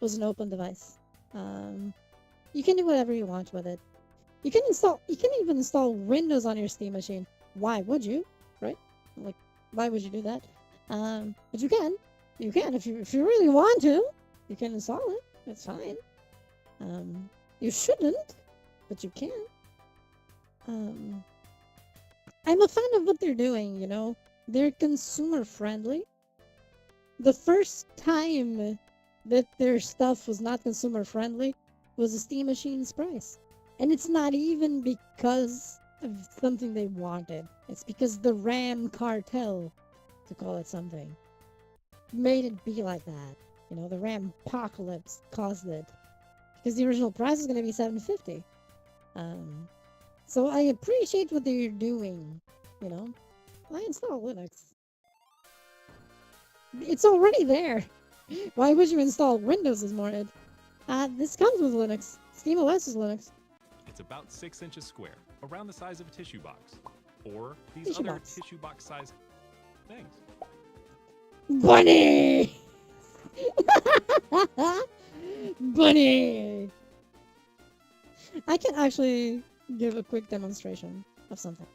was an open device. You can do whatever you want with it. You can even install Windows on your Steam machine. Why would you? Right? Like, why would you do that? But you can. You can if you really want to. You can install it. It's fine. You shouldn't, but you can. I'm a fan of what they're doing, you know? They're consumer friendly. The first time that their stuff was not consumer friendly was the Steam machine's price. And it's not even because of something they wanted. It's because the RAM cartel, to call it something, made it be like that. You know, the RAM apocalypse caused it. Because the original price is going to be $750. So I appreciate what they're doing, you know. I install Linux. It's already there. Why would you install Windows as more? This comes with Linux. SteamOS is Linux. It's about 6 inches square, around the size of a tissue box, or these Tissue other box. tissue box size things. Bunny! Bunny! I can actually give a quick demonstration of something.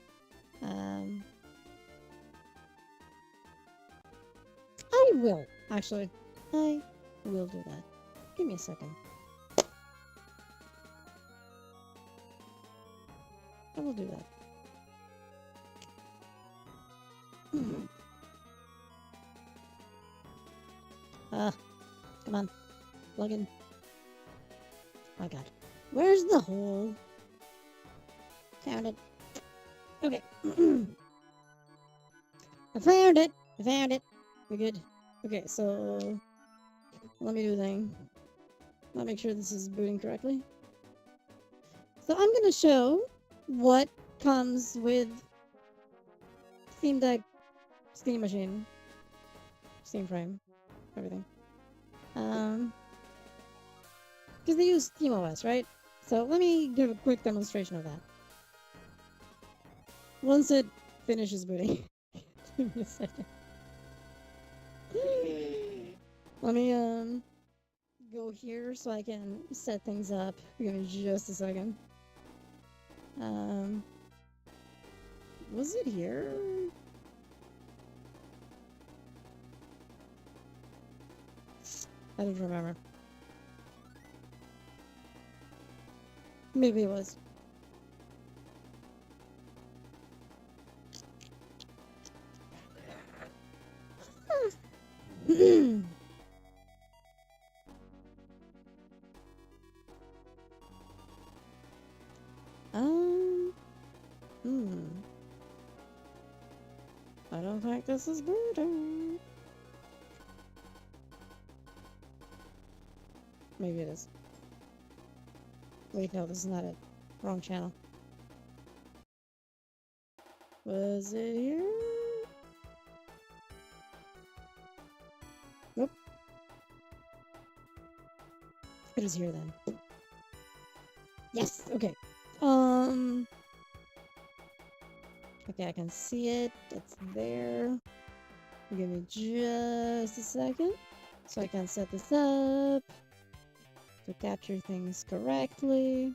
I will, actually. I will do that. Give me a second. I will do that. Come on. Plug in. My god. Where's the hole? Found it. Okay. I found it. I found it. We're good. Okay, so let me do the thing. I'll make sure this is booting correctly. So I'm gonna show what comes with Steam Deck, Steam Machine, Steam Frame, everything. Because they use SteamOS, right? So let me give a quick demonstration of that. Once it finishes booting. Give me a second. Let me go here so I can set things up. Give me just a second. Was it here? I don't remember. Maybe it was. I don't think this is booting. Maybe it is. Wait, no, this is not it. Wrong channel. Was it here? Nope. It is here then. Yes, okay. Okay, I can see it. It's there. Give me just a second so I can set this up to capture things correctly.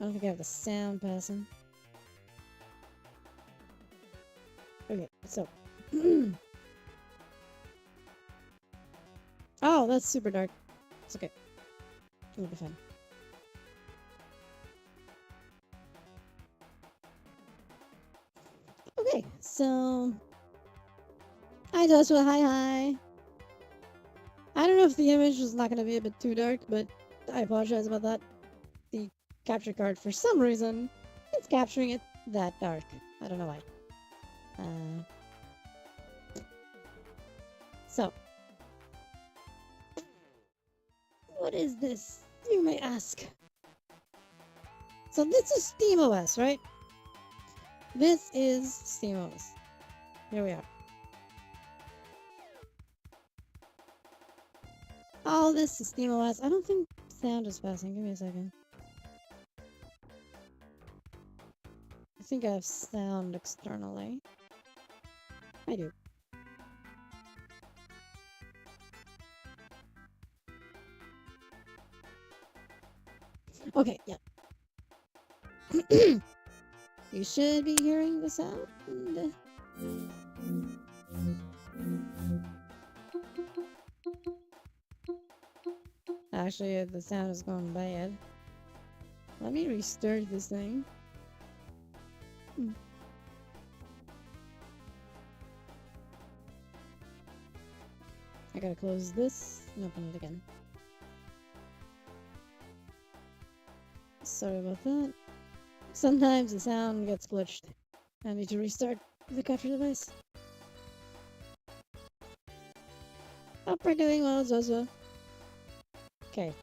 I don't think I have the sound passing. Okay, so. Oh, that's super dark. It's okay. It'll be fine. Okay, so. Hi, Joshua. Hi. I don't know if the image is not going to be a bit too dark, but I apologize about that. The capture card, for some reason, it's capturing it that dark. I don't know why. So. What is this, you may ask? So this is SteamOS, right? This is SteamOS. Here we are. Oh, this is SteamOS. I don't think sound is passing. Give me a second. think I have sound externally. I do. Okay, yeah. You should be hearing the sound. Actually, the sound is going bad. Let me restart this thing. I gotta close this and open it again. Sorry about that. Sometimes the sound gets glitched. I need to restart the capture device. Hope we're doing well, Zozo. Okay.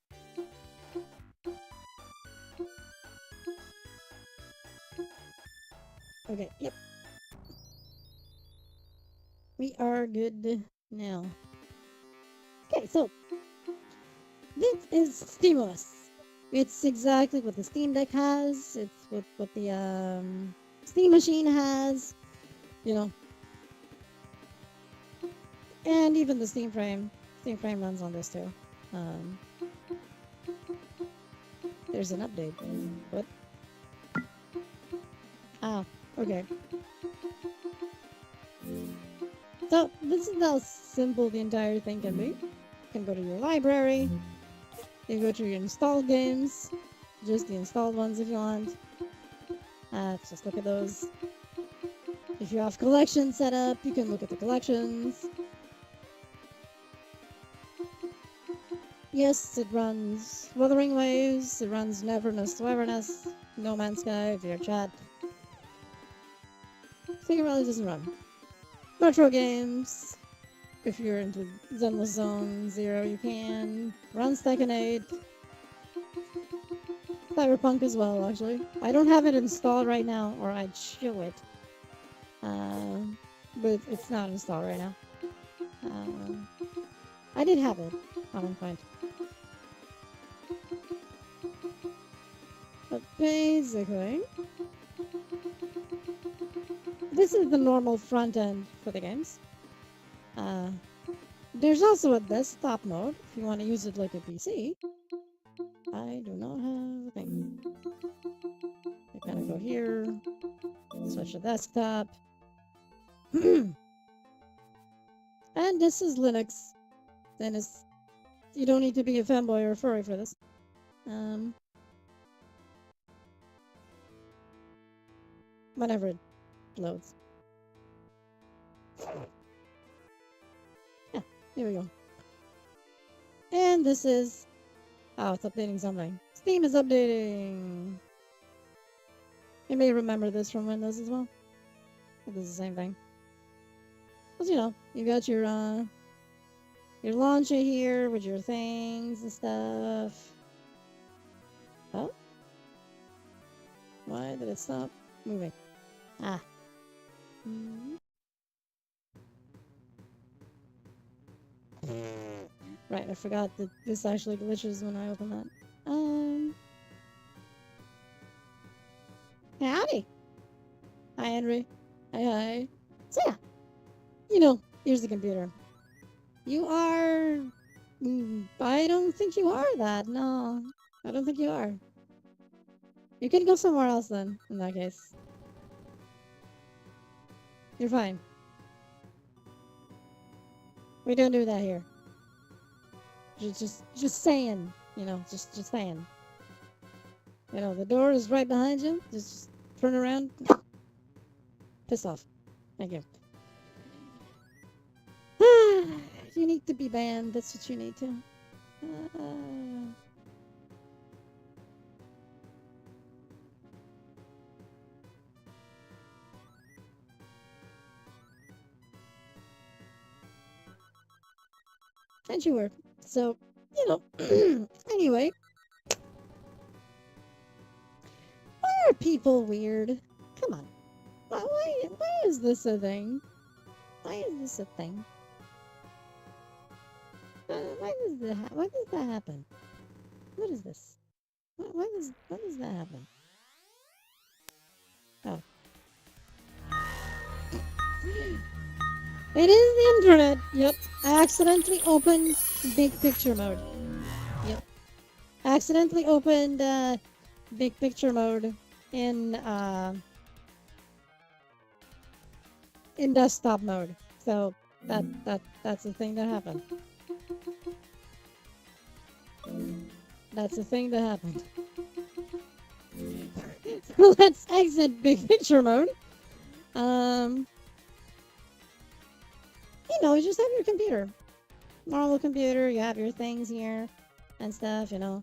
Okay, yep. We are good now. Okay, so this is Stimulus. It's exactly what the Steam Deck has. It's what the Steam Machine has. You know. And even the Steam Frame. Steam Frame runs on this too. There's an update. What? Ah, okay. So, this is how simple the entire thing can be. You can go to your library. You can go to your installed games. Just the installed ones if you want. Just look at those. If you have collections set up, you can look at the collections. Yes, it runs Wuthering Waves, it runs Neverness to Everness, No Man's Sky, VRChat. Figure really doesn't run. Retro games, if you're into Zenless Zone Zero, you can. Runs Tekken 8. Cyberpunk as well, actually. I don't have it installed right now, or I'd show it. But it's not installed right now. I did have it at one point. But basically, this is the normal front end for the games. There's also a desktop mode if you want to use it like a PC. I do not have a thing. You kind of go here, switch to desktop. And this is Linux. Then you don't need to be a fanboy or a furry for this. Whenever it loads. Yeah, here we go. And this is... Oh, it's updating something. Steam is updating! You may remember this from Windows as well. This is the same thing. Because, you know, you got your launcher here with your things and stuff. Oh? Why did it stop moving? Ah. Right, I forgot that this actually glitches when I open that. Howdy! Hi, Henry. Hi. So yeah, you know, here's the computer. You are... I don't think you are that, no. I don't think you are. You can go somewhere else then, in that case. You're fine. We don't do that here. Just saying, you know, just saying. You know, the door is right behind you. Just turn around. Piss off. Thank you. You need to be banned. That's what you need to. And you were. So, you know. Anyway. Why are people weird? Come on. Why is this a thing? Why is this a thing? Why does that happen? What is this? Why does that happen? Oh, It is the internet. Yep. I accidentally opened big picture mode. Yep. I accidentally opened big picture mode in desktop mode. So that's the thing that happened. That's the thing that happened. So let's exit big picture mode. You know, you just have your computer. Normal computer, you have your things here and stuff, you know.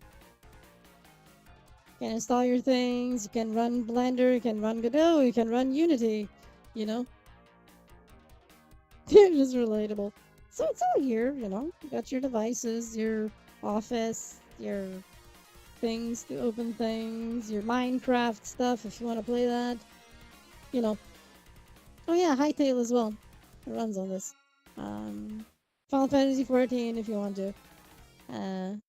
You can install your things, you can run Blender, you can run Godot, you can run Unity, you know. It's just relatable. So it's all here, you know. You got your devices, your office, your things to open things, your Minecraft stuff if you want to play that. You know. Oh yeah, Hytale as well. It runs on this. Final Fantasy 14 if you want to. And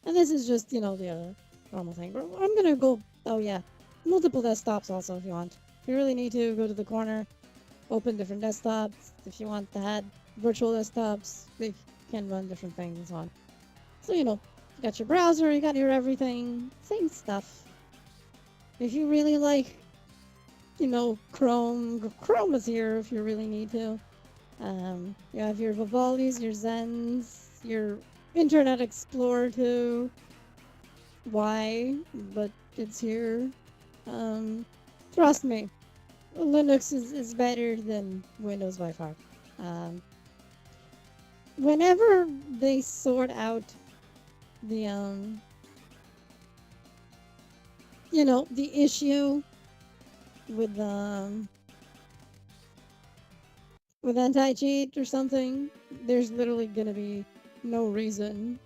this is just, you know, the normal thing. But I'm gonna go, oh yeah, multiple desktops also if you want. If you really need to, go to the corner, open different desktops. If you want to add virtual desktops, they can run different things and so on. So, you know, you got your browser, you got your everything, same stuff. If you really like, you know, Chrome is here if you really need to. You have your Vivaldis, your Zens, your Internet Explorer too. Why? But it's here. Trust me, Linux is better than Windows by far. Whenever they sort out the you know, the issue with anti-cheat or something, there's literally gonna be no reason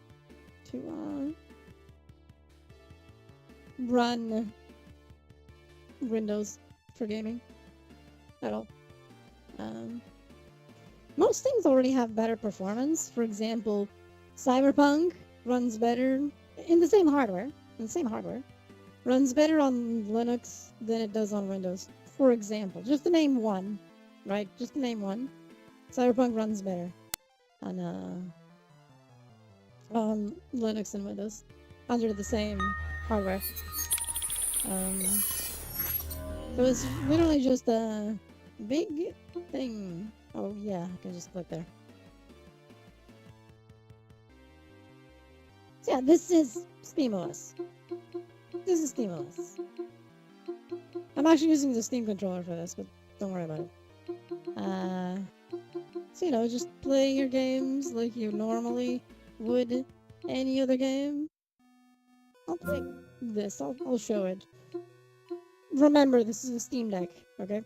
to run Windows for gaming at all. Most things already have better performance. For example, Cyberpunk runs better in the same hardware. Runs better on Linux than it does on Windows. For example, just to name one, right? Just to name one. Cyberpunk runs better on Linux and Windows under the same hardware. So it's literally just a big thing. Oh yeah, I can just click there. So yeah, this is SteamOS. This is SteamOS. I'm actually using the Steam controller for this, but don't worry about it. So, you know, just play your games like you normally would any other game. I'll play this. I'll show it. Remember, this is a Steam Deck, okay?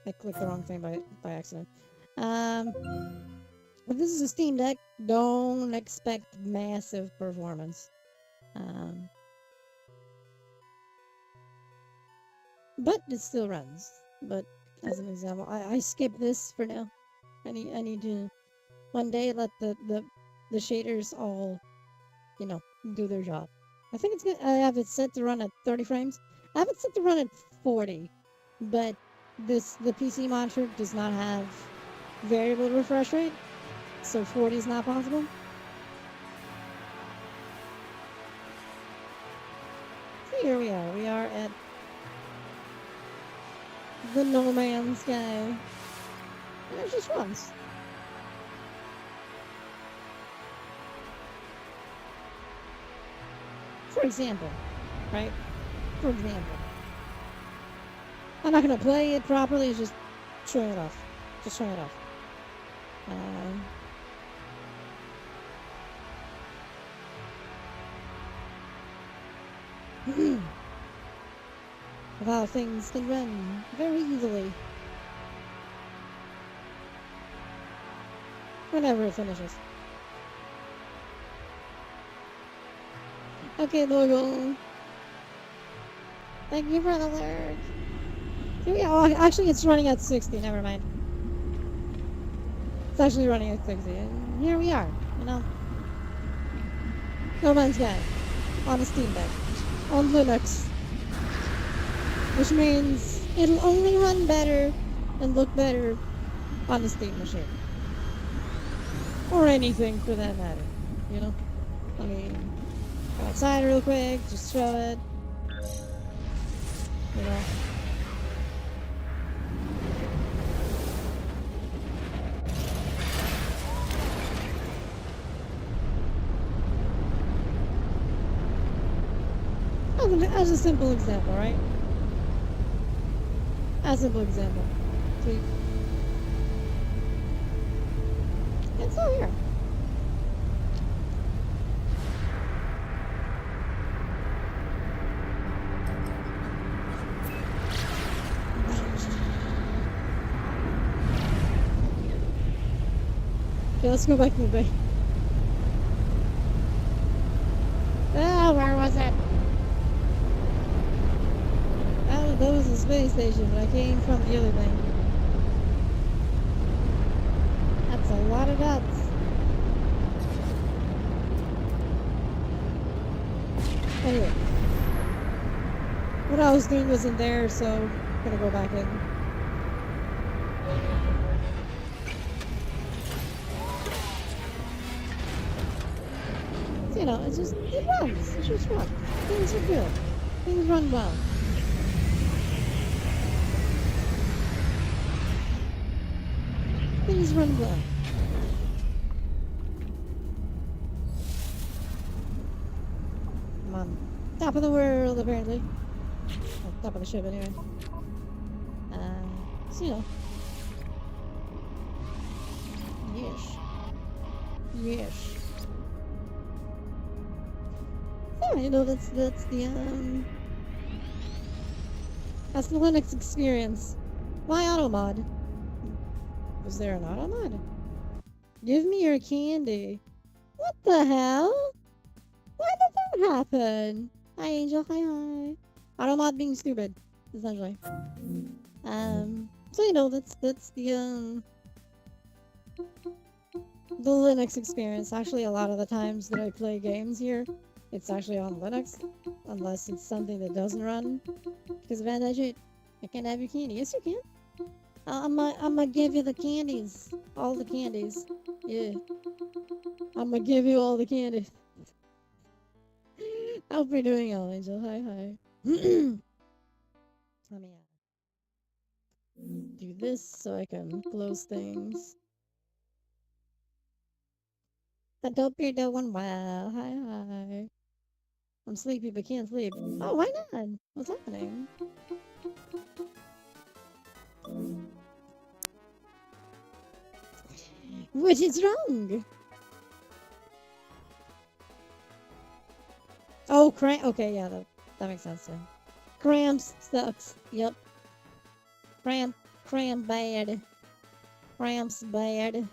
I clicked the wrong thing by accident. If this is a Steam Deck, don't expect massive performance. But it still runs. But as an example, I skip this for now. I need to one day let the shaders all, you know, do their job. I think it's good. I have it set to run at 30 frames. I have it set to run at 40, but the PC monitor does not have variable refresh rate, so 40 is not possible. So here we are. We are at the No Man's Sky. And it just runs. For example, right? For example. I'm not gonna play it properly, just showing it off. Just showing it off. Of how things can run very easily. Whenever it finishes. Okay, logo. Thank you for the alert. Here we are. Actually, it's running at 60. Never mind. It's actually running at 60. And here we are. You know. No Man's Sky. On a Steam Deck. On Linux. Which means it'll only run better and look better on the steam machine. Or anything for that matter, you know? I mean, go outside real quick, just show it, you know? As a simple example, right? As a simple example. See? It's all here. Okay, let's go back to the bay. Ah, where was it? Oh, that was the space station, but I came from the other thing. That's a lot of dots. Anyway. What I was doing wasn't there, so I'm gonna go back in. You know, it runs. It just runs. Things are good. Things run well. Things run well. I'm on top of the world, apparently. Well, top of the ship, anyway. So, you know. Yes. Yes. Yeah, you know, that's the Linux experience. Why auto mod? Was there an auto mod? Give me your candy. What the hell? Why did that happen? Hi Angel, hi. Auto mod being stupid, essentially. So you know, that's the Linux experience. Actually, a lot of the times that I play games here, it's actually on Linux, unless it's something that doesn't run. Because of that, I can't have your candy. Yes, you can. I'm gonna give you the candies, all the candies. Yeah, I'm gonna give you all the candies. Hope you're doing well, Angel. Hi. Let me do this so I can close things. I hope you're doing well. Hi. I'm sleepy but can't sleep. Oh, why not? What's happening? What is wrong? Oh, okay, yeah, that makes sense, yeah. Cramps sucks. Yep. Cramp bad. Cramps bad. Let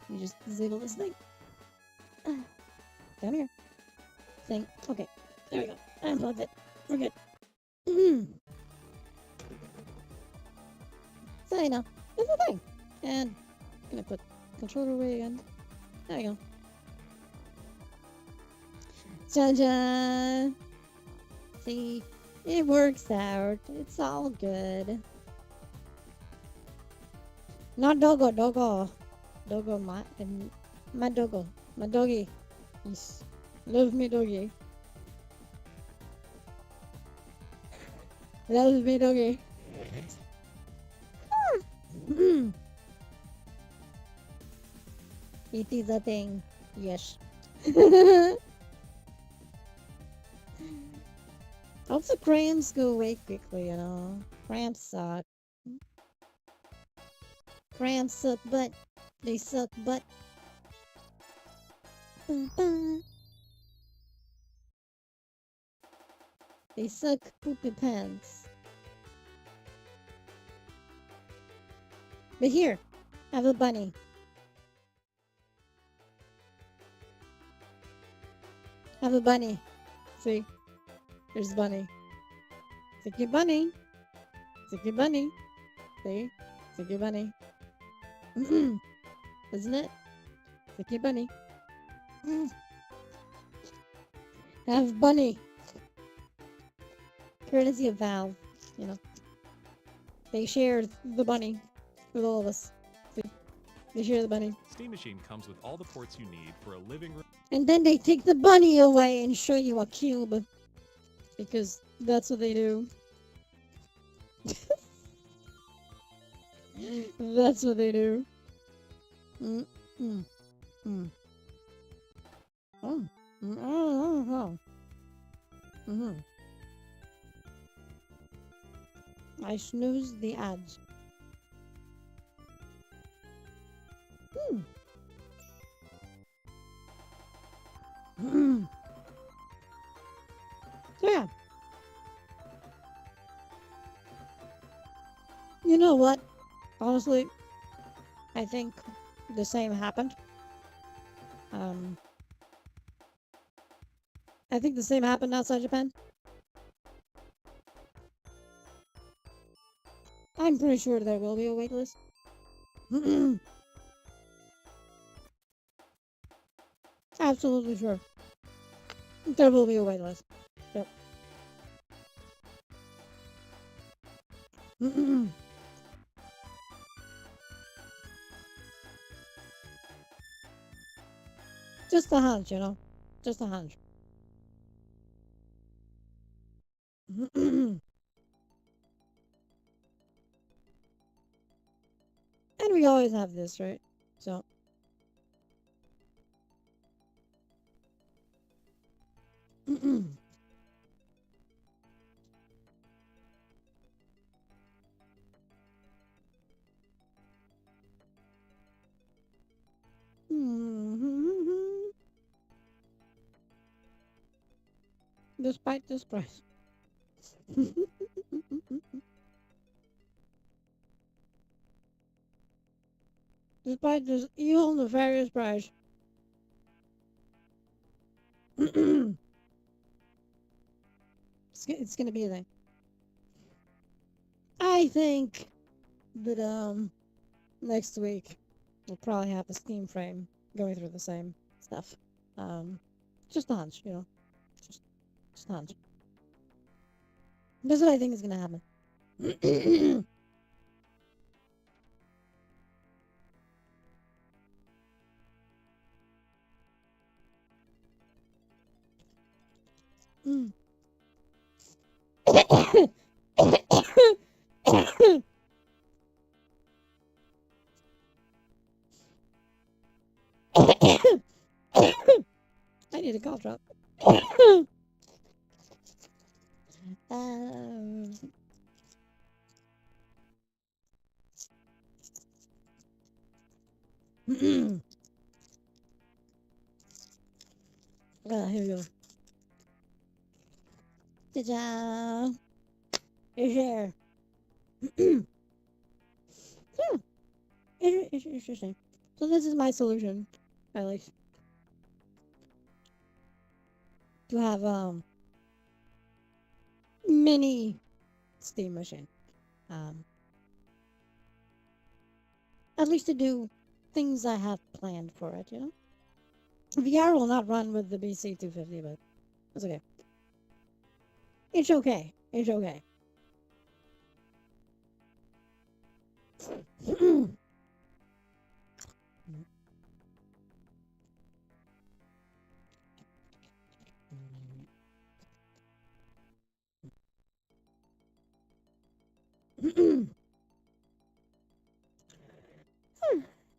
me just disable this thing. Down here. Thing. Okay. There we go. Unplugged it. We're good. So, you know, it's a thing. And I'm gonna put controller away again. There we go. Cha-cha! See, it works out. It's all good. Not doggo. Doggo, my doggo. My doggy. Yes. Love me doggy. Love me doggy. It is a thing. Yes. Hope the cramps go away quickly, you know. Cramps suck. Cramps suck butt. They suck butt. They suck poopy pants. But here, have a bunny. Have a bunny. See? There's bunny. Sticky bunny. Sticky bunny. See? Sticky bunny. Isn't it? Sticky bunny. Have bunny. Courtesy of Valve, you know. They share the bunny. with all of us. See? They share the bunny. Steam Machine comes with all the ports you need for a living room. And then they take the bunny away and show you a cube. Because that's what they do. That's what they do. Mm, mm, mm. Oh. Mm, oh, oh, oh. Mm-hmm. I snooze the ads. Hmm. Mm. So yeah. You know what? Honestly, I think the same happened. I think the same happened outside Japan. I'm pretty sure there will be a waitlist. Absolutely sure. There will be a waitlist. Yep. Just a hunch, you know? Just a hunch. And we always have this, right? So. Despite this price. Despite this evil, nefarious price. It's gonna be a thing. I think that next week we'll probably have a Steam frame going through the same stuff. Just a hunch, you know. Just a hunch. That's what I think is gonna happen. Mm. I need a cough drop. Um, here we go. Ta-da! It's here. Yeah, it's interesting. So this is my solution, at least, to have mini Steam machine. At least to do things I have planned for it, you know? VR will not run with the BC 250, but it's okay. It's okay. It's okay.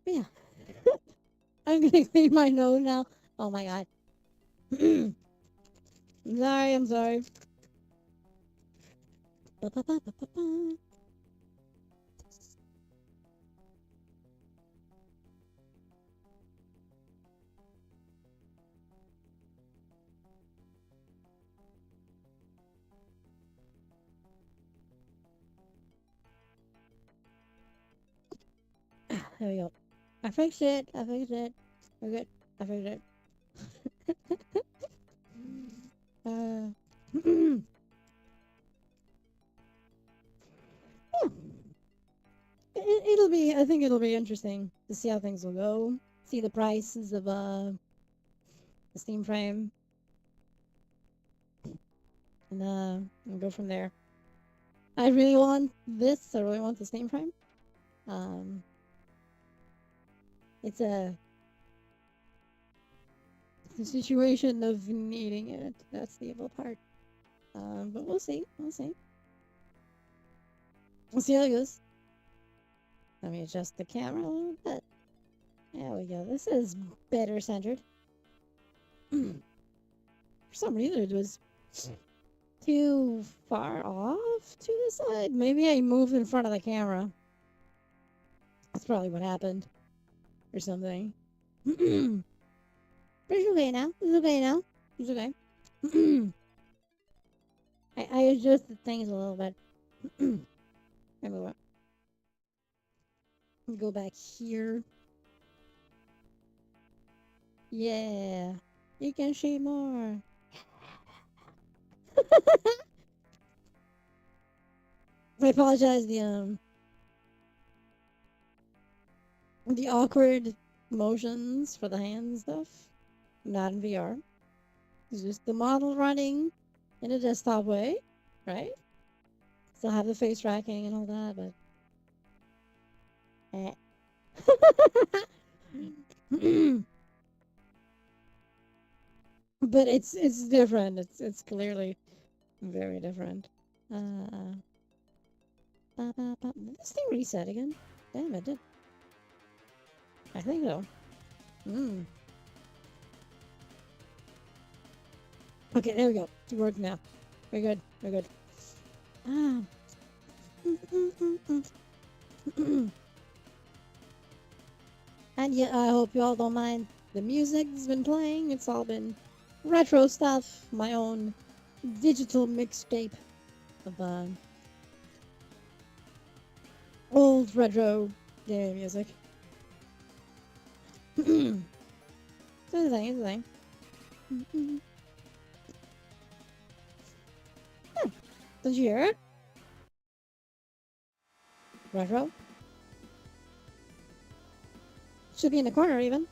Yeah. I'm gonna clean my nose now. Oh my god. I'm sorry, I'm sorry. Ba-ba-ba-ba-ba-ba. There we go. I fixed it. I fixed it. We're good. I fixed it. Yeah. It'll be. I think it'll be interesting to see how things will go. See the prices of the Steam frame, and go from there. I really want this. I really want the Steam frame. Um, it's a situation of needing it. That's the evil part. But we'll see. We'll see. We'll see how it goes. Let me adjust the camera a little bit. There we go. This is better centered. For some reason, it was too far off to the side. Maybe I moved in front of the camera. That's probably what happened. Or something. But it's okay now. It's okay now. It's okay. I adjusted things a little bit. Let me go back here. Yeah. You can see more. I apologize, the awkward motions for the hand stuff. Not in VR. It's just the model running in a desktop way, right? Still have the face tracking and all that, but but it's different. It's clearly very different. Did this thing reset again? Damn, it did. I think so. Okay, there we go. It worked now. We're good. We're good. Ah. And yeah, I hope you all don't mind the music's been playing. It's all been retro stuff. My own digital mixtape of old retro game music. It's a thing, it's a thing. Did you hear it? Retro? Should be in the corner even.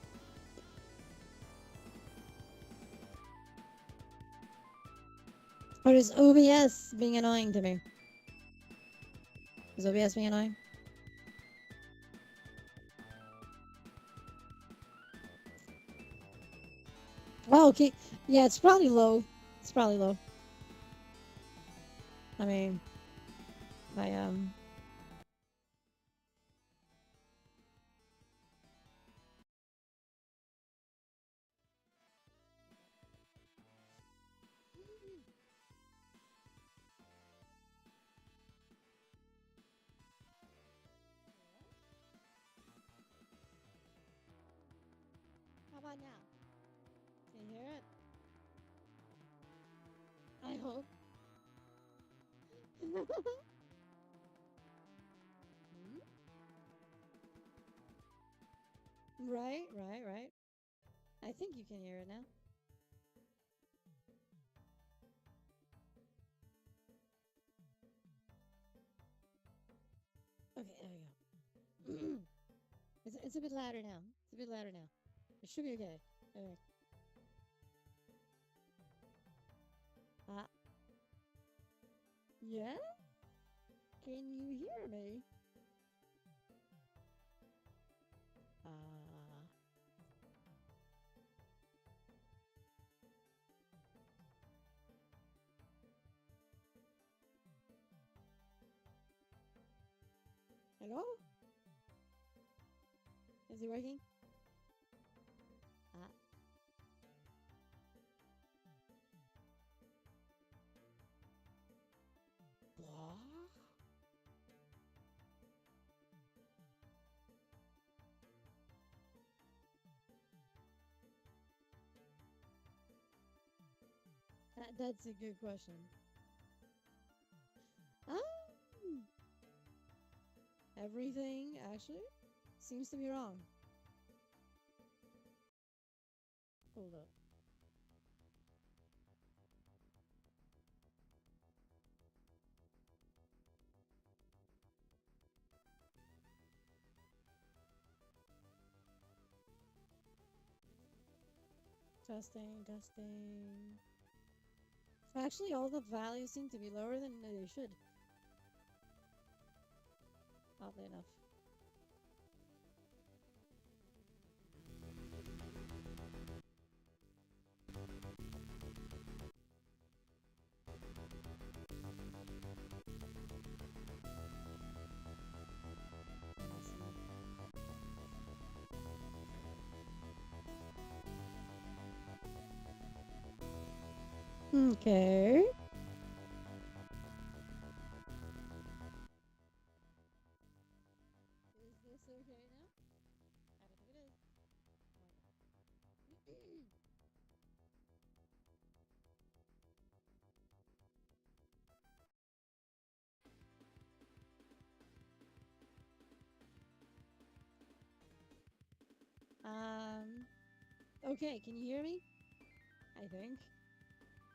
Or is OBS being annoying to me? Is OBS being annoying? Oh, okay. Yeah, it's probably low. It's probably low. I mean, I How about now? Can you hear it? I hope. Right, right, right. I think you can hear it now. Okay, there we go. It's a bit louder now. It's a bit louder now. It should be okay. Okay. Uh, yeah? Can you hear me? Uh, hello? Is it working? Uh, blah? That's a good question. Um, everything actually seems to be wrong. Hold up. Testing, testing. Actually, all the values seem to be lower than they should. Oddly enough. Okay. Is this okay now? I don't think it is. Okay, can you hear me? I think.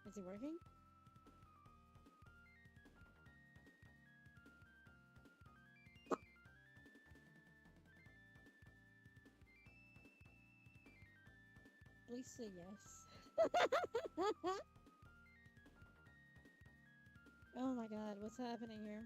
Is it working? Please say yes. Oh my god, what's happening here?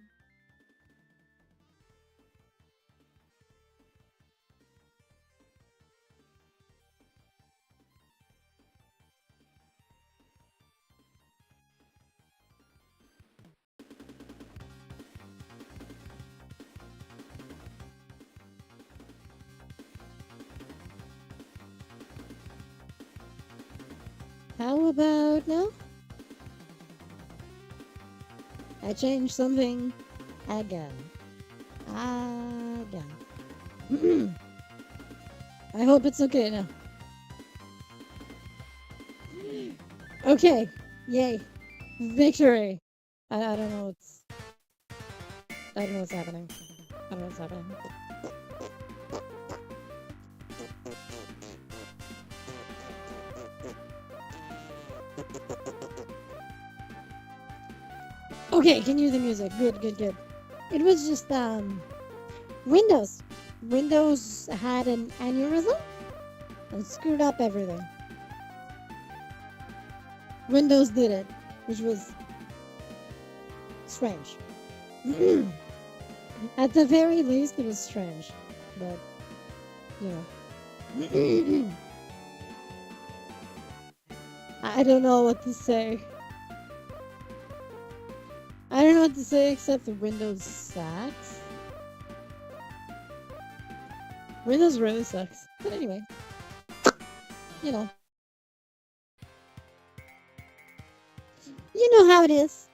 How about now? I changed something again. Again. I hope it's okay now. Okay. Yay. Victory. I don't know what's I don't know what's happening. I don't know what's happening. Okay, can you hear the music? Good, good, good. It was just Windows. Windows had an aneurysm and screwed up everything. Windows did it, which was strange. At the very least, it was strange, but you know, I don't know what to say. I don't know what to say except the Windows sucks. Windows really sucks. But anyway, you know. You know how it is.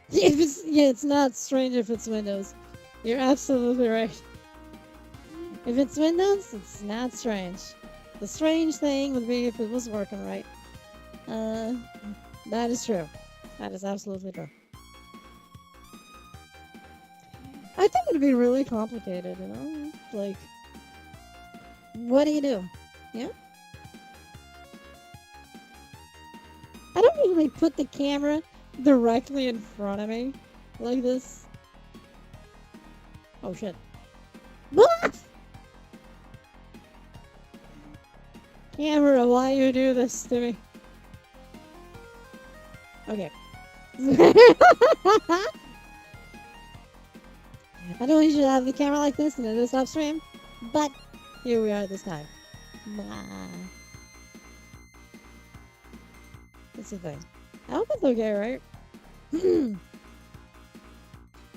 If it's not strange if it's Windows. You're absolutely right. If it's Windows, it's not strange. The strange thing would be if it was working right. That is true. That is absolutely true. I think it'd be really complicated, you know? Like, what do you do? Yeah? I don't usually put the camera directly in front of me like this. Oh shit. What? Camera, why you do this to me? Okay. I know you should have the camera like this and it is off stream, but here we are this time. That's the thing. I hope it's okay, right?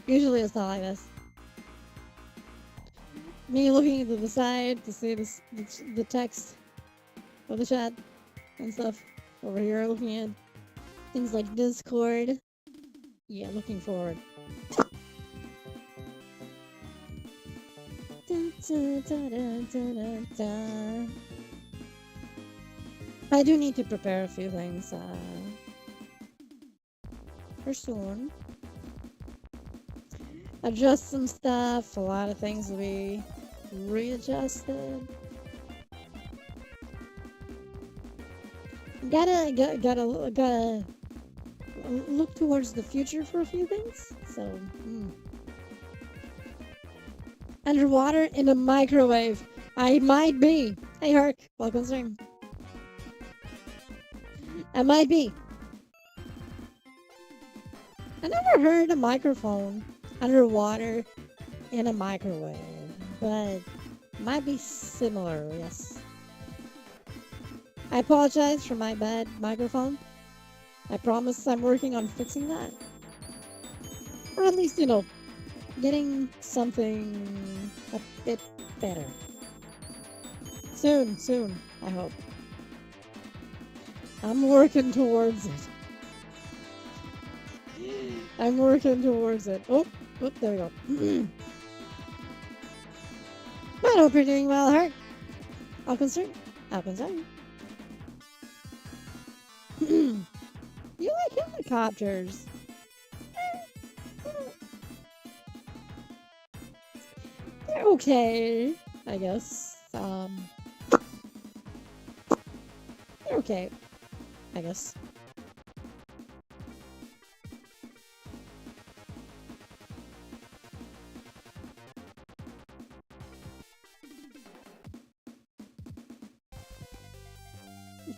Usually it's not like this. Me looking to the side to see the text of the chat and stuff. Over here looking at things like Discord. Yeah, looking forward. I do need to prepare a few things for soon. Adjust some stuff. A lot of things will be readjusted. Gotta look towards the future for a few things. So, underwater in a microwave. I might be. Hey, Hark. Welcome to stream. I might be. I never heard a microphone underwater in a microwave, but it might be similar, yes. I apologize for my bad microphone. I promise I'm working on fixing that. Or at least, you know, getting something a bit better. Soon, I hope. I'm working towards it. I'm working towards it. Oh, there we go. But I hope you're doing well, Heart. All concerned. All concerned. You like helicopters. They're okay, I guess. They're okay, I guess.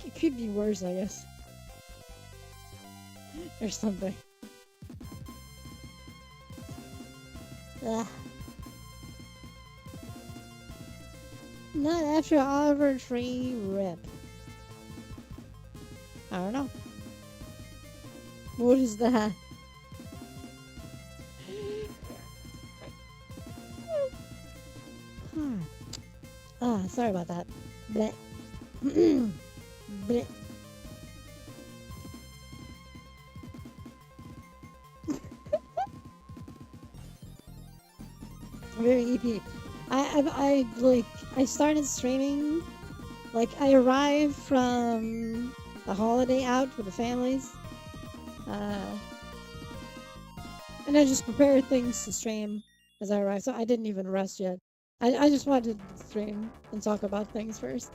It could be worse, I guess. Or something. Ugh. Not after Oliver Tree rip. I don't know. What is that? Ah, sorry about that. Bleh. Bleh. Very EP. I started streaming. Like, I arrived from the holiday out with the families. And I just prepared things to stream as I arrived, so I didn't even rest yet. I just wanted to stream and talk about things first.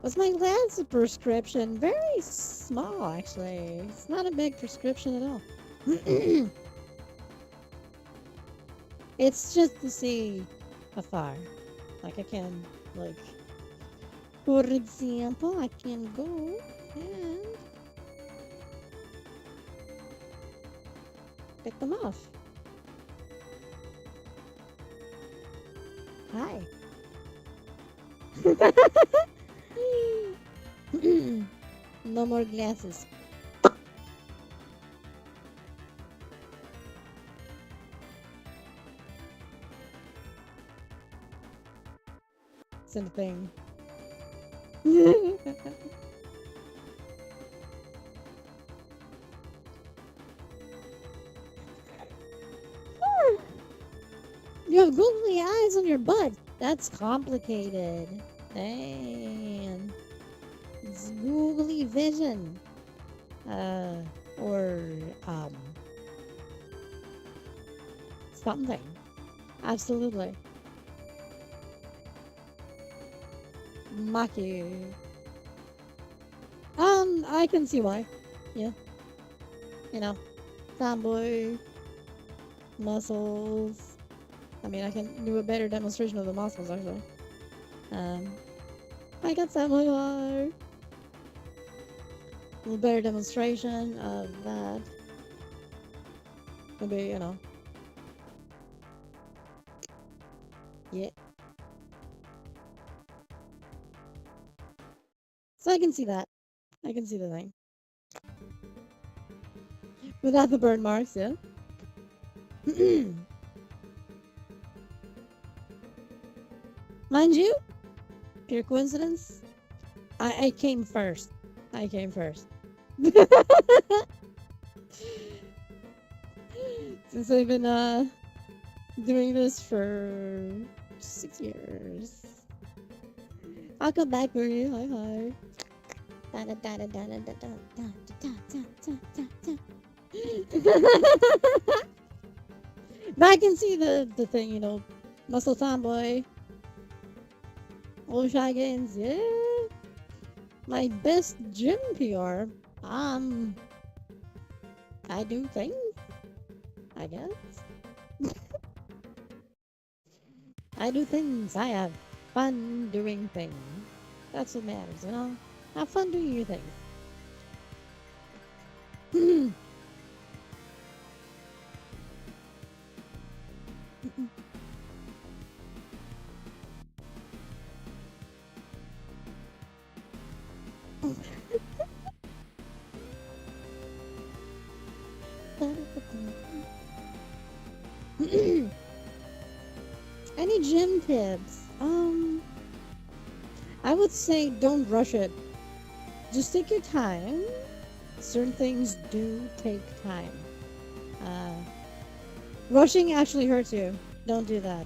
Was my last prescription very small, actually? It's not a big prescription at all. It's just to see afar. Like, I can, like, for example, I can go and pick them off. Hi. No more glasses. It's a thing. You have googly eyes on your butt. That's complicated. Damn. It's googly vision. Or, something. Absolutely. Maki. I can see why. Yeah. You know, Tomboy, muscles. I mean, I can do a better demonstration of the muscles, actually. I got Samurai. A little better demonstration of that. Maybe, you know. Yeah. So I can see that. I can see the thing. Without the burn marks, yeah. Mind you, pure coincidence, I came first. I came first. Since I've been doing this for 6 years. I'll come back for you. Hi hi. But I can see the thing, you know. Muscle Tomboy. All Shy Games, yeah. My best gym PR. I do things, I guess. I do things. I have fun doing things. That's what matters, you know? Have fun doing your things. Any gym tips? I would say don't rush it. Just take your time. certain things do take time. Uh, Rushing actually hurts you. Don't do that.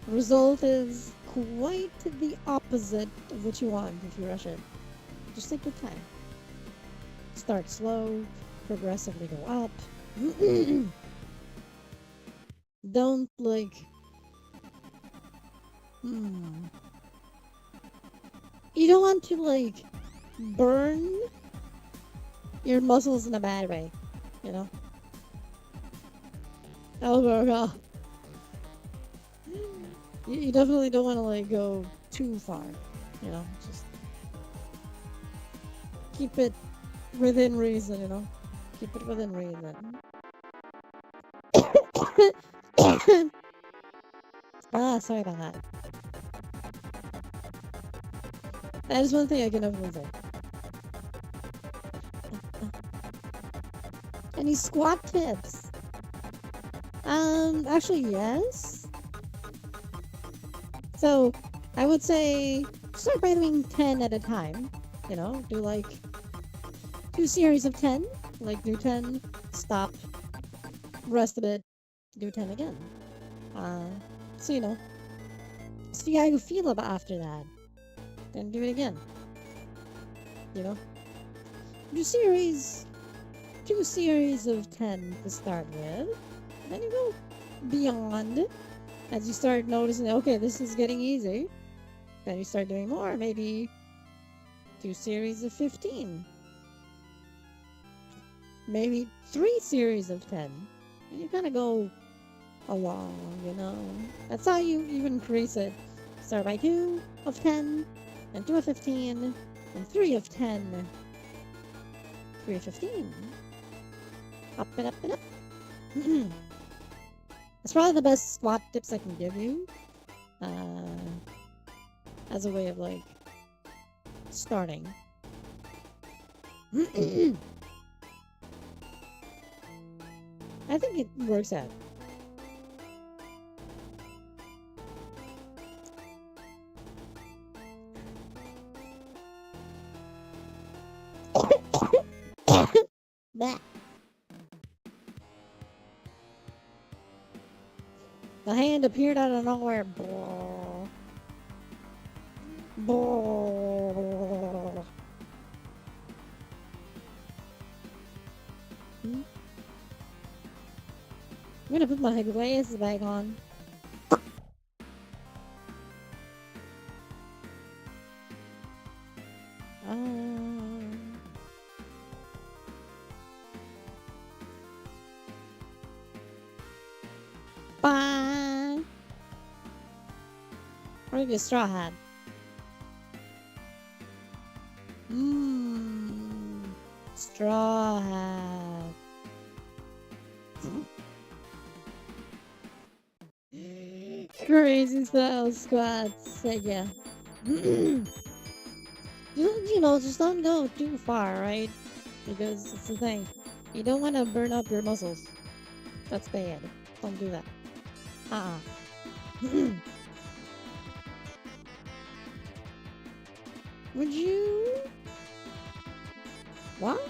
Result is quite the opposite of what you want if you rush it. Just take your time. Start slow, progressively go up. Don't like. Hmm. You don't want to like burn your muscles in a bad way, you know? Oh, you definitely don't want to like go too far, you know? Just keep it within reason, you know? Keep it within reason. Sorry about that. That is one thing I can definitely say. Any squat tips? Actually, yes. So, I would say start by doing 10 at a time. You know, do like 2 series of 10. Like, do 10, stop, rest a bit, do 10 again. So, you know, see how you feel about after that. Then do it again. You know? Do series, 2 series of 10 to start with. Then you go beyond as you start noticing, okay, this is getting easy. Then you start doing more, maybe 2 series of 15. Maybe 3 series of 10. And you kind of go along, you know. That's how you increase it. Start by 2 of 10, and 2 of 15, and 3 of 10, 3 of 15. Up and up and up. It's probably the best squat tips I can give you. As a way of like starting. I think it works out. Bah. The hand appeared out of nowhere. Brrr. Brrr. I'm gonna put my glasses back on. Bye. Or maybe a straw hat. Straw hat. Crazy style squats. Yeah. You know, just don't go too far, right? Because it's the thing. You don't want to burn up your muscles. That's bad. Don't do that. Would you? What?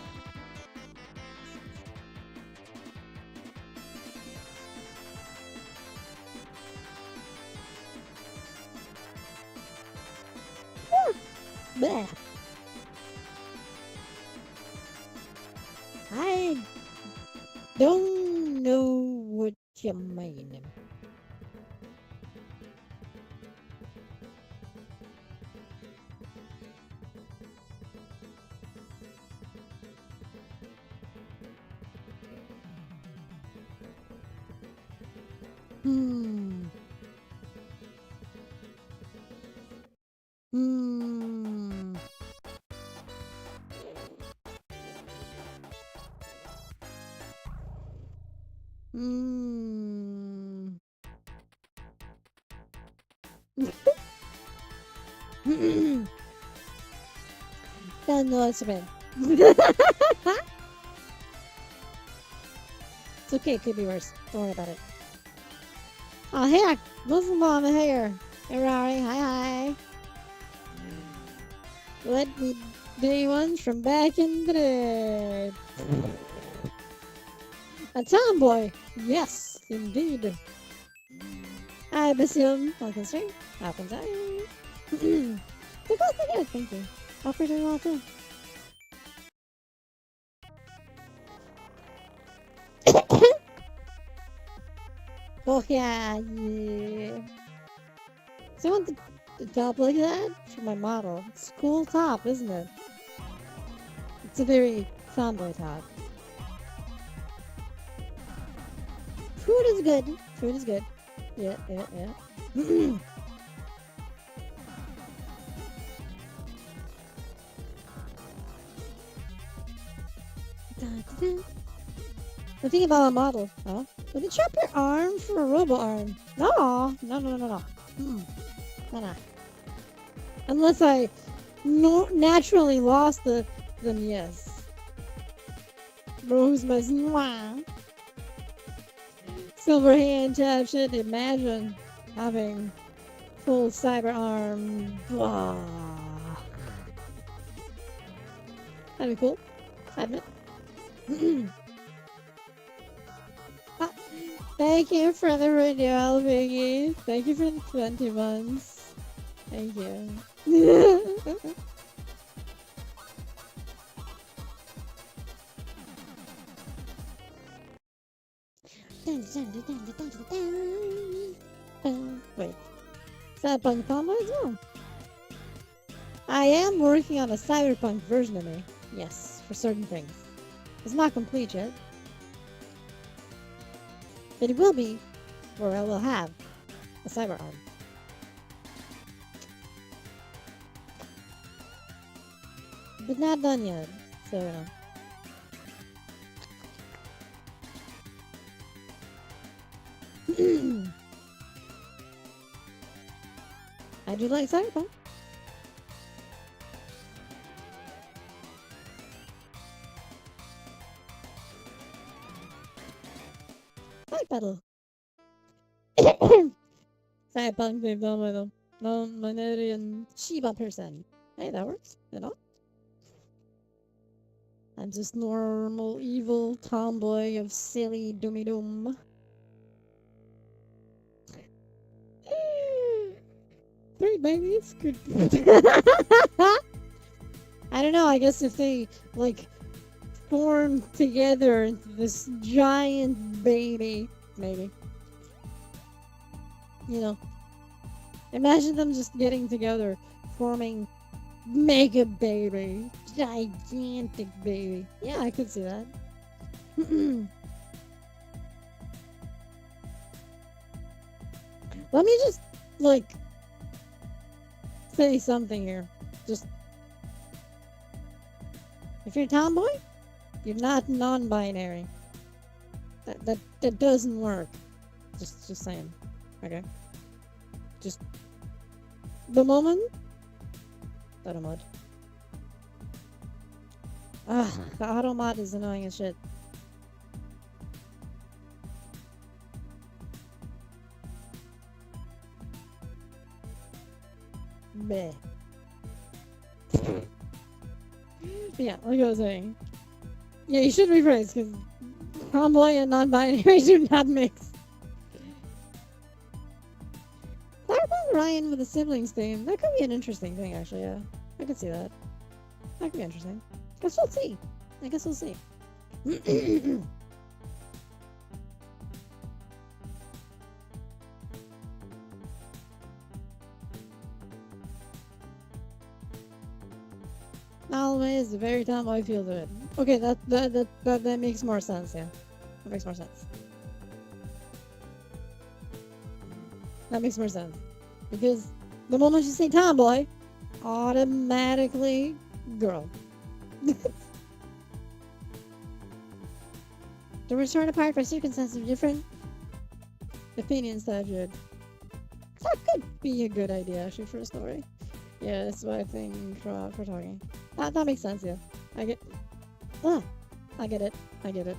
Bleh. I don't know what you mean. Hmm. Hmm. Hmm. Yeah, no, it's bad. It's okay, it could be worse. Don't worry about it. Oh, heck! Muslim mom here. Hey, Rari. Hi, hi. Let me Day ones from back in the day. A tomboy. Yes, indeed. I assume welcome stream. Happens time. The best I get, thank you. Hope you're doing well too. Oh yeah, yeah. So I want the top like that for my model. It's a cool top, isn't it? It's a very tomboy top. Food is good. Food is good. Yeah, yeah, yeah. The thing about a model, huh? Would you chop your arm for a robo arm? No, no, no, no, no. No, no. Unless I naturally lost them, yes. Bro, who's my mwah? Silver hand tap shit. Imagine having full cyber arm. Blah. That'd be cool. I admit. Thank you for the renewal, Biggie. Thank you for the 20 months. Thank you. Wait. Cyberpunk combo as well? I am working on a cyberpunk version of me. Yes, for certain things. It's not complete yet. But it will be, or I will have, a cyber arm. But not done yet, so you know. I do like cyberpunk. Fight battle. Cyberpunk they've done with a non-Minorian Shiba person. Hey, that works, you know? I'm just normal evil tomboy of silly doomy doom. Three babies could. I don't know. I guess if they like form together into this giant baby, maybe. You know, imagine them just getting together, forming mega baby, gigantic baby. Yeah, I could see that. Let me just like say something here. Just if you're a tomboy, you're not non-binary. That doesn't work. Just saying. Okay. Just the moment. Automod. The automod is annoying as shit. Meh. Yeah, like I was saying. Yeah, you should rephrase because tomboy and non-binary do not mix. Cyberpunk Ryan with a siblings theme. That could be an interesting thing, actually. Yeah, I could see that. That could be interesting. Guess we'll see. I guess we'll see. Always the very time I feel to it. Okay, that makes more sense. Yeah, that makes more sense. That makes more sense because the moment you say tomboy, automatically girl. To return apart for circumstances of different opinions that could be a good idea actually for a story. Yeah, that's what I think for talking. That makes sense, yeah. I get it. I get it.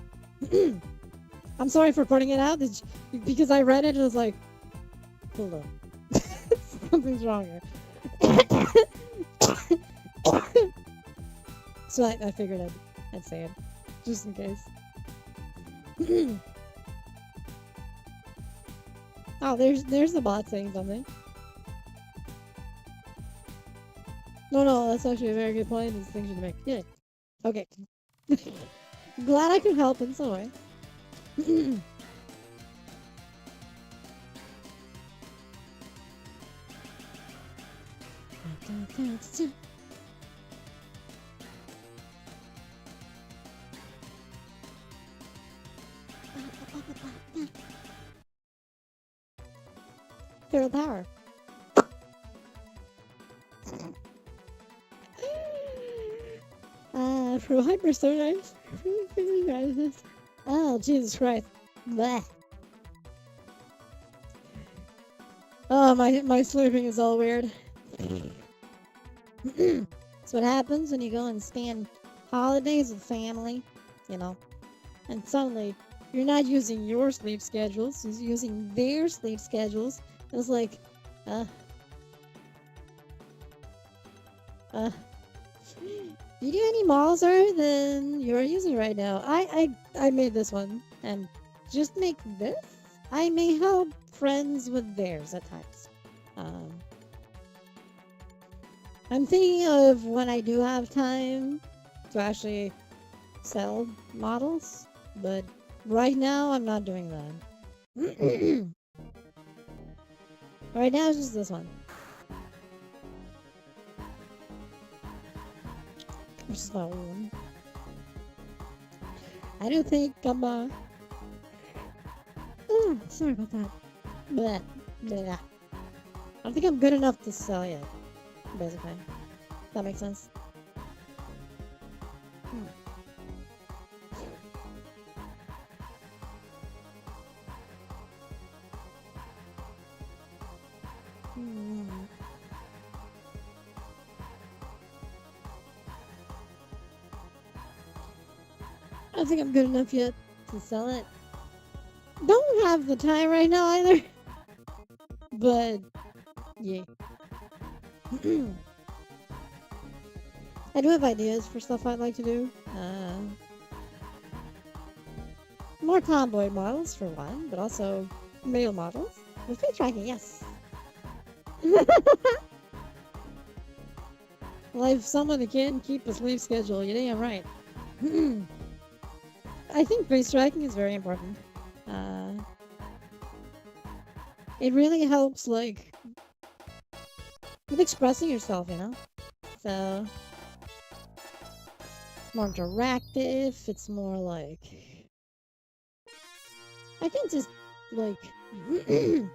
I'm sorry for putting it out because I read it and was like, hold on. Something's wrong here. So I figured I'd say it, just in case. Oh, there's the bot saying something. No, that's actually a very good point. Distinction to make. Yeah. Okay. Glad I could help in some way. Feral power. From hypersonics. Oh, Jesus Christ. Blech. Oh, my sleeping is all weird. That's what happens when you go and spend holidays with family, you know. And suddenly, you're not using your sleep schedules, you're using their sleep schedules. It's like, you do any models other than you're using right now? I made this one, and just make this. I may help friends with theirs at times. I'm thinking of when I do have time to actually sell models, but right now I'm not doing that. Right now it's just this one. Which is my own. I don't think I'm oh, sorry about that. But yeah. I don't think I'm good enough to sell yet. Basically. That makes sense. I don't think I'm good enough yet to sell it. Don't have the time right now either. But yeah. I do have ideas for stuff I'd like to do. More tomboy models for one, but also male models. With face tracking, yes. Well, if someone can keep a sleep schedule, you damn right. I think face tracking is very important. It really helps, like, with expressing yourself, you know? So, it's more interactive, it's more like... I think just, like... and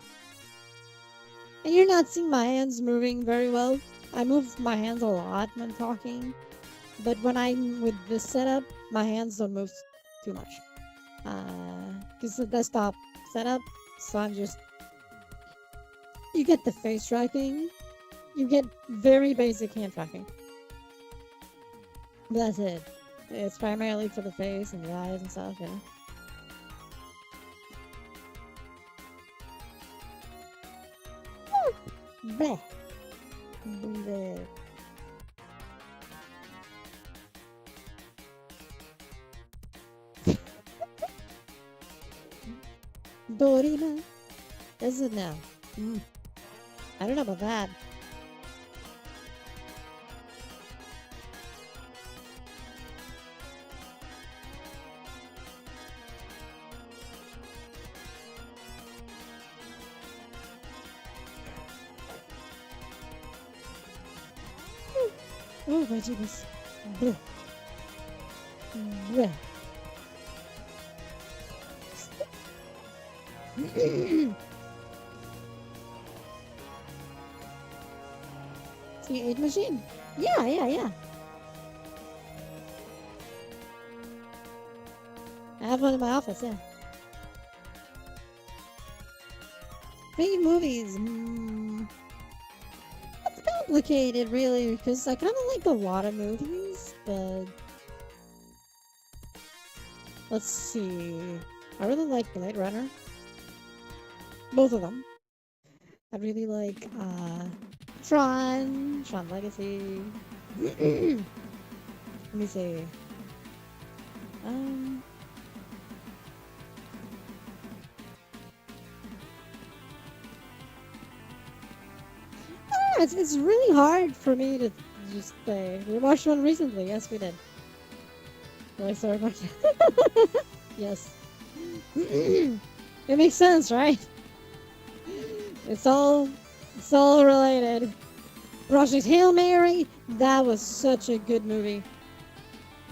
you're not seeing my hands moving very well. I move my hands a lot when talking, but when I'm with this setup, my hands don't move too much. Because the desktop setup, so I'm just... You get the face tracking, you get very basic hand tracking. That's it. It's primarily for the face and the eyes and stuff, yeah. Bleh. Bleh. Dorina. Is it now? I don't know about that. Oh my goodness. Bleh. Bleh. C8 machine. Yeah. I have one in my office, yeah. Making movies. It's complicated, really, because I kind of like a lot of movies, but... Let's see. I really like Blade Runner. Both of them. I really like, Tron Legacy. Let me see. Um. It's really hard for me to just say. We watched one recently. Yes, we did. Really sorry about that. Yes. It makes sense, right? It's all related. Project Hail Mary, that was such a good movie.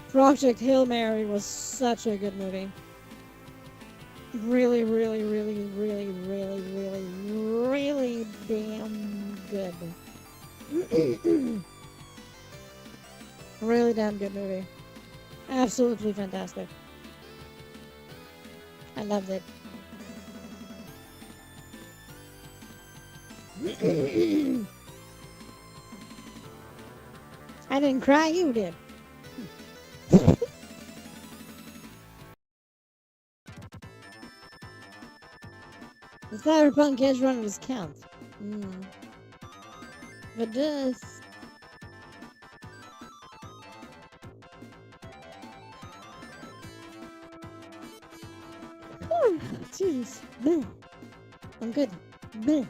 Project Hail Mary was such a good movie. Really, really, really, really, really, really, really damn good. Really damn good movie. Absolutely fantastic. I loved it. I didn't cry, you did. The Cyberpunk Edge Runners count. It does. Jeez. Bleh. I'm good. Bleh.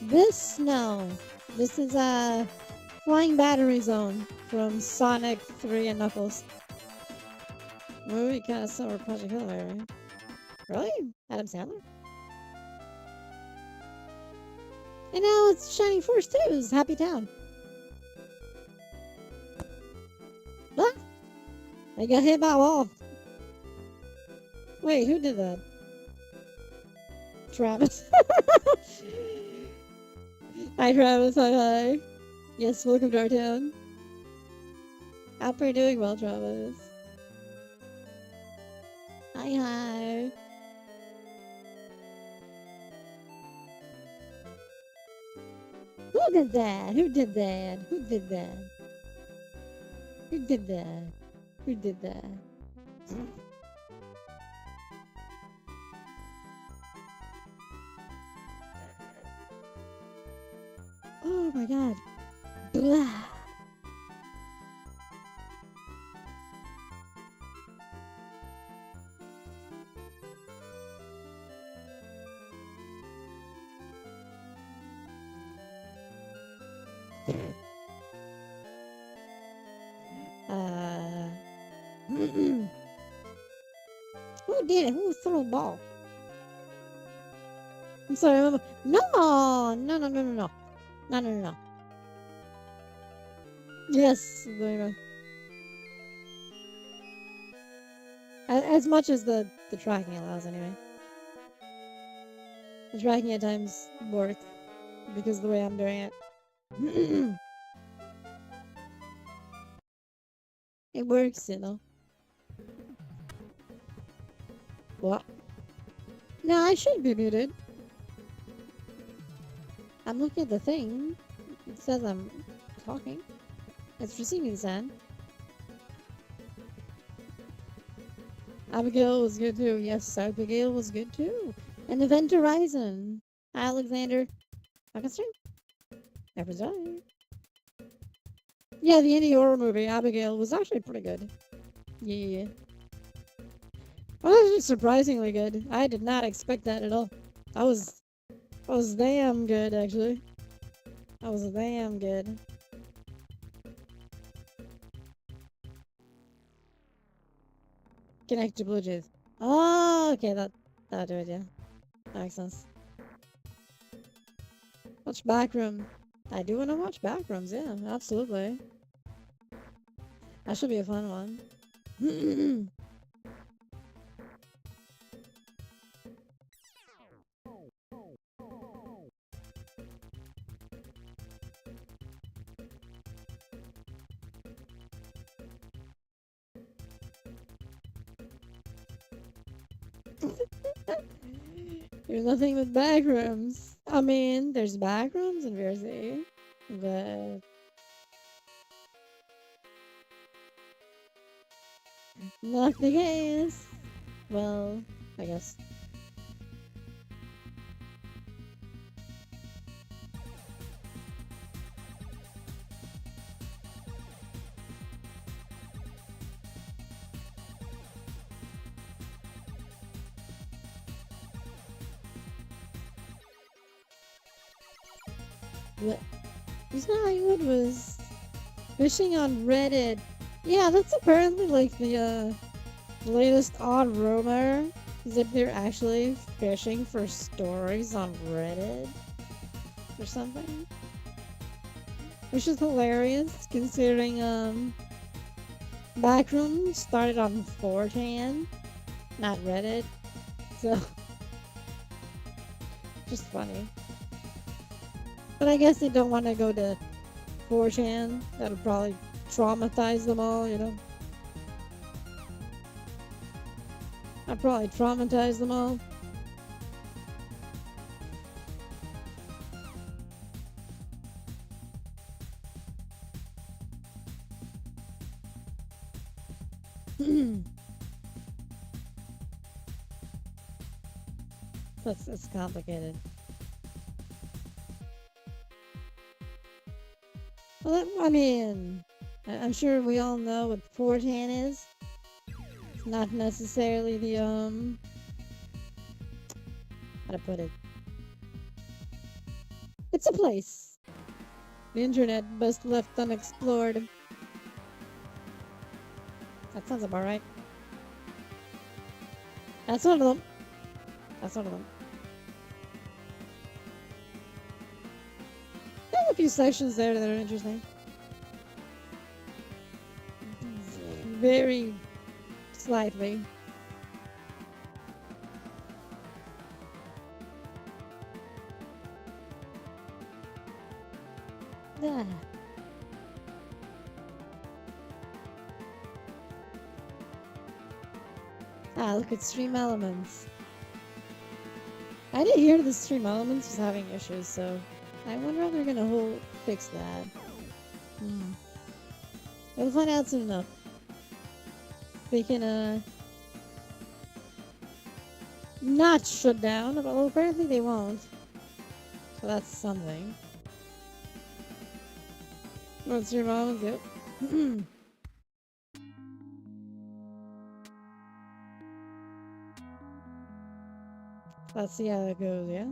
This, no. This is a Flying Battery Zone from Sonic 3 and Knuckles. Movie kind of summer Project Hill, right? Really? Adam Sandler? And now it's Shining Force 2's Happy Town. What? I got hit by a wall. Wait, who did that? Travis. Hi, Travis. Hi. Yes, welcome to our town. Hope you're doing well, Travis. Hi. Who did that? Who did that? Who did that? Who did that? Who did that? Oh my god. Blah. Who did it? Who threw a ball? I'm sorry. No. Yes, there you go. As much as the tracking allows, anyway. The tracking at times works because of the way I'm doing it. It works, you know. What? No, I shouldn't be muted. I'm looking at the thing. It says I'm talking. It's receiving sound. Abigail was good too. Yes, Abigail was good too. And Event Horizon. Hi, Alexander. Stream. Every time. Yeah, the indie horror movie, Abigail, was actually pretty good. Yeah. Well, actually surprisingly good. I did not expect that at all. I was damn good, actually. I was damn good. Connect to Bluetooth. Oh, okay, that'll do it, yeah. That makes sense. Watch Backroom. I do want to watch Backrooms, yeah, absolutely. That should be a fun one. There's nothing but Backrooms. I mean, there's Backrooms in VRC, but not the case. Well, I guess. What? He's not Hollywood was fishing on Reddit. Yeah, that's apparently like the latest odd rumor. Is that they're actually fishing for stories on Reddit or something, which is hilarious considering Backroom started on 4chan, not Reddit, so just funny. But I guess they don't want to go to 4chan. That'll probably traumatize them all, you know. I'd probably traumatize them all. That's complicated. Well, I mean, I'm sure we all know what 4chan is. It's not necessarily the how to put it. It's a place. The internet best left unexplored. That sounds about right. That's one of them. That's one of them. There's a few sections there that are interesting. Very slightly. Ah. Ah, look at Stream Elements. I did hear the Stream Elements was having issues, so I wonder how they're gonna fix that. We'll find out soon enough. They can not shut down, but well, apparently they won't. So that's something. What's your mom's? Yep. Let's see how that goes, yeah?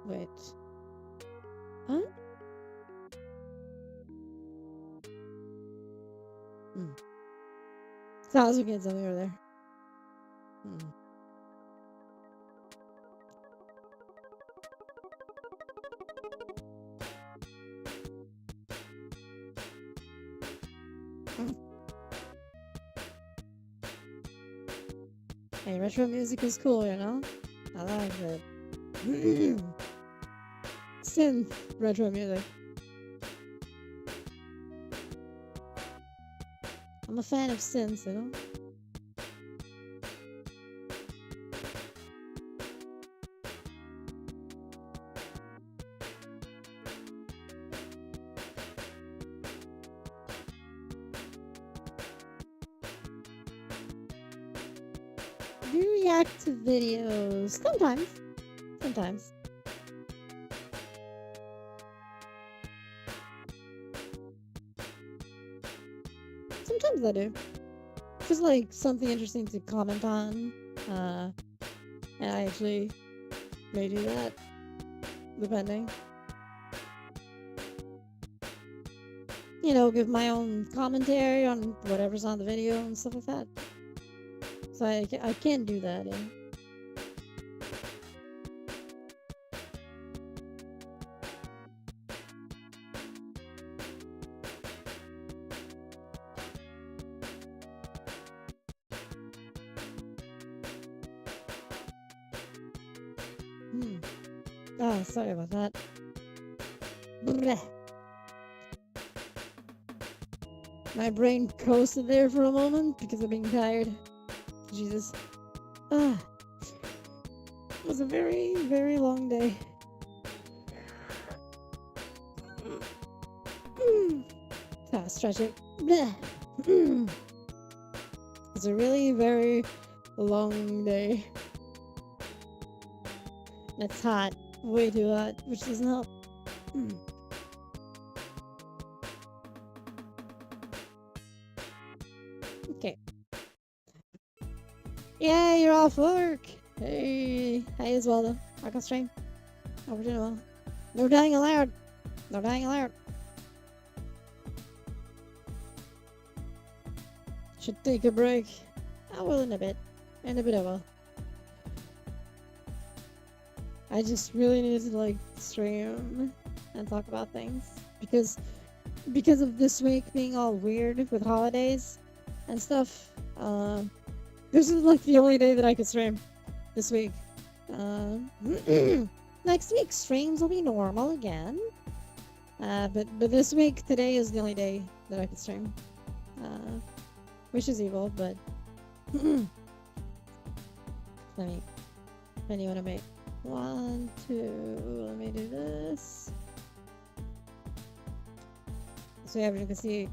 Wait. Huh? Sounds like something over there. Hey, retro music is cool, you know? I like it. Synth retro music. I'm a fan of synths, you know? Do you react to videos? Sometimes. Sometimes. Sometimes I do. Just like something interesting to comment on. And I actually may do that. Depending. You know, give my own commentary on whatever's on the video and stuff like that. So I can do that, yeah. Oh, sorry about that. Blech. My brain coasted there for a moment because of being tired. Jesus. It was a very, very long day. Stretch it. It's a really very long day. And it's hot. Way too hot, which doesn't help. Okay. Yeah, you're off work. Hey as well though. I can stream. Oh, we're doing well. No dying allowed. No dying allowed. Should take a break. I will in a bit. In a bit I will. I just really need to like stream and talk about things because of this week being all weird with holidays and stuff. This is like the only day that I could stream this week. Next week streams will be normal again. But this week today is the only day that I could stream. Which is evil, but let me want to make 1, 2. Let me do this. So everyone can see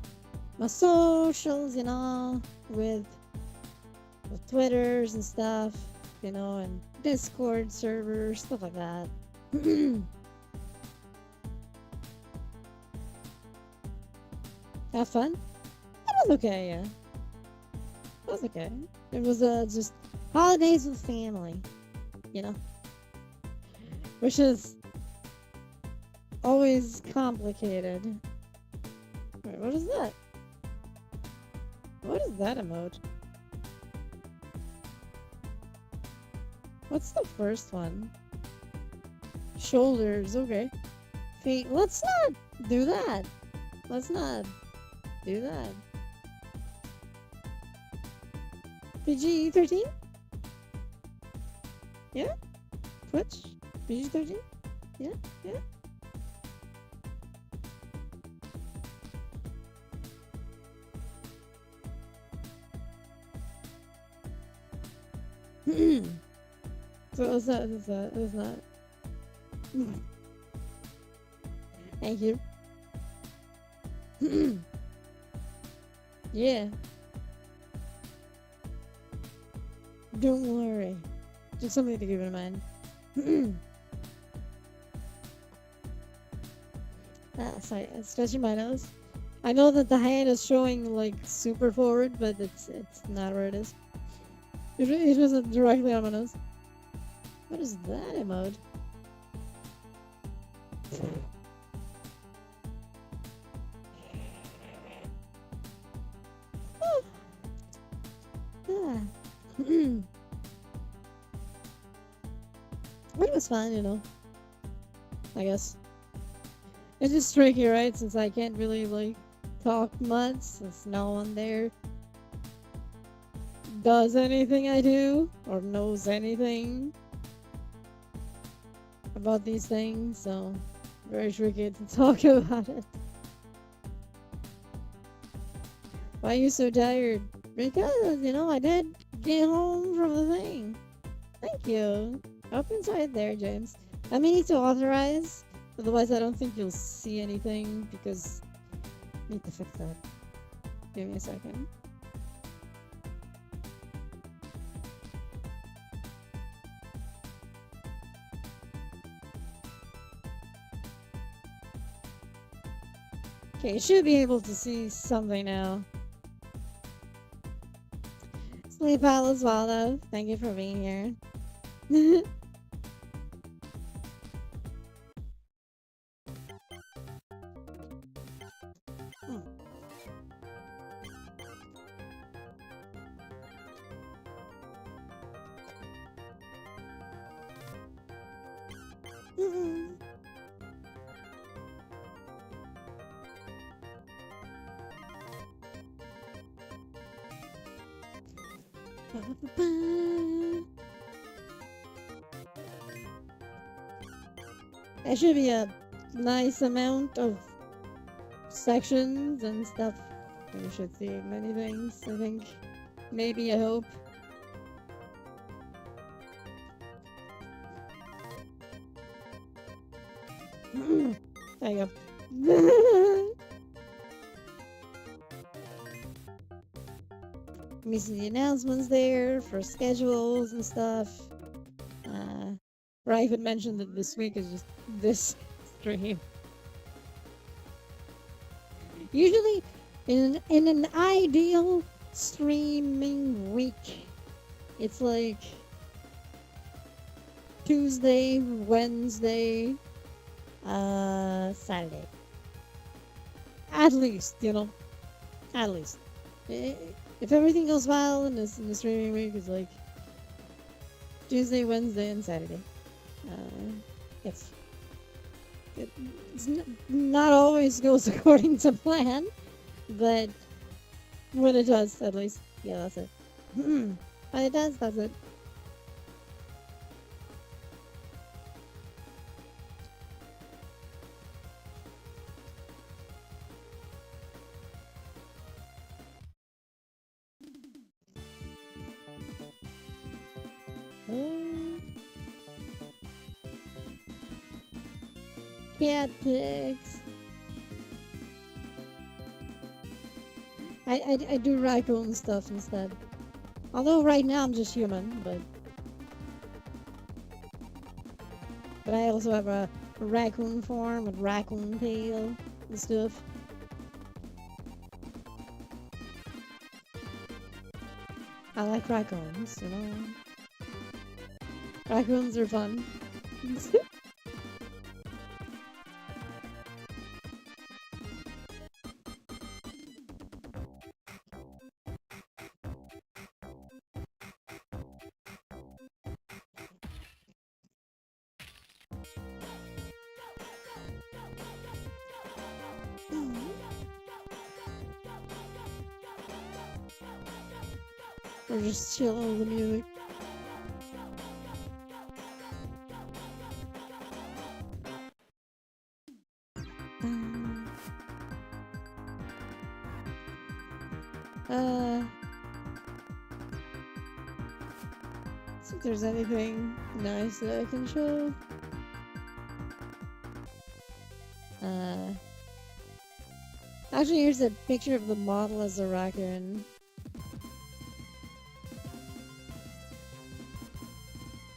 my socials, you know, with Twitters and stuff, you know, and Discord servers, stuff like that. Have fun? That was okay, yeah. That was okay. It was just holidays with family, you know? Which is always complicated. Wait, what is that? What is that emote? What's the first one? Shoulders, okay. Feet, let's not do that. Let's not do that. PG-13? Yeah? Twitch? PG-13? Yeah? Yeah? So what's that? What's that? Thank you. Yeah. Don't worry. Just something to keep in mind. Sorry, I'm stretching my nose. I know that the hand is showing like super forward, but it's not where it is. It wasn't directly on my nose. What is that emote? But it was fun, you know. I guess. It's just tricky, right? Since I can't really like talk much, since no one there does anything I do or knows anything about these things, so very tricky to talk about it. Why are you so tired? Because, you know, I did get home from the thing. Thank you. Up inside there, James. I may need to authorize, otherwise I don't think you'll see anything because I need to fix that. Give me a second. Okay, you should be able to see something now. Sleep well as well, though. Thank you for being here. There should be a nice amount of sections and stuff. You should see many things, I think. Maybe, I hope. There you go. Me see the announcements there for schedules and stuff. Where I even mentioned that this week is just this stream. Usually, in an ideal streaming week, it's like Tuesday, Wednesday, Saturday. At least, you know, at least. If everything goes well in the streaming week, it's like Tuesday, Wednesday, and Saturday. Yes. It's not always goes according to plan, but when it does, at least, yeah, that's it. When it does, that's it. Cat pigs. I do raccoon stuff instead. Although right now I'm just human, but I also have a raccoon form with raccoon tail and stuff. I like raccoons, you know. Raccoons are fun. Or just chill with the music. See if there's anything nice that I can show. Actually, here's a picture of the model as a raccoon.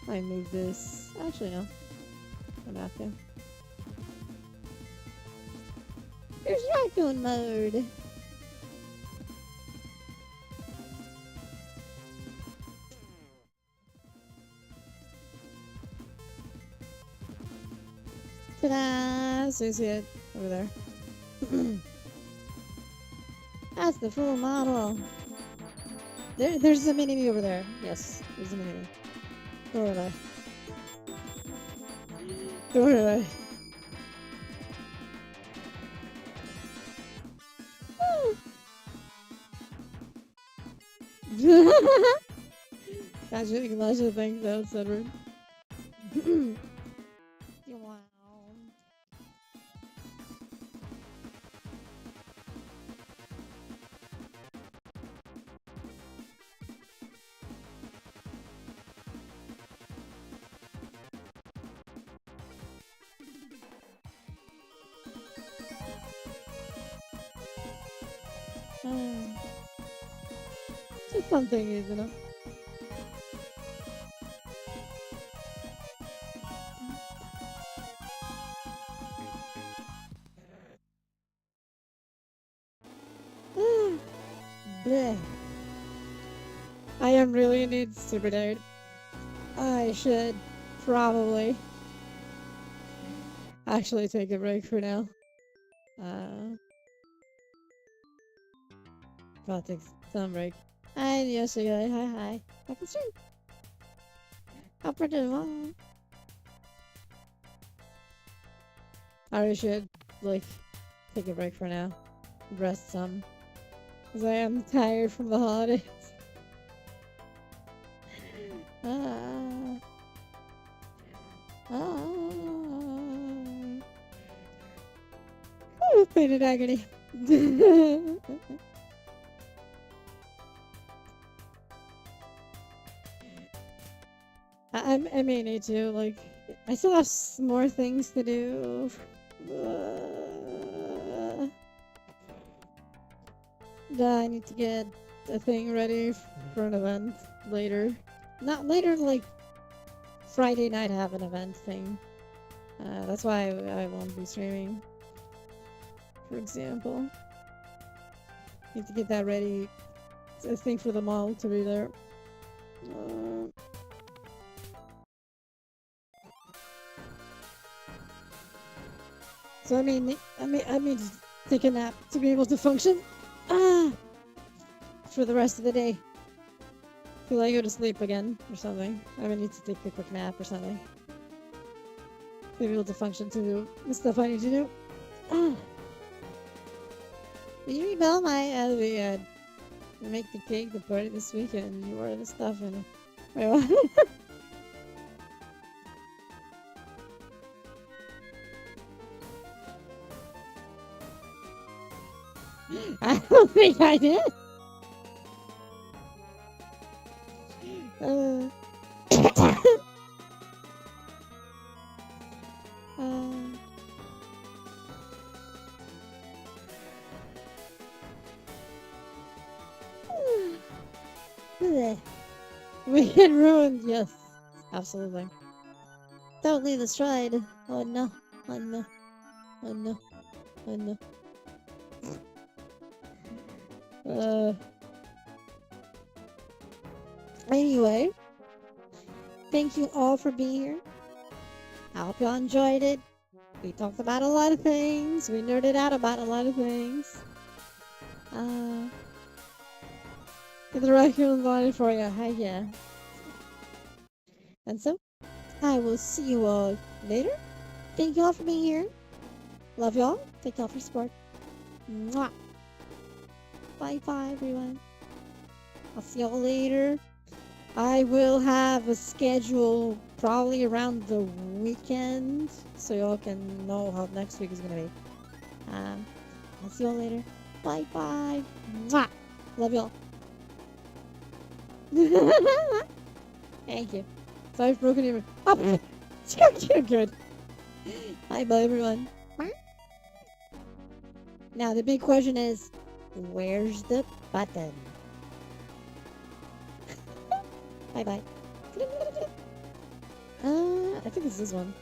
I move this. Actually, no. I'm not to. There's raccoon mode. Ta-da! So you see it over there. That's the full model. There's a mini-me over there. Yes, there's a mini-me. Go over there. Go over there. Gotcha thinks that's Edward. Wow. It's a fun thing, isn't it? Bleh. I am really indeed super tired. I should probably actually take a break for now. I'll take some break. Hi, Yoshigay. Hi. Back in stream. How pretty long. I should, like, take a break for now. Rest some. Because I am tired from the holidays. Oh, pain and agony. I may need to, like, I still have more things to do. Yeah, I need to get a thing ready for an event later. Not later, like Friday night. I have an event thing. That's why I won't be streaming. For example, need to get that ready. It's a thing for the mall to be there. So I mean, just take a nap to be able to function. Ah, for the rest of the day. Till I go to sleep again or something. I need to take a quick nap or something. To be able to function to do the stuff I need to do. Ah. Did you email my make the cake, the party this weekend, you order the stuff and wait, what? I don't think I did. Uh, um, Weekend ruined, yes, absolutely. Don't leave the stride. Oh no, oh no, oh no, oh no. Anyway, thank you all for being here. I hope y'all enjoyed it. We talked about a lot of things. We nerded out about a lot of things. Get the raccoons on it for you. Hi, yeah. And so, I will see you all later. Thank you all for being here. Love y'all. Thank y'all for support. Mwah. Bye bye, everyone. I'll see y'all later. I will have a schedule probably around the weekend, so y'all can know how next week is gonna be. I'll see y'all later. Bye bye. Mwah. Love y'all. Thank you. Sorry for broken even. Oh, you're good. Bye bye, everyone. Now the big question is, where's the button? Bye bye. I think it's this one.